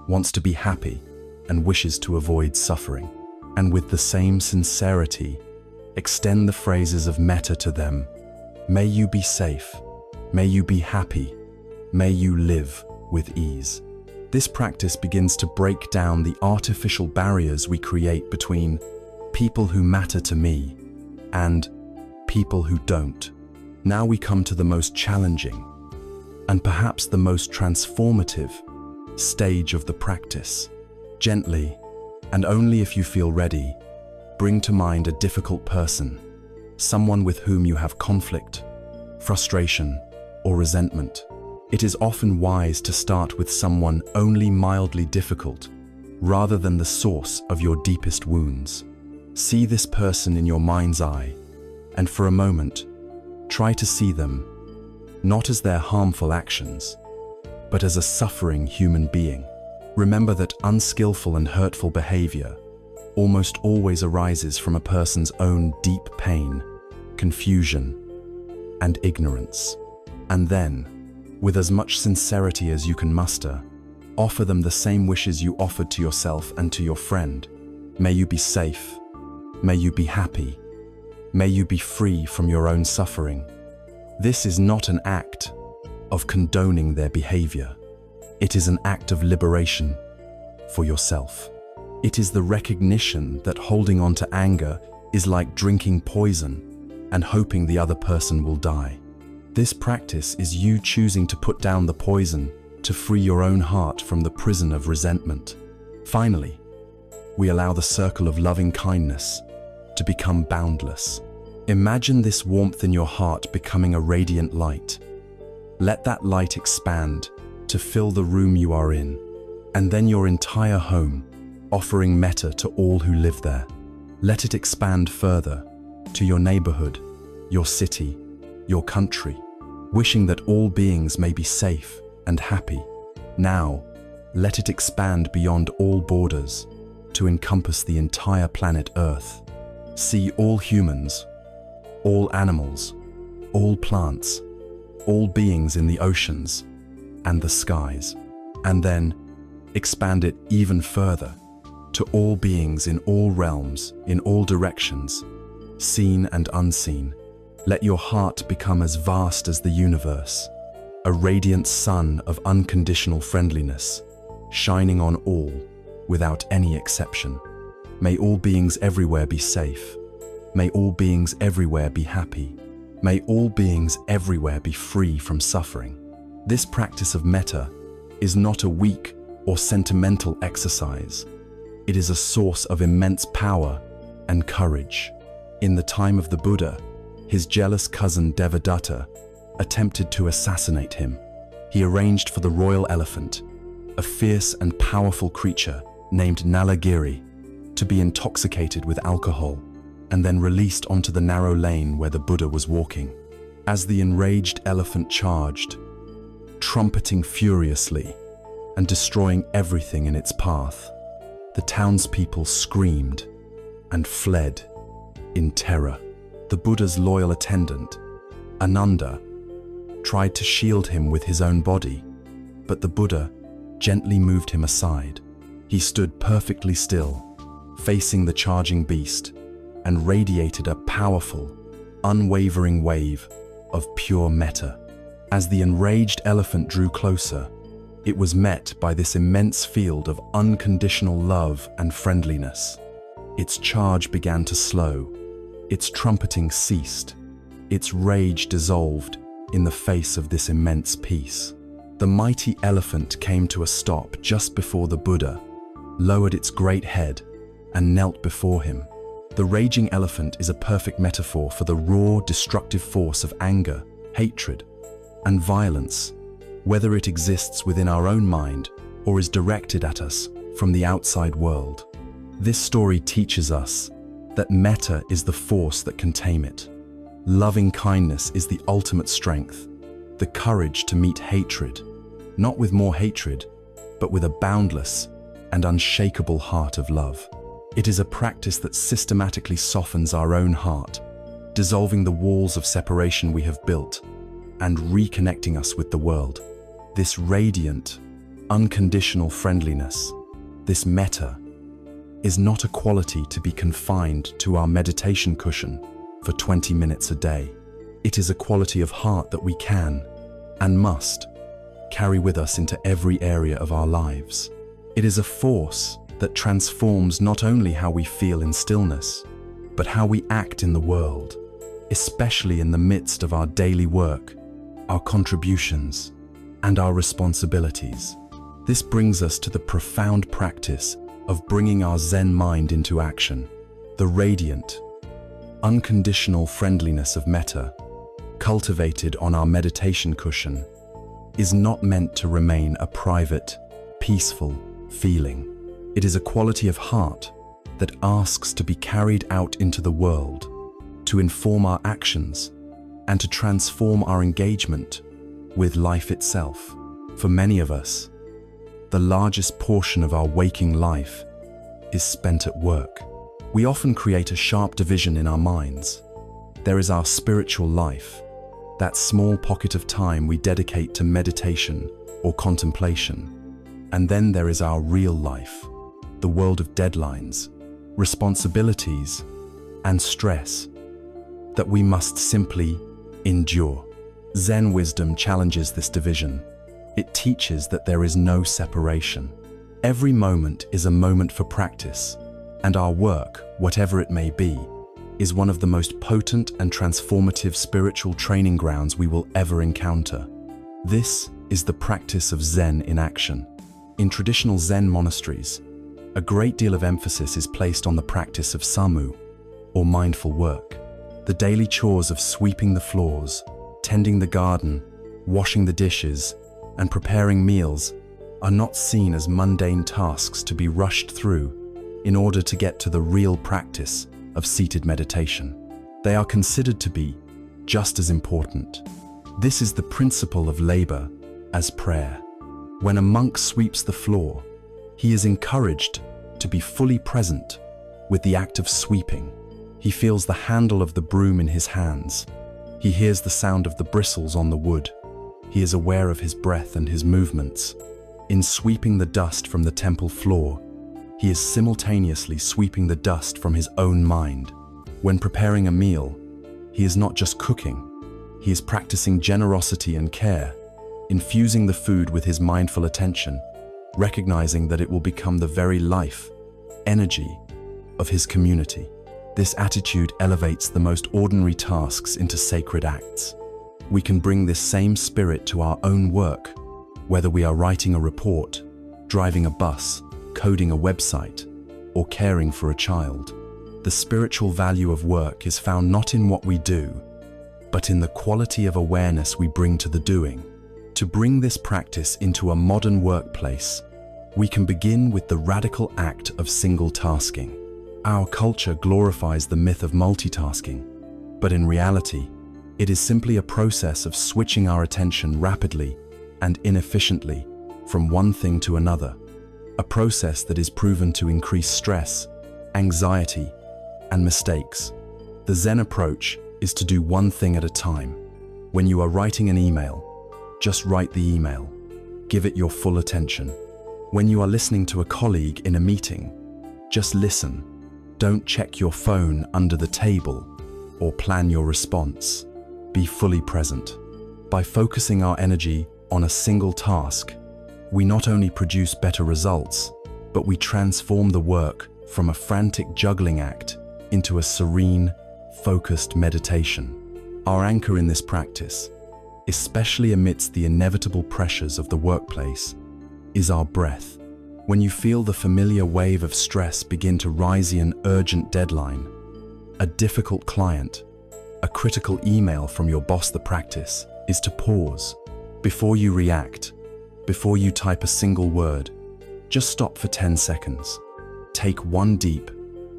wants to be happy and wishes to avoid suffering. And with the same sincerity, extend the phrases of metta to them. May you be safe. May you be happy. May you live with ease. This practice begins to break down the artificial barriers we create between people who matter to me and people who don't. Now we come to the most challenging and perhaps the most transformative stage of the practice. Gently, and only if you feel ready, bring to mind a difficult person, someone with whom you have conflict, frustration, or resentment. It is often wise to start with someone only mildly difficult, rather than the source of your deepest wounds. See this person in your mind's eye, and for a moment, try to see them not as their harmful actions, but as a suffering human being. Remember that unskillful and hurtful behavior almost always arises from a person's own deep pain, confusion, and ignorance. And then, with as much sincerity as you can muster, offer them the same wishes you offered to yourself and to your friend. May you be safe. May you be happy. May you be free from your own suffering. This is not an act of condoning their behavior. It is an act of liberation for yourself. It is the recognition that holding on to anger is like drinking poison and hoping the other person will die. This practice is you choosing to put down the poison to free your own heart from the prison of resentment. Finally, we allow the circle of loving kindness to become boundless. Imagine this warmth in your heart becoming a radiant light. Let that light expand to fill the room you are in, and then your entire home, offering metta to all who live there. Let it expand further to your neighborhood, your city, your country, wishing that all beings may be safe and happy. Now, let it expand beyond all borders to encompass the entire planet Earth. See all humans, all animals, all plants, all beings in the oceans and the skies, and then expand it even further to all beings in all realms, in all directions, seen and unseen. Let your heart become as vast as the universe, a radiant sun of unconditional friendliness, shining on all without any exception. May all beings everywhere be safe. May all beings everywhere be happy. May all beings everywhere be free from suffering. This practice of metta is not a weak or sentimental exercise. It is a source of immense power and courage. In the time of the Buddha, his jealous cousin Devadatta attempted to assassinate him. He arranged for the royal elephant, a fierce and powerful creature named Nalagiri, to be intoxicated with alcohol and then released onto the narrow lane where the Buddha was walking. As the enraged elephant charged, trumpeting furiously and destroying everything in its path, the townspeople screamed and fled in terror. The Buddha's loyal attendant, Ananda, tried to shield him with his own body, but the Buddha gently moved him aside. He stood perfectly still, facing the charging beast, and radiated a powerful, unwavering wave of pure metta. As the enraged elephant drew closer, it was met by this immense field of unconditional love and friendliness. Its charge began to slow, its trumpeting ceased, its rage dissolved in the face of this immense peace. The mighty elephant came to a stop just before the Buddha, lowered its great head, and knelt before him. The raging elephant is a perfect metaphor for the raw, destructive force of anger, hatred, and violence, whether it exists within our own mind or is directed at us from the outside world. This story teaches us that metta is the force that can tame it. Loving kindness is the ultimate strength, the courage to meet hatred, not with more hatred, but with a boundless and unshakable heart of love. It is a practice that systematically softens our own heart, dissolving the walls of separation we have built and reconnecting us with the world. This radiant, unconditional friendliness, this metta, is not a quality to be confined to our meditation cushion for 20 minutes a day. It is a quality of heart that we can and must carry with us into every area of our lives. It is a force that transforms not only how we feel in stillness, but how we act in the world, especially in the midst of our daily work, our contributions, and our responsibilities. This brings us to the profound practice of bringing our Zen mind into action. The radiant, unconditional friendliness of metta, cultivated on our meditation cushion, is not meant to remain a private, peaceful feeling. It is a quality of heart that asks to be carried out into the world, to inform our actions, and to transform our engagement with life itself. For many of us, the largest portion of our waking life is spent at work. We often create a sharp division in our minds. There is our spiritual life, that small pocket of time we dedicate to meditation or contemplation. And then there is our real life, the world of deadlines, responsibilities, and stress that we must simply endure. Zen wisdom challenges this division. It teaches that there is no separation. Every moment is a moment for practice, and our work, whatever it may be, is one of the most potent and transformative spiritual training grounds we will ever encounter. This is the practice of Zen in action. In traditional Zen monasteries, a great deal of emphasis is placed on the practice of samu, or mindful work. The daily chores of sweeping the floors, tending the garden, washing the dishes, and preparing meals are not seen as mundane tasks to be rushed through in order to get to the real practice of seated meditation. They are considered to be just as important. This is the principle of labor as prayer. When a monk sweeps the floor, he is encouraged to be fully present with the act of sweeping. He feels the handle of the broom in his hands. He hears the sound of the bristles on the wood. He is aware of his breath and his movements. In sweeping the dust from the temple floor, he is simultaneously sweeping the dust from his own mind. When preparing a meal, he is not just cooking. He is practicing generosity and care, infusing the food with his mindful attention, recognizing that it will become the very life, energy of his community. This attitude elevates the most ordinary tasks into sacred acts. We can bring this same spirit to our own work, whether we are writing a report, driving a bus, coding a website, or caring for a child. The spiritual value of work is found not in what we do, but in the quality of awareness we bring to the doing. To bring this practice into a modern workplace, we can begin with the radical act of single tasking. Our culture glorifies the myth of multitasking, but in reality, it is simply a process of switching our attention rapidly and inefficiently from one thing to another, a process that is proven to increase stress, anxiety, and mistakes. The Zen approach is to do one thing at a time. When you are writing an email, just write the email. Give it your full attention. When you are listening to a colleague in a meeting, just listen. Don't check your phone under the table or plan your response. Be fully present. By focusing our energy on a single task, we not only produce better results, but we transform the work from a frantic juggling act into a serene, focused meditation. Our anchor in this practice, especially amidst the inevitable pressures of the workplace, is our breath. When you feel the familiar wave of stress begin to rise, an urgent deadline, a difficult client, a critical email from your boss, the practice is to pause. Before you react, before you type a single word, just stop for 10 seconds. Take one deep,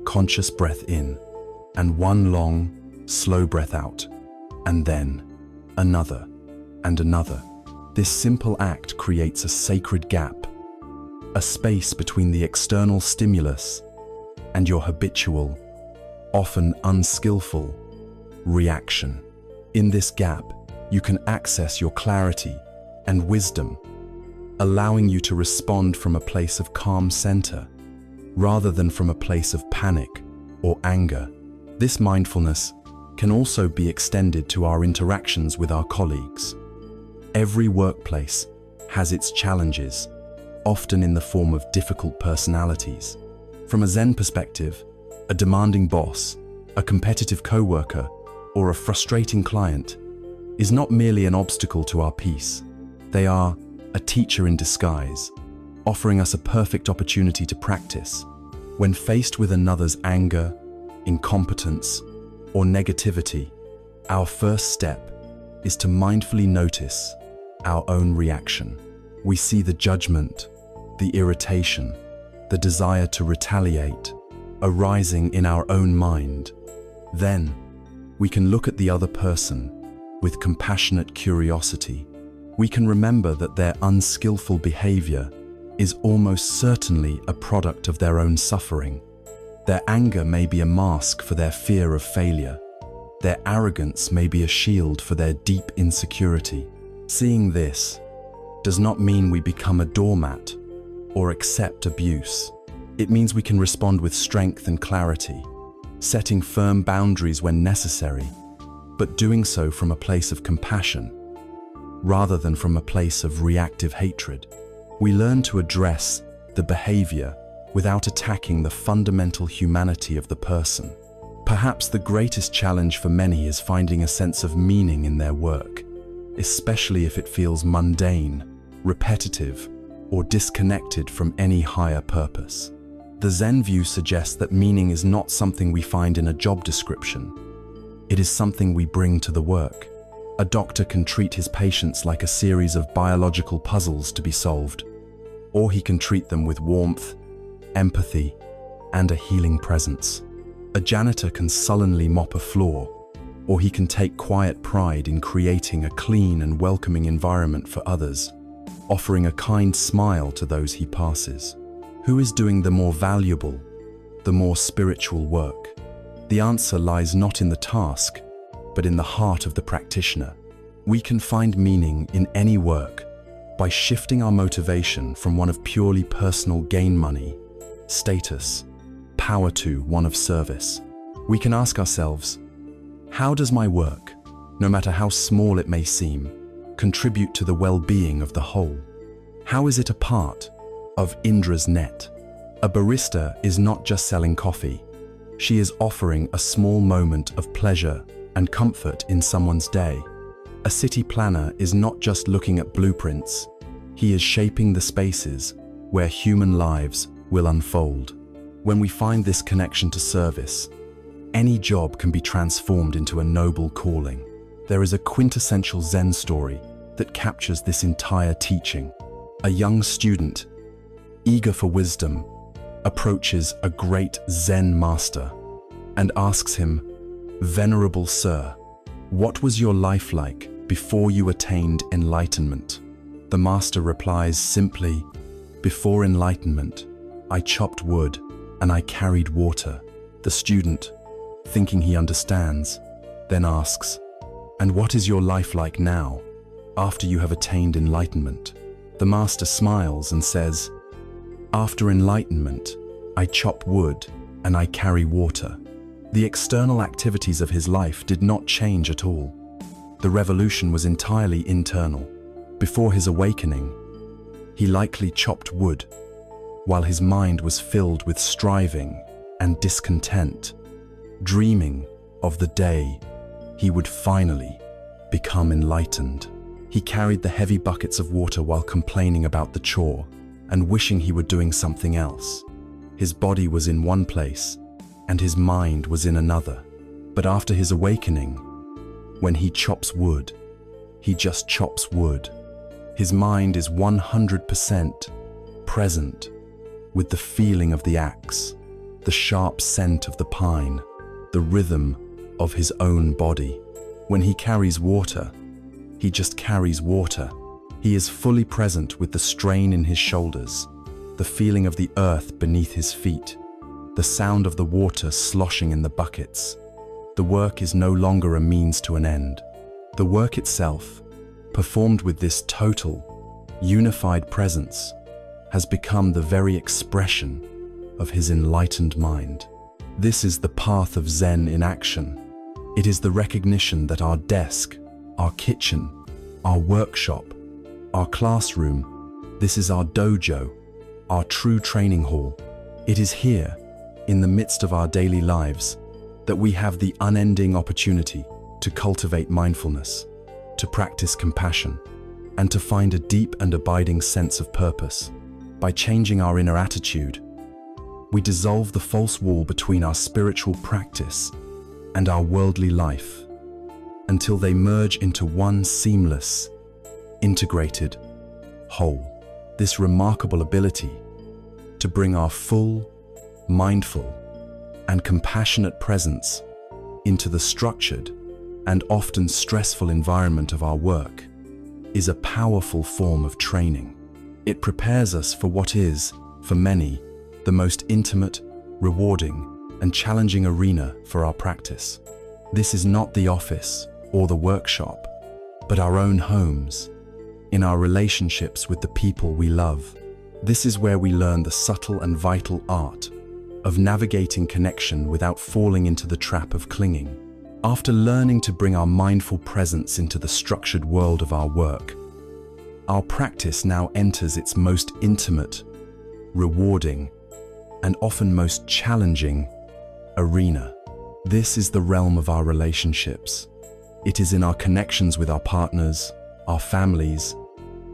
conscious breath in, and one long, slow breath out, and then another and another. This simple act creates a sacred gap, a space between the external stimulus and your habitual, often unskillful, reaction. In this gap, you can access your clarity and wisdom, allowing you to respond from a place of calm center, rather than from a place of panic or anger. This mindfulness can also be extended to our interactions with our colleagues. Every workplace has its challenges, often in the form of difficult personalities. From a Zen perspective, a demanding boss, a competitive coworker, or a frustrating client is not merely an obstacle to our peace. They are a teacher in disguise, offering us a perfect opportunity to practice. When faced with another's anger, incompetence, or negativity, our first step is to mindfully notice our own reaction. We see the judgment, the irritation, the desire to retaliate arising in our own mind. Then, we can look at the other person with compassionate curiosity. We can remember that their unskillful behavior is almost certainly a product of their own suffering. Their anger may be a mask for their fear of failure. Their arrogance may be a shield for their deep insecurity. Seeing this does not mean we become a doormat or accept abuse. It means we can respond with strength and clarity, setting firm boundaries when necessary, but doing so from a place of compassion, rather than from a place of reactive hatred. We learn to address the behavior without attacking the fundamental humanity of the person. Perhaps the greatest challenge for many is finding a sense of meaning in their work, especially if it feels mundane, repetitive, or disconnected from any higher purpose. The Zen view suggests that meaning is not something we find in a job description. It is something we bring to the work. A doctor can treat his patients like a series of biological puzzles to be solved, or he can treat them with warmth, empathy, and a healing presence. A janitor can sullenly mop a floor, or he can take quiet pride in creating a clean and welcoming environment for others, offering a kind smile to those he passes. Who is doing the more valuable, the more spiritual work? The answer lies not in the task, but in the heart of the practitioner. We can find meaning in any work by shifting our motivation from one of purely personal gain, money, status, power, to one of service. We can ask ourselves, how does my work, no matter how small it may seem, contribute to the well-being of the whole? How is it a part of Indra's net? A barista is not just selling coffee. She is offering a small moment of pleasure and comfort in someone's day. A city planner is not just looking at blueprints. He is shaping the spaces where human lives will unfold. When we find this connection to service, any job can be transformed into a noble calling. there is a quintessential Zen story that captures this entire teaching. A young student, eager for wisdom, approaches a great Zen master and asks him, "Venerable Sir, what was your life like before you attained enlightenment?" The master replies simply, "Before enlightenment, I chopped wood and I carried water." The student, thinking he understands, then asks, "And what is your life like now, after you have attained enlightenment?" The master smiles and says, "After enlightenment, I chop wood and I carry water." The external activities of his life did not change at all. The revolution was entirely internal. Before his awakening, he likely chopped wood, while his mind was filled with striving and discontent, dreaming of the day he would finally become enlightened. He carried the heavy buckets of water while complaining about the chore and wishing he were doing something else. His body was in one place and his mind was in another. But after his awakening, when he chops wood, he just chops wood. His mind is 100% present with the feeling of the axe, the sharp scent of the pine, the rhythm of his own body. When he carries water, he just carries water. He is fully present with the strain in his shoulders, the feeling of the earth beneath his feet, the sound of the water sloshing in the buckets. The work is no longer a means to an end. The work itself, performed with this total, unified presence, has become the very expression of his enlightened mind. This is the path of Zen in action. It is the recognition that our desk, our kitchen, our workshop, our classroom, this is our dojo, our true training hall. It is here, in the midst of our daily lives, that we have the unending opportunity to cultivate mindfulness, to practice compassion, and to find a deep and abiding sense of purpose. By changing our inner attitude, we dissolve the false wall between our spiritual practice and our worldly life until they merge into one seamless, integrated whole. This remarkable ability to bring our full, mindful, and compassionate presence into the structured and often stressful environment of our work is a powerful form of training. It prepares us for what is, for many, the most intimate, rewarding, and challenging arena for our practice. This is not the office or the workshop, but our own homes, in our relationships with the people we love. This is where we learn the subtle and vital art of navigating connection without falling into the trap of clinging. After learning to bring our mindful presence into the structured world of our work, our practice now enters its most intimate, rewarding, and often most challenging arena. This is the realm of our relationships. It is in our connections with our partners, our families,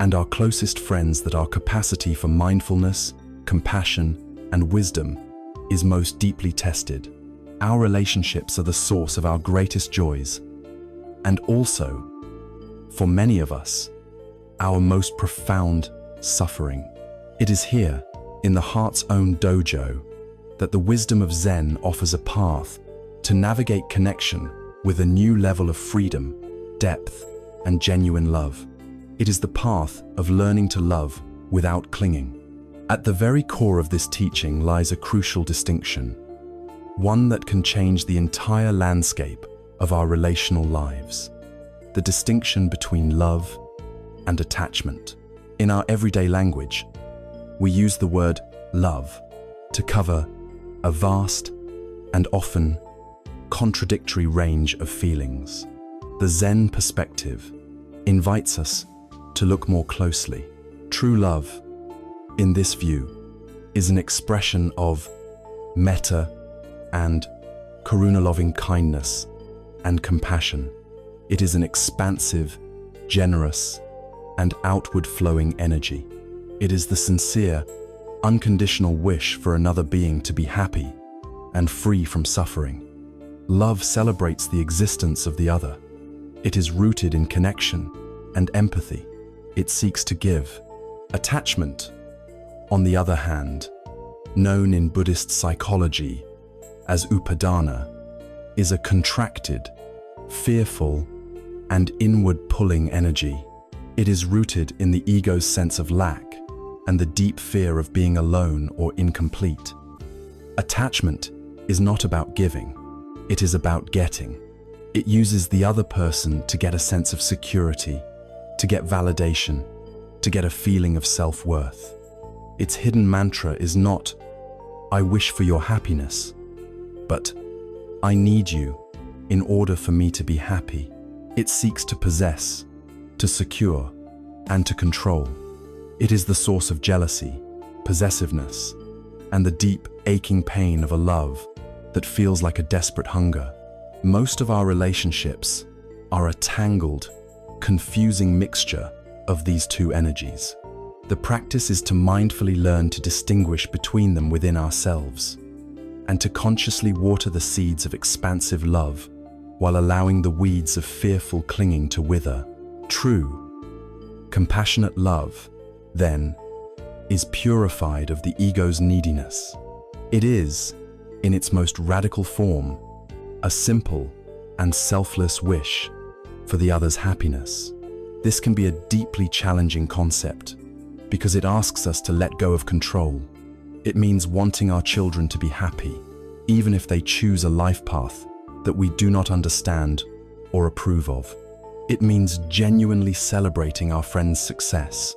and our closest friends that our capacity for mindfulness, compassion, and wisdom is most deeply tested. Our relationships are the source of our greatest joys, and also, for many of us, our most profound suffering. It is here, in the heart's own dojo, that the wisdom of Zen offers a path to navigate connection with a new level of freedom, depth, and genuine love. It is the path of learning to love without clinging. At the very core of this teaching lies a crucial distinction, one that can change the entire landscape of our relational lives: the distinction between love and attachment. In our everyday language, we use the word love to cover a vast and often contradictory range of feelings. The Zen perspective invites us to look more closely. True love, in this view, is an expression of metta and karuna, loving kindness and compassion. It is an expansive, generous, and outward-flowing energy. It is the sincere, unconditional wish for another being to be happy and free from suffering. Love celebrates the existence of the other, It is rooted in connection and empathy. It seeks to give. Attachment, on the other hand, known in Buddhist psychology as upadana, is a contracted, fearful, and inward-pulling energy. It is rooted in the ego's sense of lack and the deep fear of being alone or incomplete. Attachment is not about giving, it is about getting. It uses the other person to get a sense of security, to get validation, to get a feeling of self-worth. Its hidden mantra is not, "I wish for your happiness," but, "I need you in order for me to be happy." It seeks to possess, to secure, and to control. It is the source of jealousy, possessiveness, and the deep, aching pain of a love that feels like a desperate hunger. Most of our relationships are a tangled, confusing mixture of these two energies. The practice is to mindfully learn to distinguish between them within ourselves, and to consciously water the seeds of expansive love while allowing the weeds of fearful clinging to wither. True, compassionate love, then, is purified of the ego's neediness. It is, in its most radical form, a simple and selfless wish for the other's happiness. This can be a deeply challenging concept because it asks us to let go of control. It means wanting our children to be happy, even if they choose a life path that we do not understand or approve of. It means genuinely celebrating our friend's success,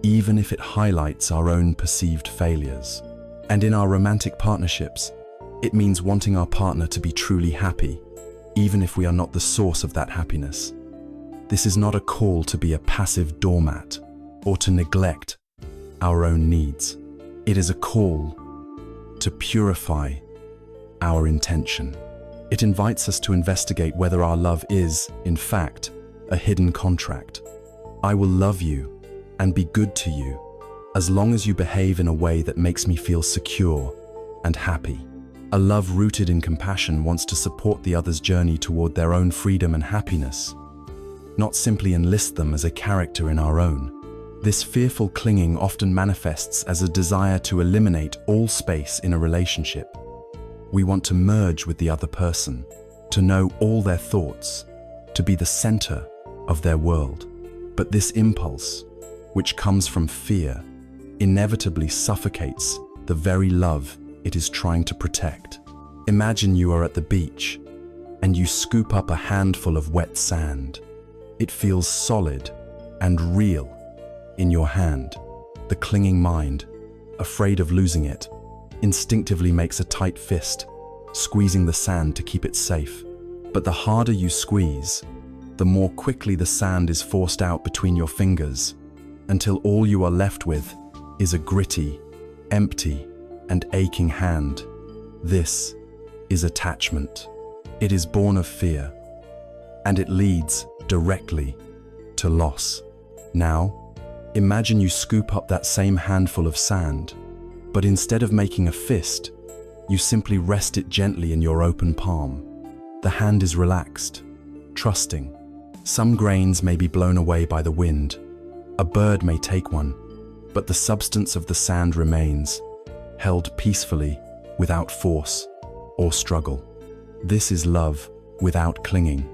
even if it highlights our own perceived failures. And in our romantic partnerships, it means wanting our partner to be truly happy, even if we are not the source of that happiness. This is not a call to be a passive doormat or to neglect our own needs. It is a call to purify our intention. It invites us to investigate whether our love is, in fact, a hidden contract. I will love you and be good to you as long as you behave in a way that makes me feel secure and happy. A love rooted in compassion wants to support the other's journey toward their own freedom and happiness, not simply enlist them as a character in our own. This fearful clinging often manifests as a desire to eliminate all space in a relationship. We want to merge with the other person, to know all their thoughts, to be the center of their world. But this impulse, which comes from fear, inevitably suffocates the very love it is trying to protect. Imagine you are at the beach and you scoop up a handful of wet sand. It feels solid and real in your hand. The clinging mind, afraid of losing it, instinctively makes a tight fist, squeezing the sand to keep it safe. But the harder you squeeze, the more quickly the sand is forced out between your fingers, until all you are left with is a gritty, empty, and aching hand. This is attachment. It is born of fear, and it leads directly to loss. Now, imagine you scoop up that same handful of sand, but instead of making a fist, you simply rest it gently in your open palm. The hand is relaxed, trusting. Some grains may be blown away by the wind. A bird may take one, but the substance of the sand remains, held peacefully, without force or struggle. This is love without clinging.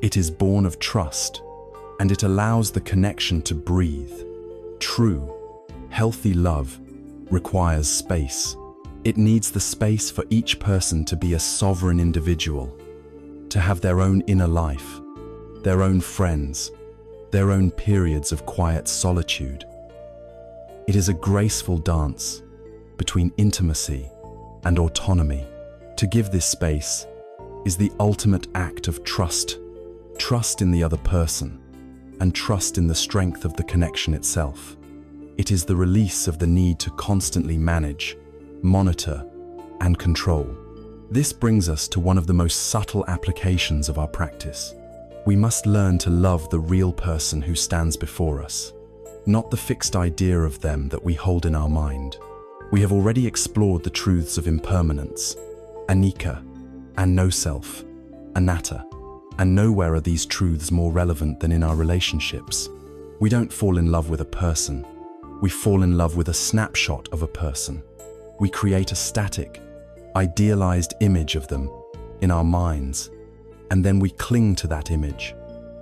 It is born of trust, and it allows the connection to breathe. True, healthy love requires space. It needs the space for each person to be a sovereign individual, to have their own inner life, their own friends, their own periods of quiet solitude. It is a graceful dance between intimacy and autonomy. To give this space is the ultimate act of trust. Trust in the other person, and trust in the strength of the connection itself. It is the release of the need to constantly manage, monitor, and control. This brings us to one of the most subtle applications of our practice. We must learn to love the real person who stands before us, not the fixed idea of them that we hold in our mind. We have already explored the truths of impermanence, anicca, and no self, anatta. And nowhere are these truths more relevant than in our relationships. We don't fall in love with a person. We fall in love with a snapshot of a person. We create a static, idealized image of them in our minds, and then we cling to that image.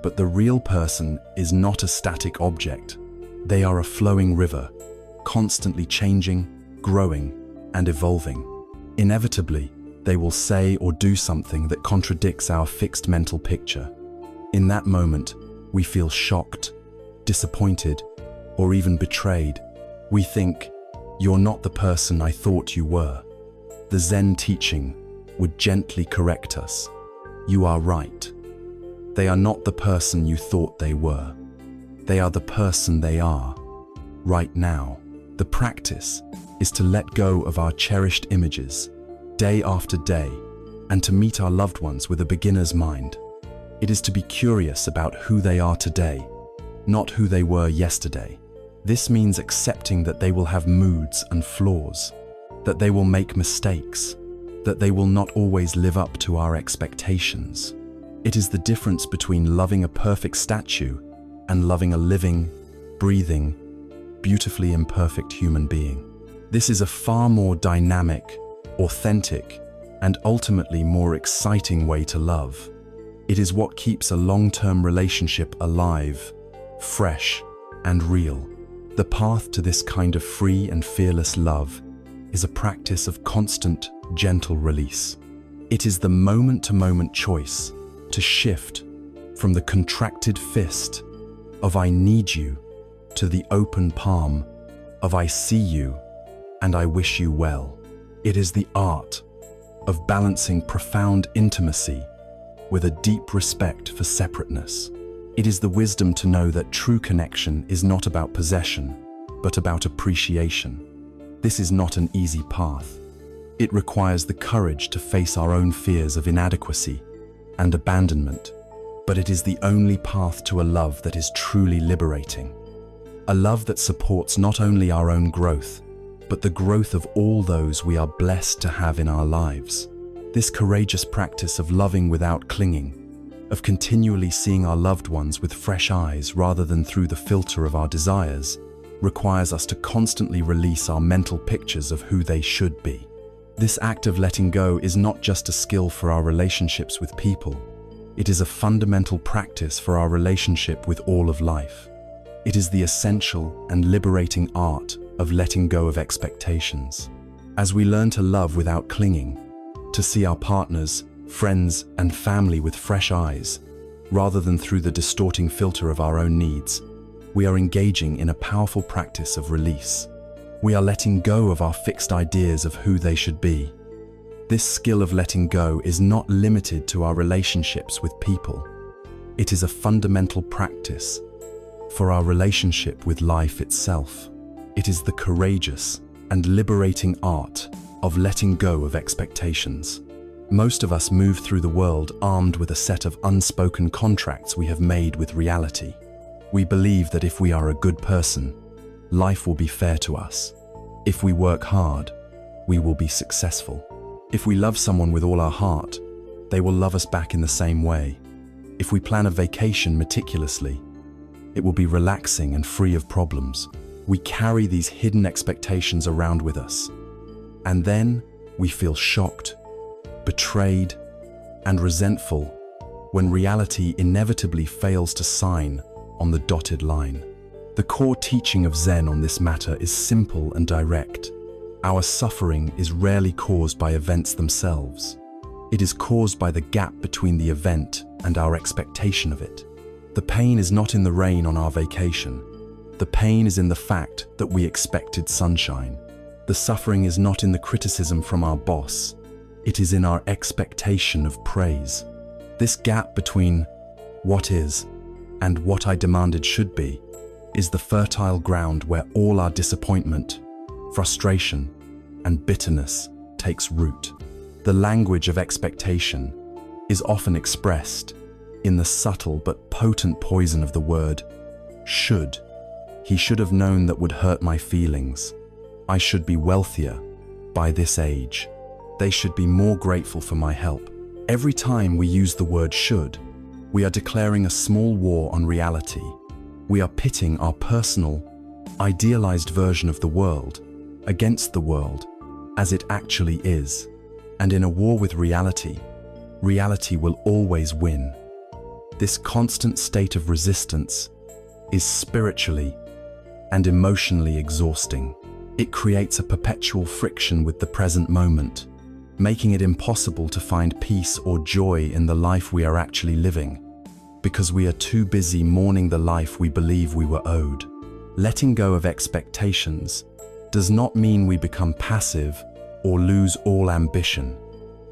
But the real person is not a static object. They are a flowing river, constantly changing, growing, and evolving. Inevitably, they will say or do something that contradicts our fixed mental picture. In that moment, we feel shocked, disappointed, or even betrayed. We think, "You're not the person I thought you were." The Zen teaching would gently correct us. You are right. They are not the person you thought they were. They are the person they are, right now. The practice is to let go of our cherished images, day after day, and to meet our loved ones with a beginner's mind. It is to be curious about who they are today, not who they were yesterday. This means accepting that they will have moods and flaws, that they will make mistakes, that they will not always live up to our expectations. It is the difference between loving a perfect statue and loving a living, breathing, beautifully imperfect human being. This is a far more dynamic, authentic, and ultimately more exciting way to love. It is what keeps a long-term relationship alive, fresh, and real. The path to this kind of free and fearless love is a practice of constant, gentle release. It is the moment-to-moment choice to shift from the contracted fist of "I need you" to the open palm of "I see you and I wish you well." It is the art of balancing profound intimacy with a deep respect for separateness. It is the wisdom to know that true connection is not about possession, but about appreciation. This is not an easy path. It requires the courage to face our own fears of inadequacy and abandonment, but it is the only path to a love that is truly liberating. A love that supports not only our own growth, but the growth of all those we are blessed to have in our lives. This courageous practice of loving without clinging, of continually seeing our loved ones with fresh eyes rather than through the filter of our desires, requires us to constantly release our mental pictures of who they should be. This act of letting go is not just a skill for our relationships with people. It is a fundamental practice for our relationship with all of life. It is the essential and liberating art of letting go of expectations. As we learn to love without clinging, to see our partners, friends, and family with fresh eyes, rather than through the distorting filter of our own needs, we are engaging in a powerful practice of release. We are letting go of our fixed ideas of who they should be. This skill of letting go is not limited to our relationships with people. It is a fundamental practice for our relationship with life itself. It is the courageous and liberating art of letting go of expectations. Most of us move through the world armed with a set of unspoken contracts we have made with reality. We believe that if we are a good person, life will be fair to us. If we work hard, we will be successful. If we love someone with all our heart, they will love us back in the same way. If we plan a vacation meticulously, it will be relaxing and free of problems. We carry these hidden expectations around with us, and then we feel shocked, betrayed, and resentful when reality inevitably fails to sign on the dotted line. The core teaching of Zen on this matter is simple and direct. Our suffering is rarely caused by events themselves. It is caused by the gap between the event and our expectation of it. The pain is not in the rain on our vacation. The pain is in the fact that we expected sunshine. The suffering is not in the criticism from our boss. It is in our expectation of praise. This gap between what is and what I demanded should be is the fertile ground where all our disappointment, frustration, and bitterness takes root. The language of expectation is often expressed in the subtle but potent poison of the word should. He should have known that would hurt my feelings. I should be wealthier by this age. They should be more grateful for my help. Every time we use the word should, We are declaring a small war on reality. We are pitting our personal, idealized version of the world against the world as it actually is. And in a war with reality, reality will always win. This constant state of resistance is spiritually and emotionally exhausting. It creates a perpetual friction with the present moment, making it impossible to find peace or joy in the life we are actually living, because we are too busy mourning the life we believe we were owed. Letting go of expectations does not mean we become passive or lose all ambition.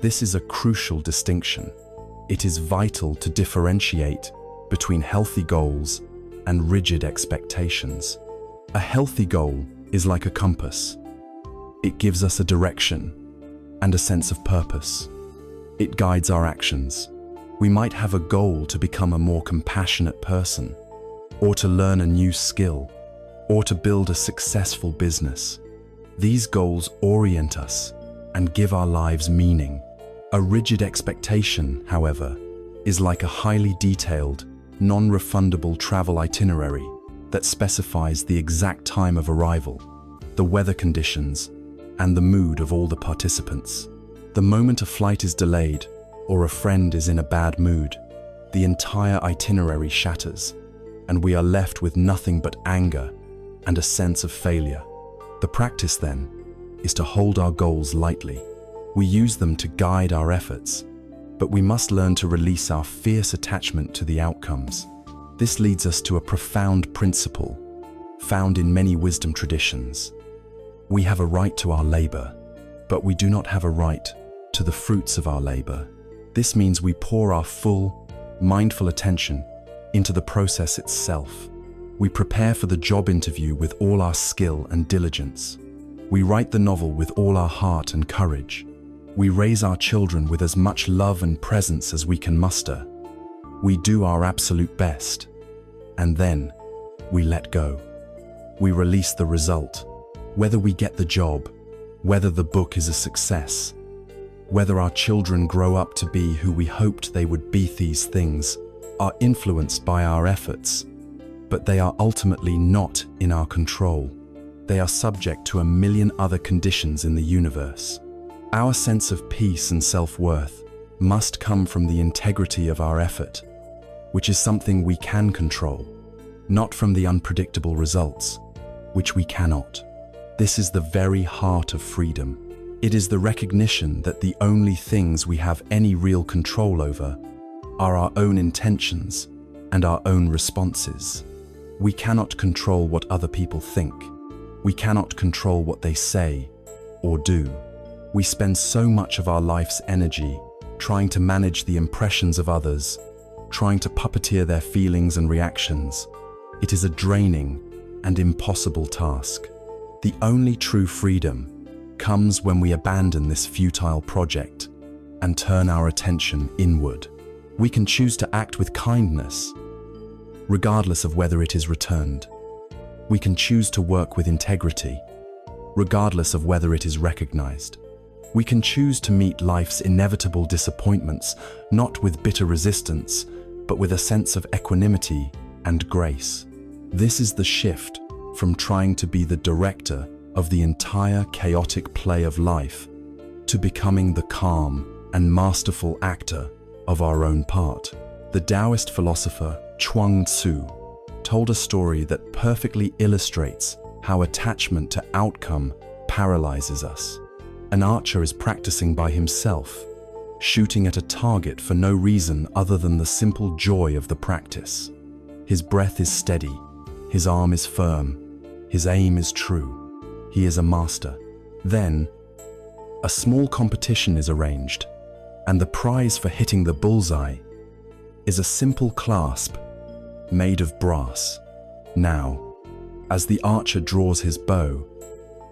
This is a crucial distinction. It is vital to differentiate between healthy goals and rigid expectations. A healthy goal is like a compass. It gives us a direction and a sense of purpose. It guides our actions. We might have a goal to become a more compassionate person, or to learn a new skill, or to build a successful business. These goals orient us and give our lives meaning. A rigid expectation, however, is like a highly detailed, non-refundable travel itinerary that specifies the exact time of arrival, the weather conditions, and the mood of all the participants. The moment a flight is delayed or a friend is in a bad mood, the entire itinerary shatters, and we are left with nothing but anger and a sense of failure. The practice, then, is to hold our goals lightly. We use them to guide our efforts, but we must learn to release our fierce attachment to the outcomes. This leads us to a profound principle found in many wisdom traditions. We have a right to our labor, but we do not have a right to the fruits of our labor. This means we pour our full, mindful attention into the process itself. We prepare for the job interview with all our skill and diligence. We write the novel with all our heart and courage. We raise our children with as much love and presence as we can muster. We do our absolute best, and then we let go. We release the result. Whether we get the job, whether the book is a success, whether our children grow up to be who we hoped they would be, these things are influenced by our efforts, but they are ultimately not in our control. They are subject to a million other conditions in the universe. Our sense of peace and self-worth must come from the integrity of our effort, which is something we can control, not from the unpredictable results, which we cannot. This is the very heart of freedom. It is the recognition that the only things we have any real control over are our own intentions and our own responses. We cannot control what other people think. We cannot control what they say or do. We spend so much of our life's energy trying to manage the impressions of others, trying to puppeteer their feelings and reactions. It is a draining and impossible task. The only true freedom comes when we abandon this futile project and turn our attention inward. We can choose to act with kindness, regardless of whether it is returned. We can choose to work with integrity, regardless of whether it is recognized. We can choose to meet life's inevitable disappointments, not with bitter resistance, but with a sense of equanimity and grace. This is the shift from trying to be the director of the entire chaotic play of life to becoming the calm and masterful actor of our own part. The Taoist philosopher Chuang Tzu told a story that perfectly illustrates how attachment to outcome paralyzes us. An archer is practicing by himself, shooting at a target for no reason other than the simple joy of the practice. His breath is steady, his arm is firm, his aim is true. He is a master. Then, a small competition is arranged, and the prize for hitting the bullseye is a simple clasp made of brass. Now, as the archer draws his bow,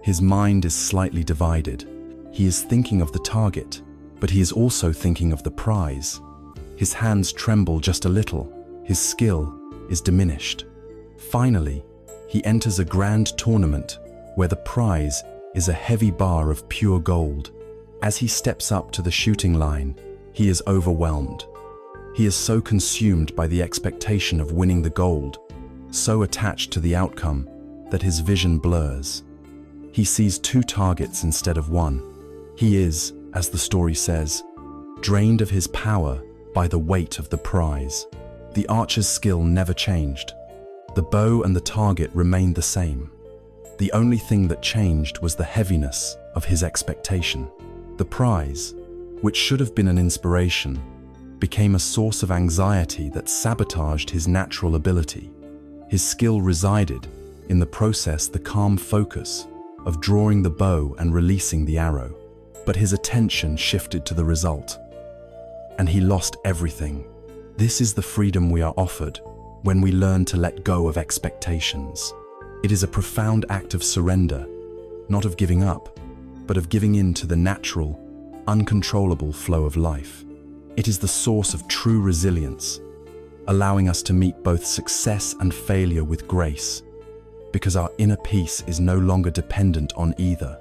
his mind is slightly divided. He is thinking of the target, but he is also thinking of the prize. His hands tremble just a little. His skill is diminished. Finally, he enters a grand tournament where the prize is a heavy bar of pure gold. As he steps up to the shooting line, he is overwhelmed. He is so consumed by the expectation of winning the gold, so attached to the outcome, that his vision blurs. He sees two targets instead of one. He is, as the story says, drained of his power by the weight of the prize. The archer's skill never changed. The bow and the target remained the same. The only thing that changed was the heaviness of his expectation. The prize, which should have been an inspiration, became a source of anxiety that sabotaged his natural ability. His skill resided in the process, the calm focus of drawing the bow and releasing the arrow. But his attention shifted to the result, and he lost everything. This is the freedom we are offered when we learn to let go of expectations. It is a profound act of surrender, not of giving up, but of giving in to the natural, uncontrollable flow of life. It is the source of true resilience, allowing us to meet both success and failure with grace, because our inner peace is no longer dependent on either.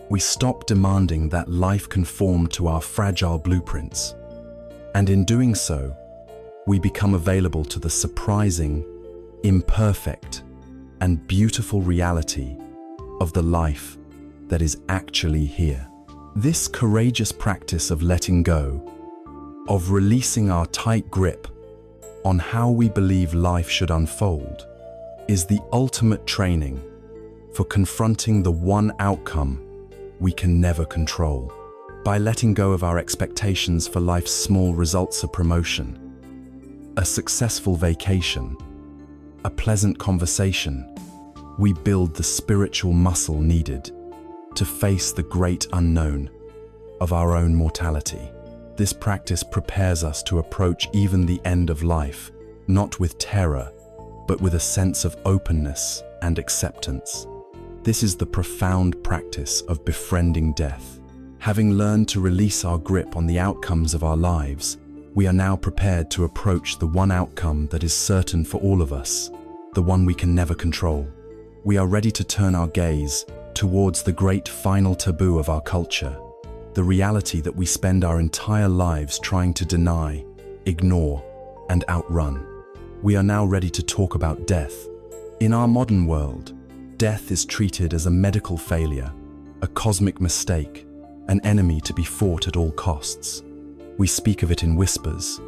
We stop demanding that life conform to our fragile blueprints, and in doing so, we become available to the surprising, imperfect, and beautiful reality of the life that is actually here. This courageous practice of letting go, of releasing our tight grip on how we believe life should unfold, is the ultimate training for confronting the one outcome we can never control. By letting go of our expectations for life's small results, a promotion, a successful vacation, a pleasant conversation, we build the spiritual muscle needed to face the great unknown of our own mortality. This practice prepares us to approach even the end of life, not with terror, but with a sense of openness and acceptance. This is the profound practice of befriending death. Having learned to release our grip on the outcomes of our lives, we are now prepared to approach the one outcome that is certain for all of us, the one we can never control. We are ready to turn our gaze towards the great final taboo of our culture, the reality that we spend our entire lives trying to deny, ignore, and outrun. We are now ready to talk about death. In our modern world, death is treated as a medical failure, a cosmic mistake, an enemy to be fought at all costs. We speak of it in whispers,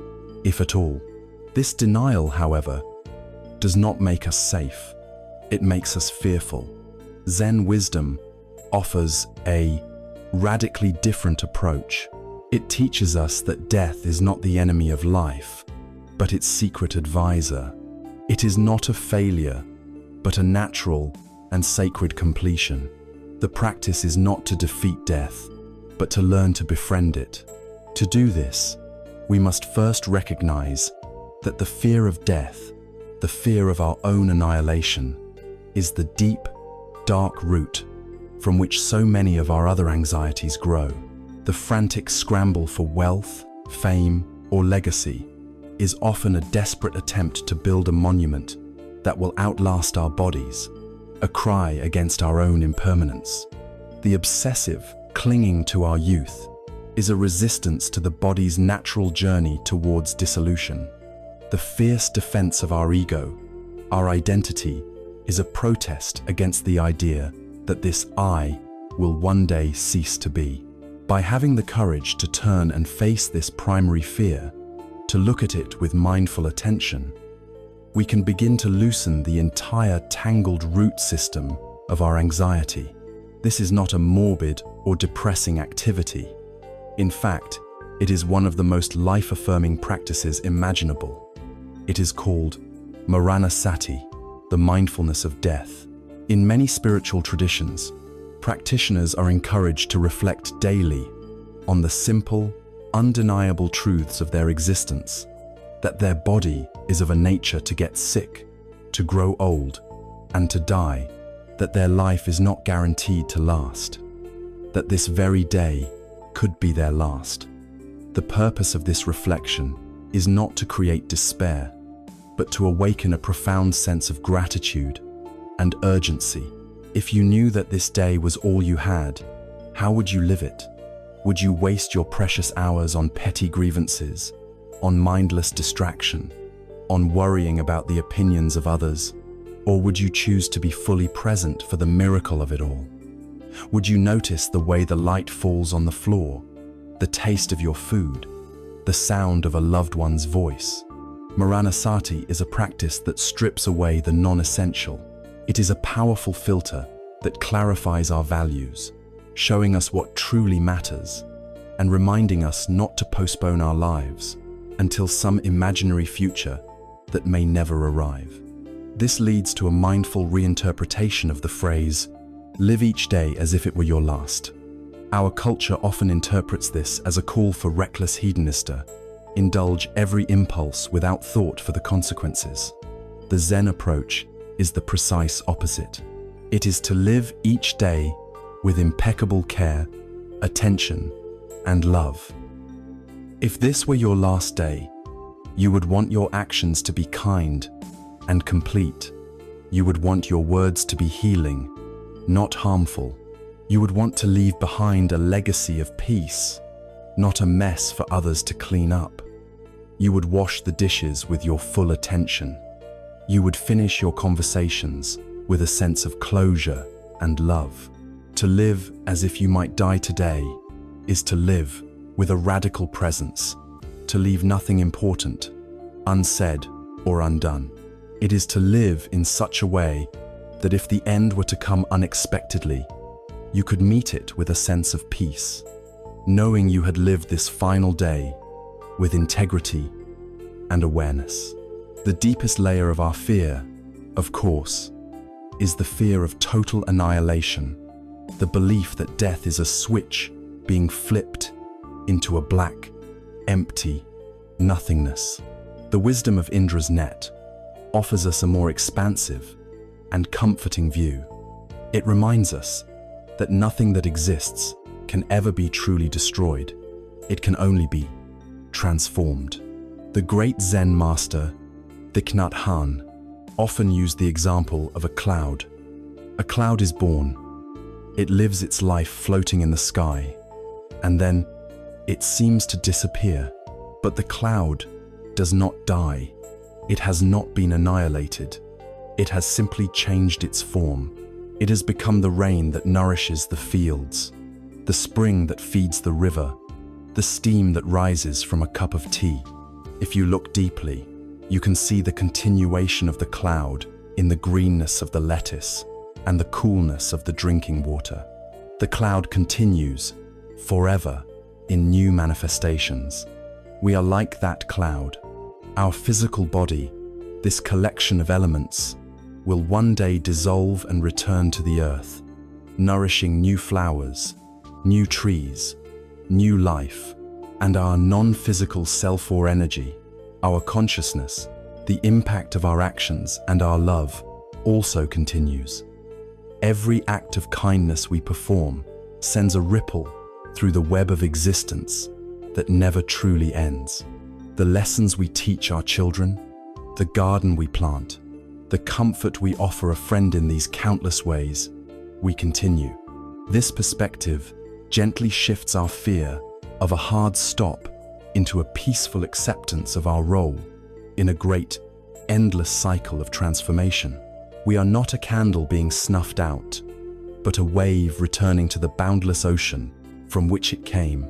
if at all. This denial, however, does not make us safe. It makes us fearful. Zen wisdom offers a radically different approach. It teaches us that death is not the enemy of life, but its secret advisor. It is not a failure, but a natural and sacred completion. The practice is not to defeat death, but to learn to befriend it. To do this, we must first recognize that the fear of death, the fear of our own annihilation, is the deep, dark root from which so many of our other anxieties grow. The frantic scramble for wealth, fame, or legacy is often a desperate attempt to build a monument that will outlast our bodies, a cry against our own impermanence. The obsessive clinging to our youth is a resistance to the body's natural journey towards dissolution. The fierce defense of our ego, our identity, is a protest against the idea that this I will one day cease to be. By having the courage to turn and face this primary fear, to look at it with mindful attention, we can begin to loosen the entire tangled root system of our anxiety. This is not a morbid or depressing activity. In fact, it is one of the most life-affirming practices imaginable. It is called Sati, the mindfulness of death. In many spiritual traditions, practitioners are encouraged to reflect daily on the simple, undeniable truths of their existence, that their body is of a nature to get sick, to grow old, and to die, that their life is not guaranteed to last, that this very day could be their last. The purpose of this reflection is not to create despair, but to awaken a profound sense of gratitude and urgency. If you knew that this day was all you had, how would you live it? Would you waste your precious hours on petty grievances, on mindless distraction, on worrying about the opinions of others? Or would you choose to be fully present for the miracle of it all? Would you notice the way the light falls on the floor, the taste of your food, the sound of a loved one's voice? Maranasati is a practice that strips away the non-essential. It is a powerful filter that clarifies our values, showing us what truly matters, and reminding us not to postpone our lives until some imaginary future that may never arrive. This leads to a mindful reinterpretation of the phrase, "Live each day as if it were your last." Our culture often interprets this as a call for reckless hedonista, indulge every impulse without thought for the consequences. The Zen approach is the precise opposite. It is to live each day with impeccable care, attention, and love. If this were your last day, you would want your actions to be kind and complete. You would want your words to be healing, not harmful. You would want to leave behind a legacy of peace, not a mess for others to clean up. You would wash the dishes with your full attention. You would finish your conversations with a sense of closure and love. To live as if you might die today is to live with a radical presence, to leave nothing important, unsaid or undone. It is to live in such a way that if the end were to come unexpectedly, you could meet it with a sense of peace, knowing you had lived this final day with integrity and awareness. The deepest layer of our fear, of course, is the fear of total annihilation, the belief that death is a switch being flipped into a black, empty nothingness. The wisdom of Indra's net offers us a more expansive and comforting view. It reminds us that nothing that exists can ever be truly destroyed. It can only be transformed. The great Zen master, Thich Nhat Hanh, often used the example of a cloud. A cloud is born. It lives its life floating in the sky, and then it seems to disappear. But the cloud does not die. It has not been annihilated. It has simply changed its form. It has become the rain that nourishes the fields, the spring that feeds the river, the steam that rises from a cup of tea. If you look deeply, you can see the continuation of the cloud in the greenness of the lettuce and the coolness of the drinking water. The cloud continues forever in new manifestations. We are like that cloud. Our physical body, this collection of elements, will one day dissolve and return to the earth, nourishing new flowers, new trees, new life, and our non-physical self or energy, our consciousness, the impact of our actions and our love also continues. Every act of kindness we perform sends a ripple through the web of existence that never truly ends. The lessons we teach our children, the garden we plant, the comfort we offer a friend in these countless ways, we continue. This perspective gently shifts our fear of a hard stop into a peaceful acceptance of our role in a great, endless cycle of transformation. We are not a candle being snuffed out, but a wave returning to the boundless ocean from which it came,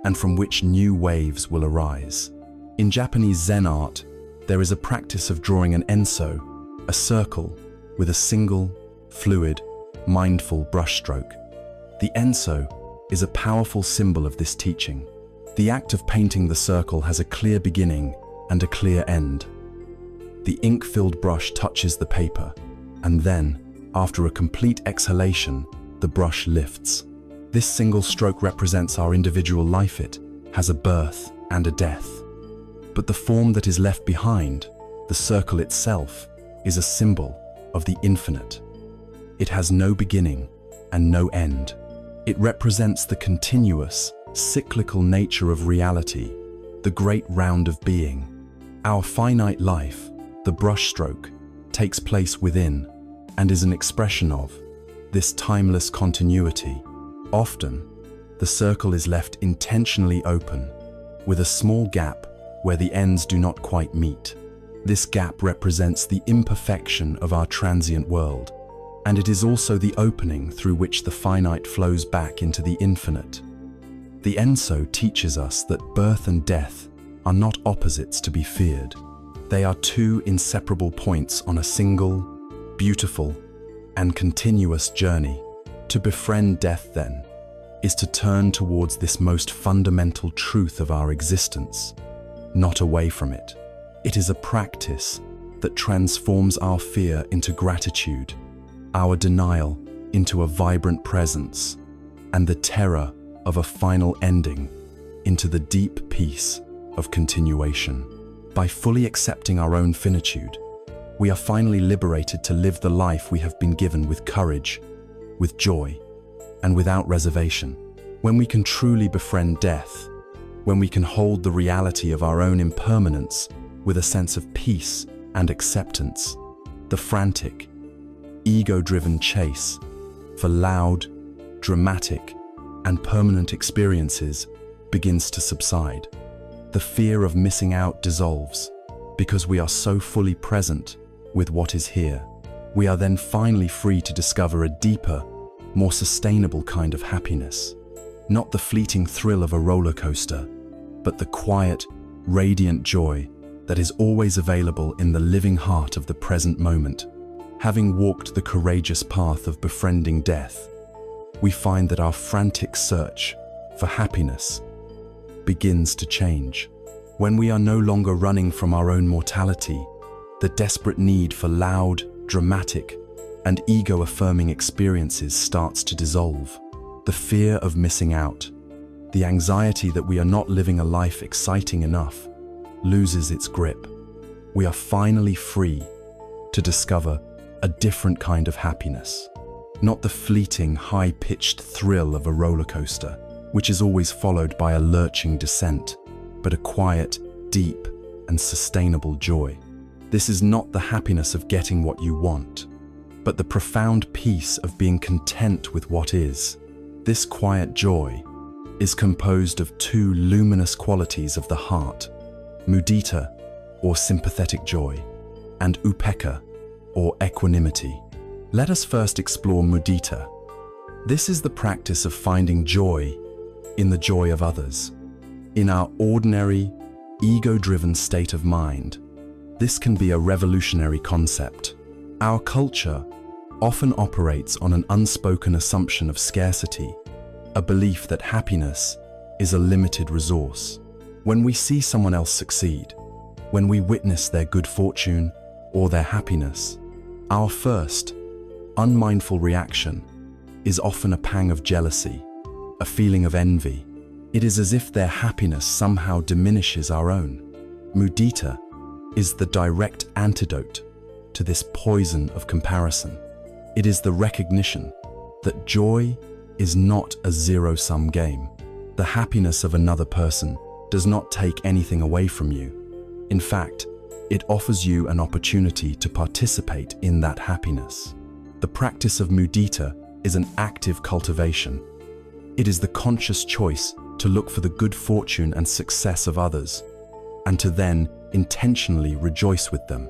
and from which new waves will arise. In Japanese Zen art, there is a practice of drawing an enso, a circle, with a single, fluid, mindful brushstroke. The enso is a powerful symbol of this teaching. The act of painting the circle has a clear beginning and a clear end. The ink-filled brush touches the paper, and then, after a complete exhalation, the brush lifts. This single stroke represents our individual life. It has a birth and a death. But the form that is left behind, the circle itself, is a symbol of the infinite. It has no beginning and no end. It represents the continuous, cyclical nature of reality, the great round of being. Our finite life, the brushstroke, takes place within and is an expression of this timeless continuity. Often, the circle is left intentionally open, with a small gap where the ends do not quite meet. This gap represents the imperfection of our transient world, and it is also the opening through which the finite flows back into the infinite. The Enso teaches us that birth and death are not opposites to be feared. They are two inseparable points on a single, beautiful, and continuous journey. To befriend death, then, is to turn towards this most fundamental truth of our existence, not away from it. It is a practice that transforms our fear into gratitude, our denial into a vibrant presence, and the terror of a final ending into the deep peace of continuation. By fully accepting our own finitude, we are finally liberated to live the life we have been given with courage, with joy, and without reservation. When we can truly befriend death, when we can hold the reality of our own impermanence with a sense of peace and acceptance, the frantic, ego-driven chase for loud, dramatic, and permanent experiences begins to subside. The fear of missing out dissolves because we are so fully present with what is here. We are then finally free to discover a deeper, more sustainable kind of happiness. Not the fleeting thrill of a roller coaster, but the quiet, radiant joy that is always available in the living heart of the present moment. Having walked the courageous path of befriending death, we find that our frantic search for happiness begins to change. When we are no longer running from our own mortality, the desperate need for loud, dramatic, and ego-affirming experiences starts to dissolve. The fear of missing out, the anxiety that we are not living a life exciting enough, loses its grip. We are finally free to discover a different kind of happiness. Not the fleeting, high-pitched thrill of a roller coaster, which is always followed by a lurching descent, but a quiet, deep, and sustainable joy. This is not the happiness of getting what you want, but the profound peace of being content with what is. This quiet joy is composed of two luminous qualities of the heart, mudita, or sympathetic joy, and upekkha, or equanimity. Let us first explore mudita. This is the practice of finding joy in the joy of others. In our ordinary, ego-driven state of mind, this can be a revolutionary concept. Our culture often operates on an unspoken assumption of scarcity, a belief that happiness is a limited resource. When we see someone else succeed, when we witness their good fortune or their happiness, our first, unmindful reaction is often a pang of jealousy, a feeling of envy. It is as if their happiness somehow diminishes our own. Mudita is the direct antidote to this poison of comparison. It is the recognition that joy is not a zero-sum game. The happiness of another person does not take anything away from you. In fact, it offers you an opportunity to participate in that happiness. The practice of mudita is an active cultivation. It is the conscious choice to look for the good fortune and success of others, and to then intentionally rejoice with them.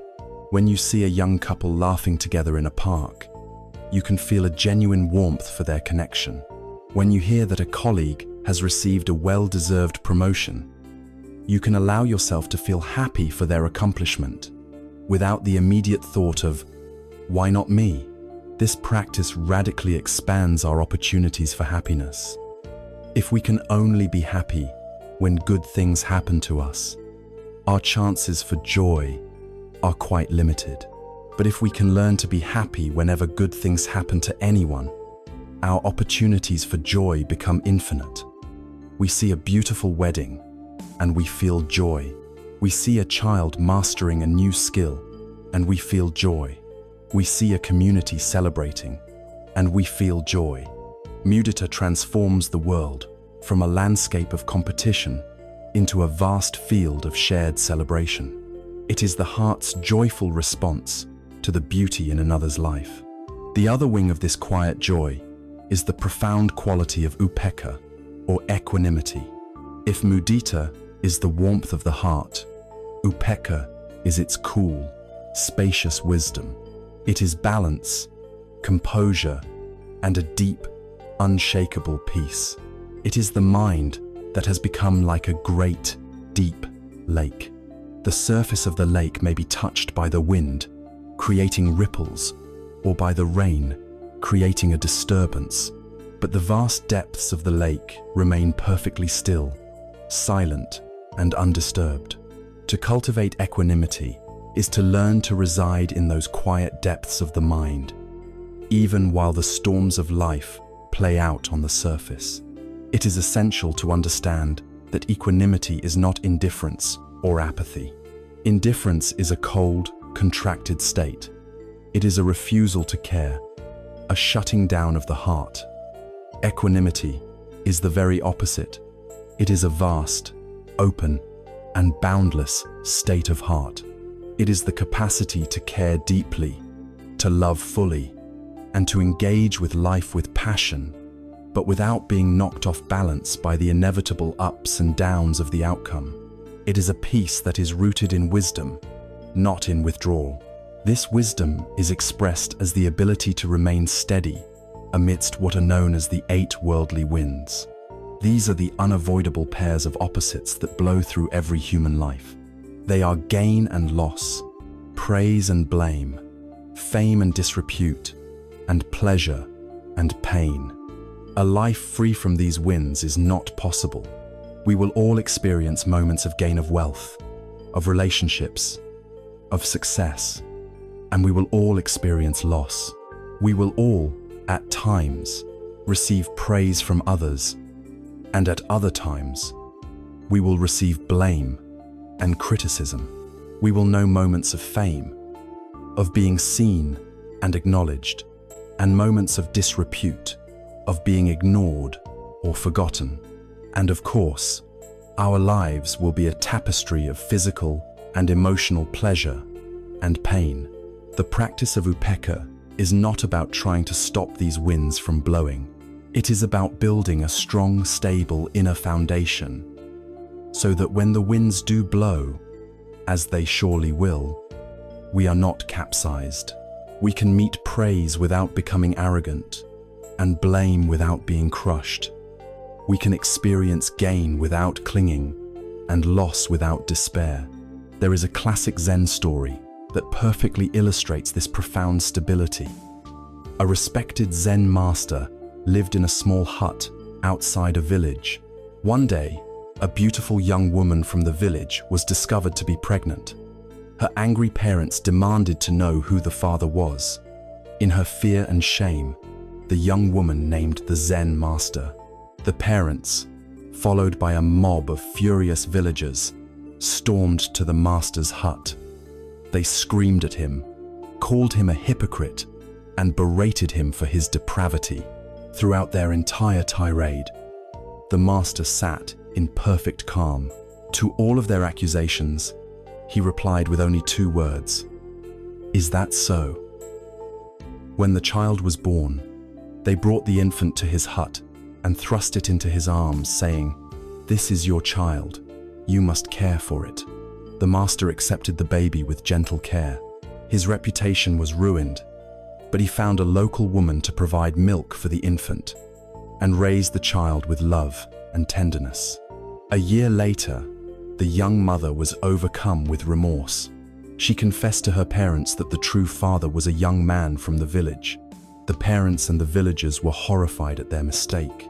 When you see a young couple laughing together in a park, you can feel a genuine warmth for their connection. When you hear that a colleague has received a well-deserved promotion, you can allow yourself to feel happy for their accomplishment, without the immediate thought of, "Why not me?" This practice radically expands our opportunities for happiness. If we can only be happy when good things happen to us, our chances for joy are quite limited. But if we can learn to be happy whenever good things happen to anyone, our opportunities for joy become infinite. We see a beautiful wedding, and we feel joy. We see a child mastering a new skill, and we feel joy. We see a community celebrating, and we feel joy. Mudita transforms the world from a landscape of competition into a vast field of shared celebration. It is the heart's joyful response to the beauty in another's life. The other wing of this quiet joy is the profound quality of upekkha, or equanimity. If mudita is the warmth of the heart. Upekkha is its cool, spacious wisdom. It is balance, composure, and a deep, unshakable peace. It is the mind that has become like a great, deep lake. The surface of the lake may be touched by the wind, creating ripples, or by the rain, creating a disturbance. But the vast depths of the lake remain perfectly still, silent, and undisturbed. To cultivate equanimity is to learn to reside in those quiet depths of the mind, even while the storms of life play out on the surface. It is essential to understand that equanimity is not indifference or apathy. Indifference is a cold, contracted state. It is a refusal to care, a shutting down of the heart. Equanimity is the very opposite. It is a vast, open, and boundless state of heart. It is the capacity to care deeply, to love fully, and to engage with life with passion, but without being knocked off balance by the inevitable ups and downs of the outcome. It is a peace that is rooted in wisdom, not in withdrawal. This wisdom is expressed as the ability to remain steady amidst what are known as the 8 worldly winds. These are the unavoidable pairs of opposites that blow through every human life. They are gain and loss, praise and blame, fame and disrepute, and pleasure and pain. A life free from these winds is not possible. We will all experience moments of gain of wealth, of relationships, of success, and we will all experience loss. We will all, at times, receive praise from others, and at other times, we will receive blame and criticism. We will know moments of fame, of being seen and acknowledged, and moments of disrepute, of being ignored or forgotten. And of course, our lives will be a tapestry of physical and emotional pleasure and pain. The practice of upekkha is not about trying to stop these winds from blowing. It is about building a strong, stable inner foundation, so that when the winds do blow, as they surely will, we are not capsized. We can meet praise without becoming arrogant, and blame without being crushed. We can experience gain without clinging, and loss without despair. There is a classic Zen story that perfectly illustrates this profound stability. A respected Zen master lived in a small hut outside a village. One day, a beautiful young woman from the village was discovered to be pregnant. Her angry parents demanded to know who the father was. In her fear and shame, the young woman named the Zen master. The parents, followed by a mob of furious villagers, stormed to the master's hut. They screamed at him, called him a hypocrite, and berated him for his depravity. Throughout their entire tirade, the master sat in perfect calm. To all of their accusations, he replied with only 2 words: "Is that so?" When the child was born, they brought the infant to his hut and thrust it into his arms, saying, "This is your child. You must care for it." The master accepted the baby with gentle care. His reputation was ruined, but he found a local woman to provide milk for the infant and raise the child with love and tenderness. A year later, the young mother was overcome with remorse. She confessed to her parents that the true father was a young man from the village. The parents and the villagers were horrified at their mistake.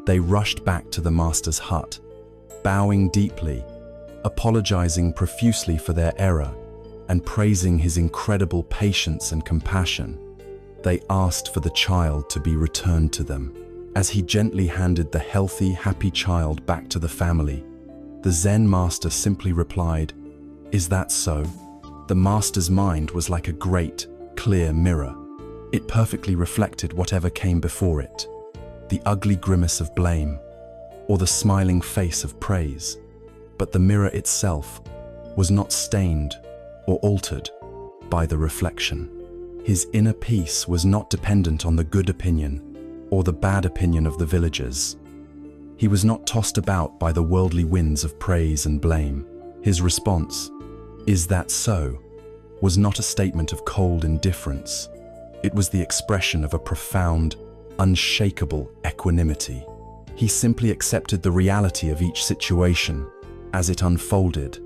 They rushed back to the master's hut, bowing deeply, apologizing profusely for their error, and praising his incredible patience and compassion. They asked for the child to be returned to them. As he gently handed the healthy, happy child back to the family, the Zen master simply replied, "Is that so?" The master's mind was like a great, clear mirror. It perfectly reflected whatever came before it: the ugly grimace of blame, or the smiling face of praise. But the mirror itself was not stained or altered by the reflection. His inner peace was not dependent on the good opinion or the bad opinion of the villagers. He was not tossed about by the worldly winds of praise and blame. His response, "Is that so?" was not a statement of cold indifference. It was the expression of a profound, unshakable equanimity. He simply accepted the reality of each situation as it unfolded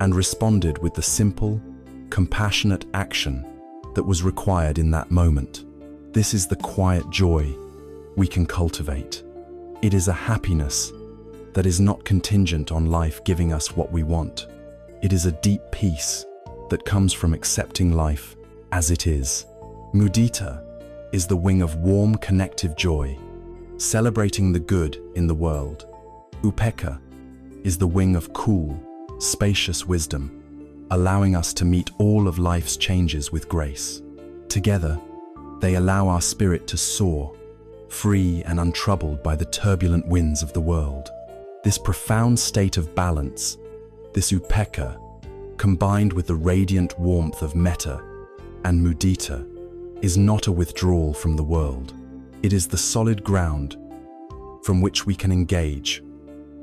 and responded with the simple, compassionate action that was required in that moment. This is the quiet joy we can cultivate. It is a happiness that is not contingent on life giving us what we want. It is a deep peace that comes from accepting life as it is. Mudita is the wing of warm, connective joy, celebrating the good in the world. Upekkha is the wing of cool, spacious wisdom, allowing us to meet all of life's changes with grace. Together, they allow our spirit to soar, free and untroubled by the turbulent winds of the world. This profound state of balance, this upekkha, combined with the radiant warmth of metta and mudita, is not a withdrawal from the world. It is the solid ground from which we can engage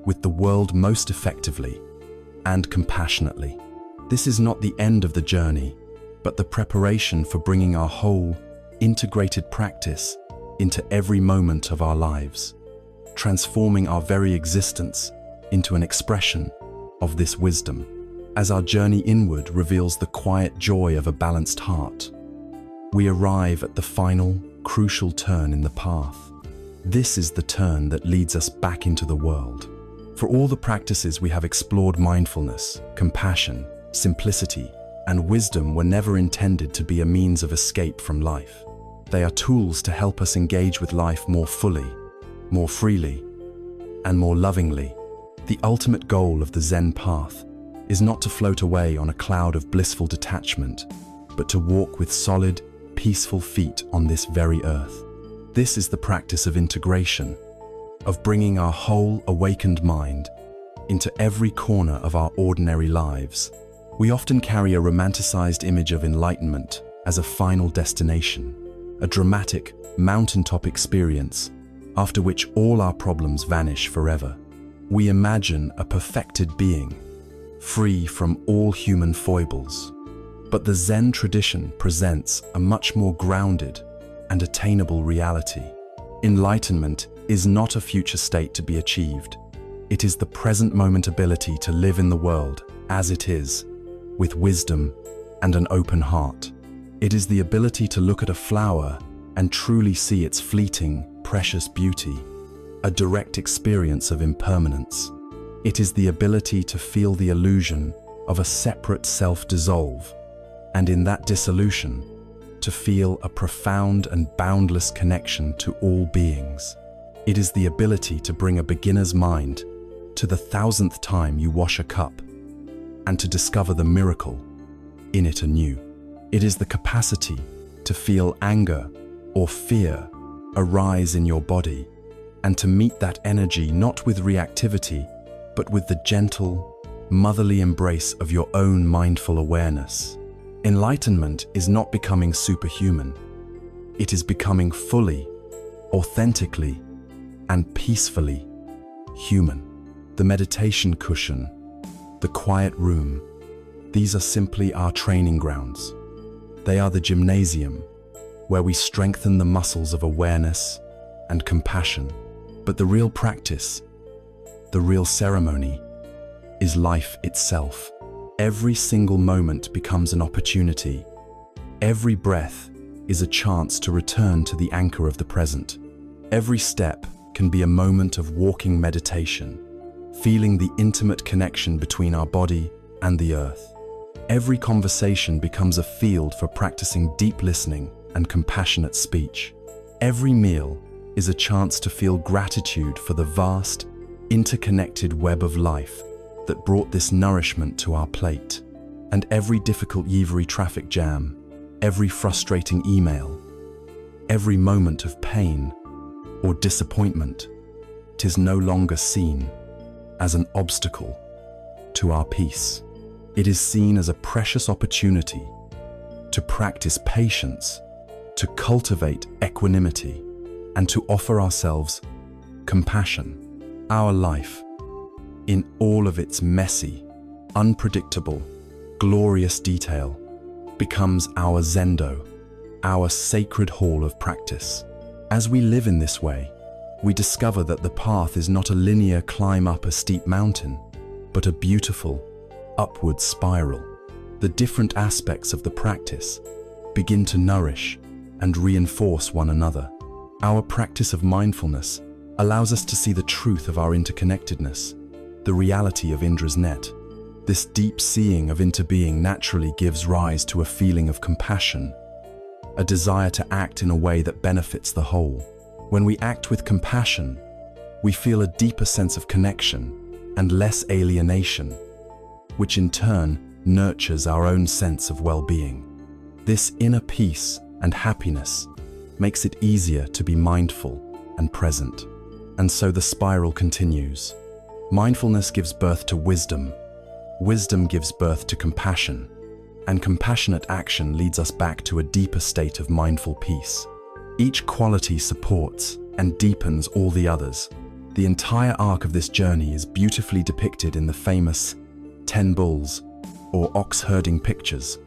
with the world most effectively and compassionately. This is not the end of the journey, but the preparation for bringing our whole, integrated practice into every moment of our lives, transforming our very existence into an expression of this wisdom. As our journey inward reveals the quiet joy of a balanced heart, we arrive at the final, crucial turn in the path. This is the turn that leads us back into the world. For all the practices we have explored, mindfulness, compassion, simplicity, and wisdom were never intended to be a means of escape from life. They are tools to help us engage with life more fully, more freely, and more lovingly. The ultimate goal of the Zen path is not to float away on a cloud of blissful detachment, but to walk with solid, peaceful feet on this very earth. This is the practice of integration, of bringing our whole awakened mind into every corner of our ordinary lives. We often carry a romanticized image of enlightenment as a final destination, a dramatic, mountaintop experience after which all our problems vanish forever. We imagine a perfected being, free from all human foibles. But the Zen tradition presents a much more grounded and attainable reality. Enlightenment is not a future state to be achieved. It is the present moment ability to live in the world as it is, with wisdom and an open heart. It is the ability to look at a flower and truly see its fleeting, precious beauty, a direct experience of impermanence. It is the ability to feel the illusion of a separate self dissolve, and in that dissolution, to feel a profound and boundless connection to all beings. It is the ability to bring a beginner's mind to the 1,000th time you wash a cup, and to discover the miracle in it anew. It is the capacity to feel anger or fear arise in your body, and to meet that energy not with reactivity, but with the gentle, motherly embrace of your own mindful awareness. Enlightenment is not becoming superhuman. It is becoming fully, authentically, and peacefully human. The meditation cushion, the quiet room, these are simply our training grounds. They are the gymnasium where we strengthen the muscles of awareness and compassion. But the real practice, the real ceremony, is life itself. Every single moment becomes an opportunity. Every breath is a chance to return to the anchor of the present. Every step can be a moment of walking meditation, feeling the intimate connection between our body and the earth. Every conversation becomes a field for practicing deep listening and compassionate speech. Every meal is a chance to feel gratitude for the vast, interconnected web of life that brought this nourishment to our plate. And every difficult Yivari traffic jam, every frustrating email, every moment of pain or disappointment, 'tis no longer seen as an obstacle to our peace. It is seen as a precious opportunity to practice patience, to cultivate equanimity, and to offer ourselves compassion. Our life, in all of its messy, unpredictable, glorious detail, becomes our zendo, our sacred hall of practice. As we live in this way, we discover that the path is not a linear climb up a steep mountain, but a beautiful, upward spiral. The different aspects of the practice begin to nourish and reinforce one another. Our practice of mindfulness allows us to see the truth of our interconnectedness, the reality of Indra's net. This deep seeing of interbeing naturally gives rise to a feeling of compassion, a desire to act in a way that benefits the whole. When we act with compassion, we feel a deeper sense of connection and less alienation, which in turn nurtures our own sense of well-being. This inner peace and happiness makes it easier to be mindful and present. And so the spiral continues. Mindfulness gives birth to wisdom. Wisdom gives birth to compassion. And compassionate action leads us back to a deeper state of mindful peace. Each quality supports and deepens all the others. The entire arc of this journey is beautifully depicted in the famous 10 bulls, or ox herding pictures,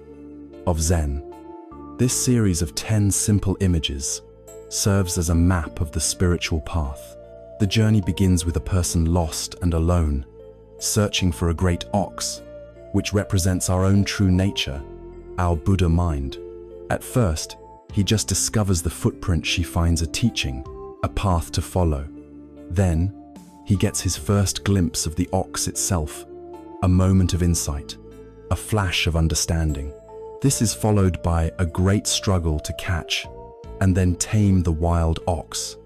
of Zen. This series of 10 simple images serves as a map of the spiritual path. The journey begins with a person lost and alone, searching for a great ox, which represents our own true nature, our Buddha mind. At first, he just discovers the footprint she finds a teaching, a path to follow. Then, he gets his first glimpse of the ox itself, a moment of insight, a flash of understanding. This is followed by a great struggle to catch and then tame the wild ox.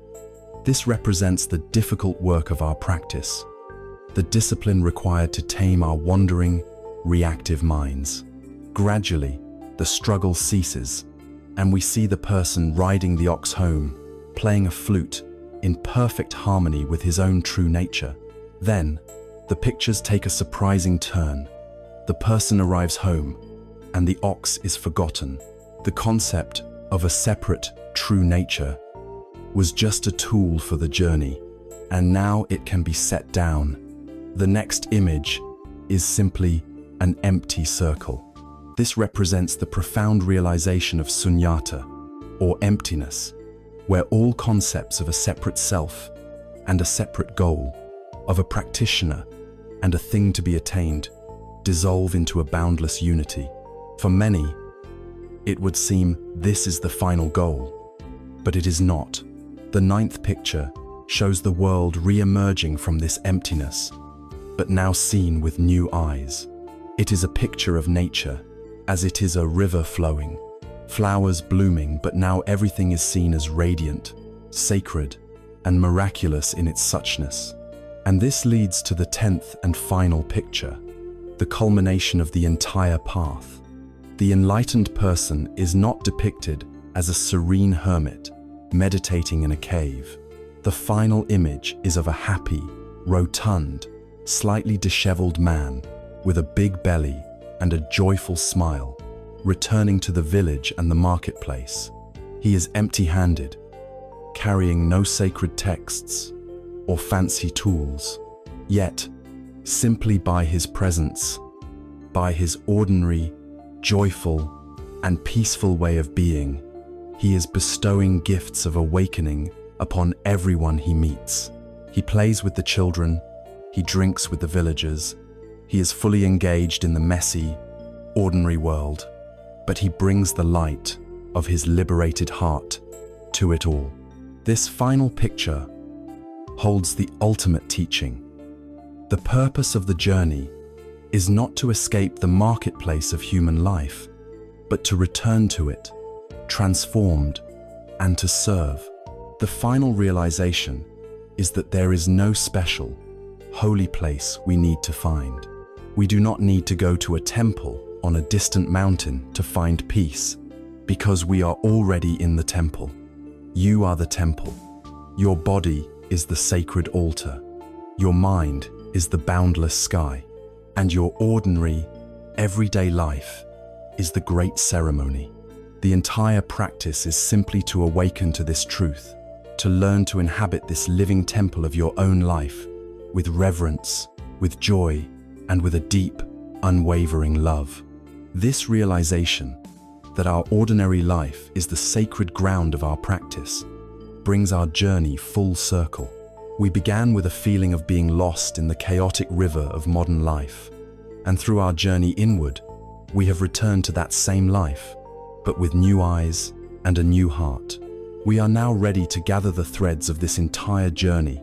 This represents the difficult work of our practice, the discipline required to tame our wandering, reactive minds. Gradually, the struggle ceases, and we see the person riding the ox home, playing a flute in perfect harmony with his own true nature. Then, the pictures take a surprising turn. The person arrives home, and the ox is forgotten. The concept of a separate, true nature was just a tool for the journey, and now it can be set down. The next image is simply an empty circle. This represents the profound realization of sunyata, or emptiness, where all concepts of a separate self and a separate goal, of a practitioner and a thing to be attained, dissolve into a boundless unity. For many, it would seem this is the final goal, but it is not. The ninth picture shows the world re-emerging from this emptiness, but now seen with new eyes. It is a picture of nature, as it is a river flowing, flowers blooming, but now everything is seen as radiant, sacred, and miraculous in its suchness. And this leads to the 10th and final picture, the culmination of the entire path. The enlightened person is not depicted as a serene hermit meditating in a cave. The final image is of a happy, rotund, slightly disheveled man with a big belly and a joyful smile, returning to the village and the marketplace. He is empty-handed, carrying no sacred texts or fancy tools. Yet, simply by his presence, by his ordinary, joyful, and peaceful way of being, he is bestowing gifts of awakening upon everyone he meets. He plays with the children, he drinks with the villagers, he is fully engaged in the messy, ordinary world, but he brings the light of his liberated heart to it all. This final picture holds the ultimate teaching. The purpose of the journey is not to escape the marketplace of human life, but to return to it, transformed, and to serve. The final realization is that there is no special, holy place we need to find. We do not need to go to a temple on a distant mountain to find peace, because we are already in the temple. You are the temple. Your body is the sacred altar. Your mind is the boundless sky. And your ordinary, everyday life is the great ceremony. The entire practice is simply to awaken to this truth, to learn to inhabit this living temple of your own life with reverence, with joy, and with a deep, unwavering love. This realization that our ordinary life is the sacred ground of our practice brings our journey full circle. We began with a feeling of being lost in the chaotic river of modern life, and through our journey inward, we have returned to that same life, but with new eyes and a new heart. We are now ready to gather the threads of this entire journey,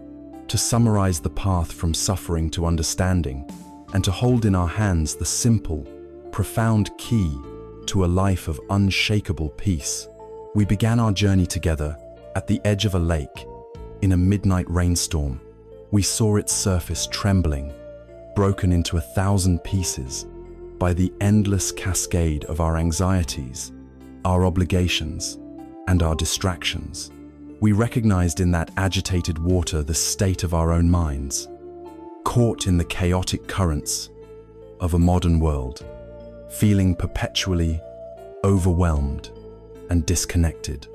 to summarize the path from suffering to understanding, and to hold in our hands the simple, profound key to a life of unshakable peace. We began our journey together at the edge of a lake in a midnight rainstorm. We saw its surface trembling, broken into 1,000 pieces by the endless cascade of our anxieties, our obligations, and our distractions. We recognized in that agitated water the state of our own minds, caught in the chaotic currents of a modern world, feeling perpetually overwhelmed and disconnected.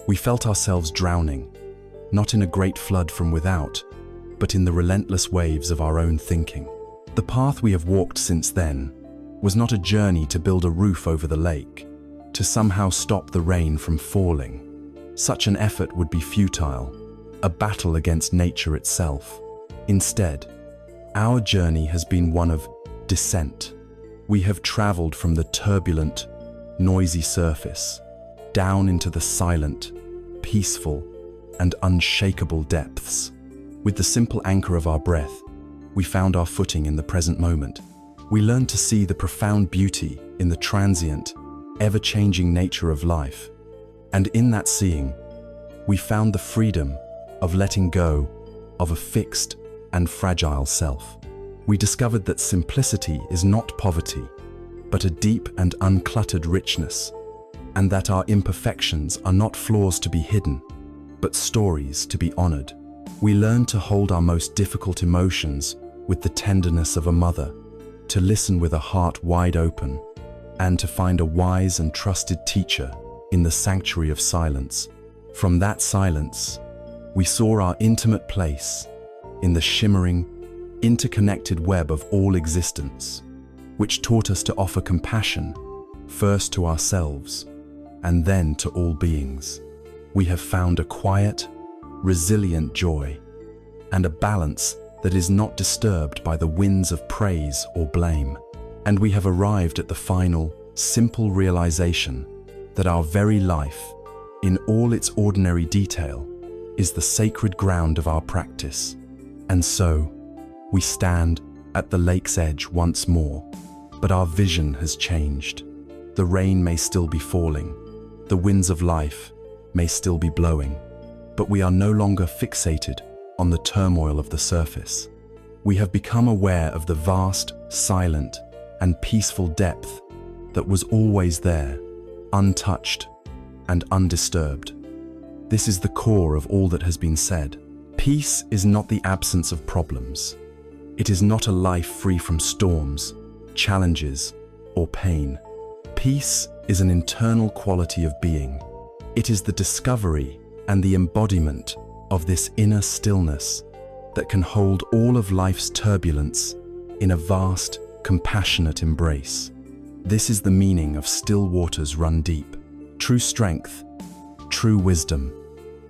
We felt ourselves drowning, not in a great flood from without, but in the relentless waves of our own thinking. The path we have walked since then was not a journey to build a roof over the lake, to somehow stop the rain from falling. Such an effort would be futile, a battle against nature itself. Instead, our journey has been one of descent. We have traveled from the turbulent, noisy surface down into the silent, peaceful, and unshakable depths. With the simple anchor of our breath, we found our footing in the present moment. We learned to see the profound beauty in the transient, ever-changing nature of life. And in that seeing, we found the freedom of letting go of a fixed and fragile self. We discovered that simplicity is not poverty, but a deep and uncluttered richness, and that our imperfections are not flaws to be hidden, but stories to be honored. We learned to hold our most difficult emotions with the tenderness of a mother, to listen with a heart wide open, and to find a wise and trusted teacher in the sanctuary of silence. From that silence, we saw our intimate place in the shimmering, interconnected web of all existence, which taught us to offer compassion, first to ourselves, and then to all beings. We have found a quiet, resilient joy, and a balance that is not disturbed by the winds of praise or blame. And we have arrived at the final, simple realization that our very life, in all its ordinary detail, is the sacred ground of our practice. And so, we stand at the lake's edge once more, but our vision has changed. The rain may still be falling, the winds of life may still be blowing, but we are no longer fixated on the turmoil of the surface. We have become aware of the vast, silent, and peaceful depth that was always there, untouched and undisturbed. This is the core of all that has been said. Peace is not the absence of problems. It is not a life free from storms, challenges, or pain. Peace is an internal quality of being. It is the discovery and the embodiment of this inner stillness that can hold all of life's turbulence in a vast, compassionate embrace. This is the meaning of still waters run deep. True strength, true wisdom,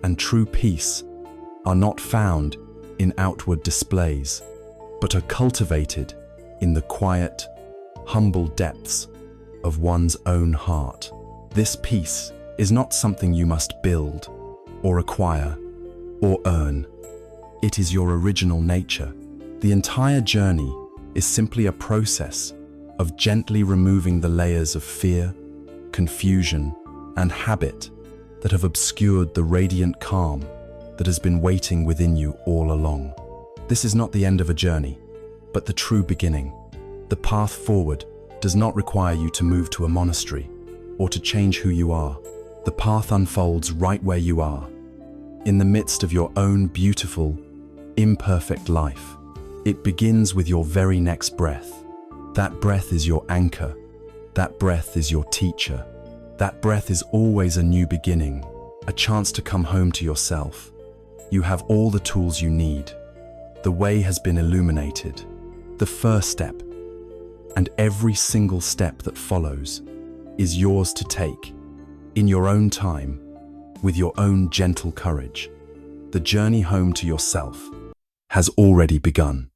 and true peace are not found in outward displays, but are cultivated in the quiet, humble depths of one's own heart. This peace is not something you must build, or acquire, or earn. It is your original nature. The entire journey is simply a process of gently removing the layers of fear, confusion, and habit that have obscured the radiant calm that has been waiting within you all along. This is not the end of a journey, but the true beginning. The path forward does not require you to move to a monastery or to change who you are. The path unfolds right where you are, in the midst of your own beautiful, imperfect life. It begins with your very next breath. That breath is your anchor. That breath is your teacher. That breath is always a new beginning, a chance to come home to yourself. You have all the tools you need. The way has been illuminated. The first step, and every single step that follows, is yours to take, in your own time, with your own gentle courage. The journey home to yourself has already begun.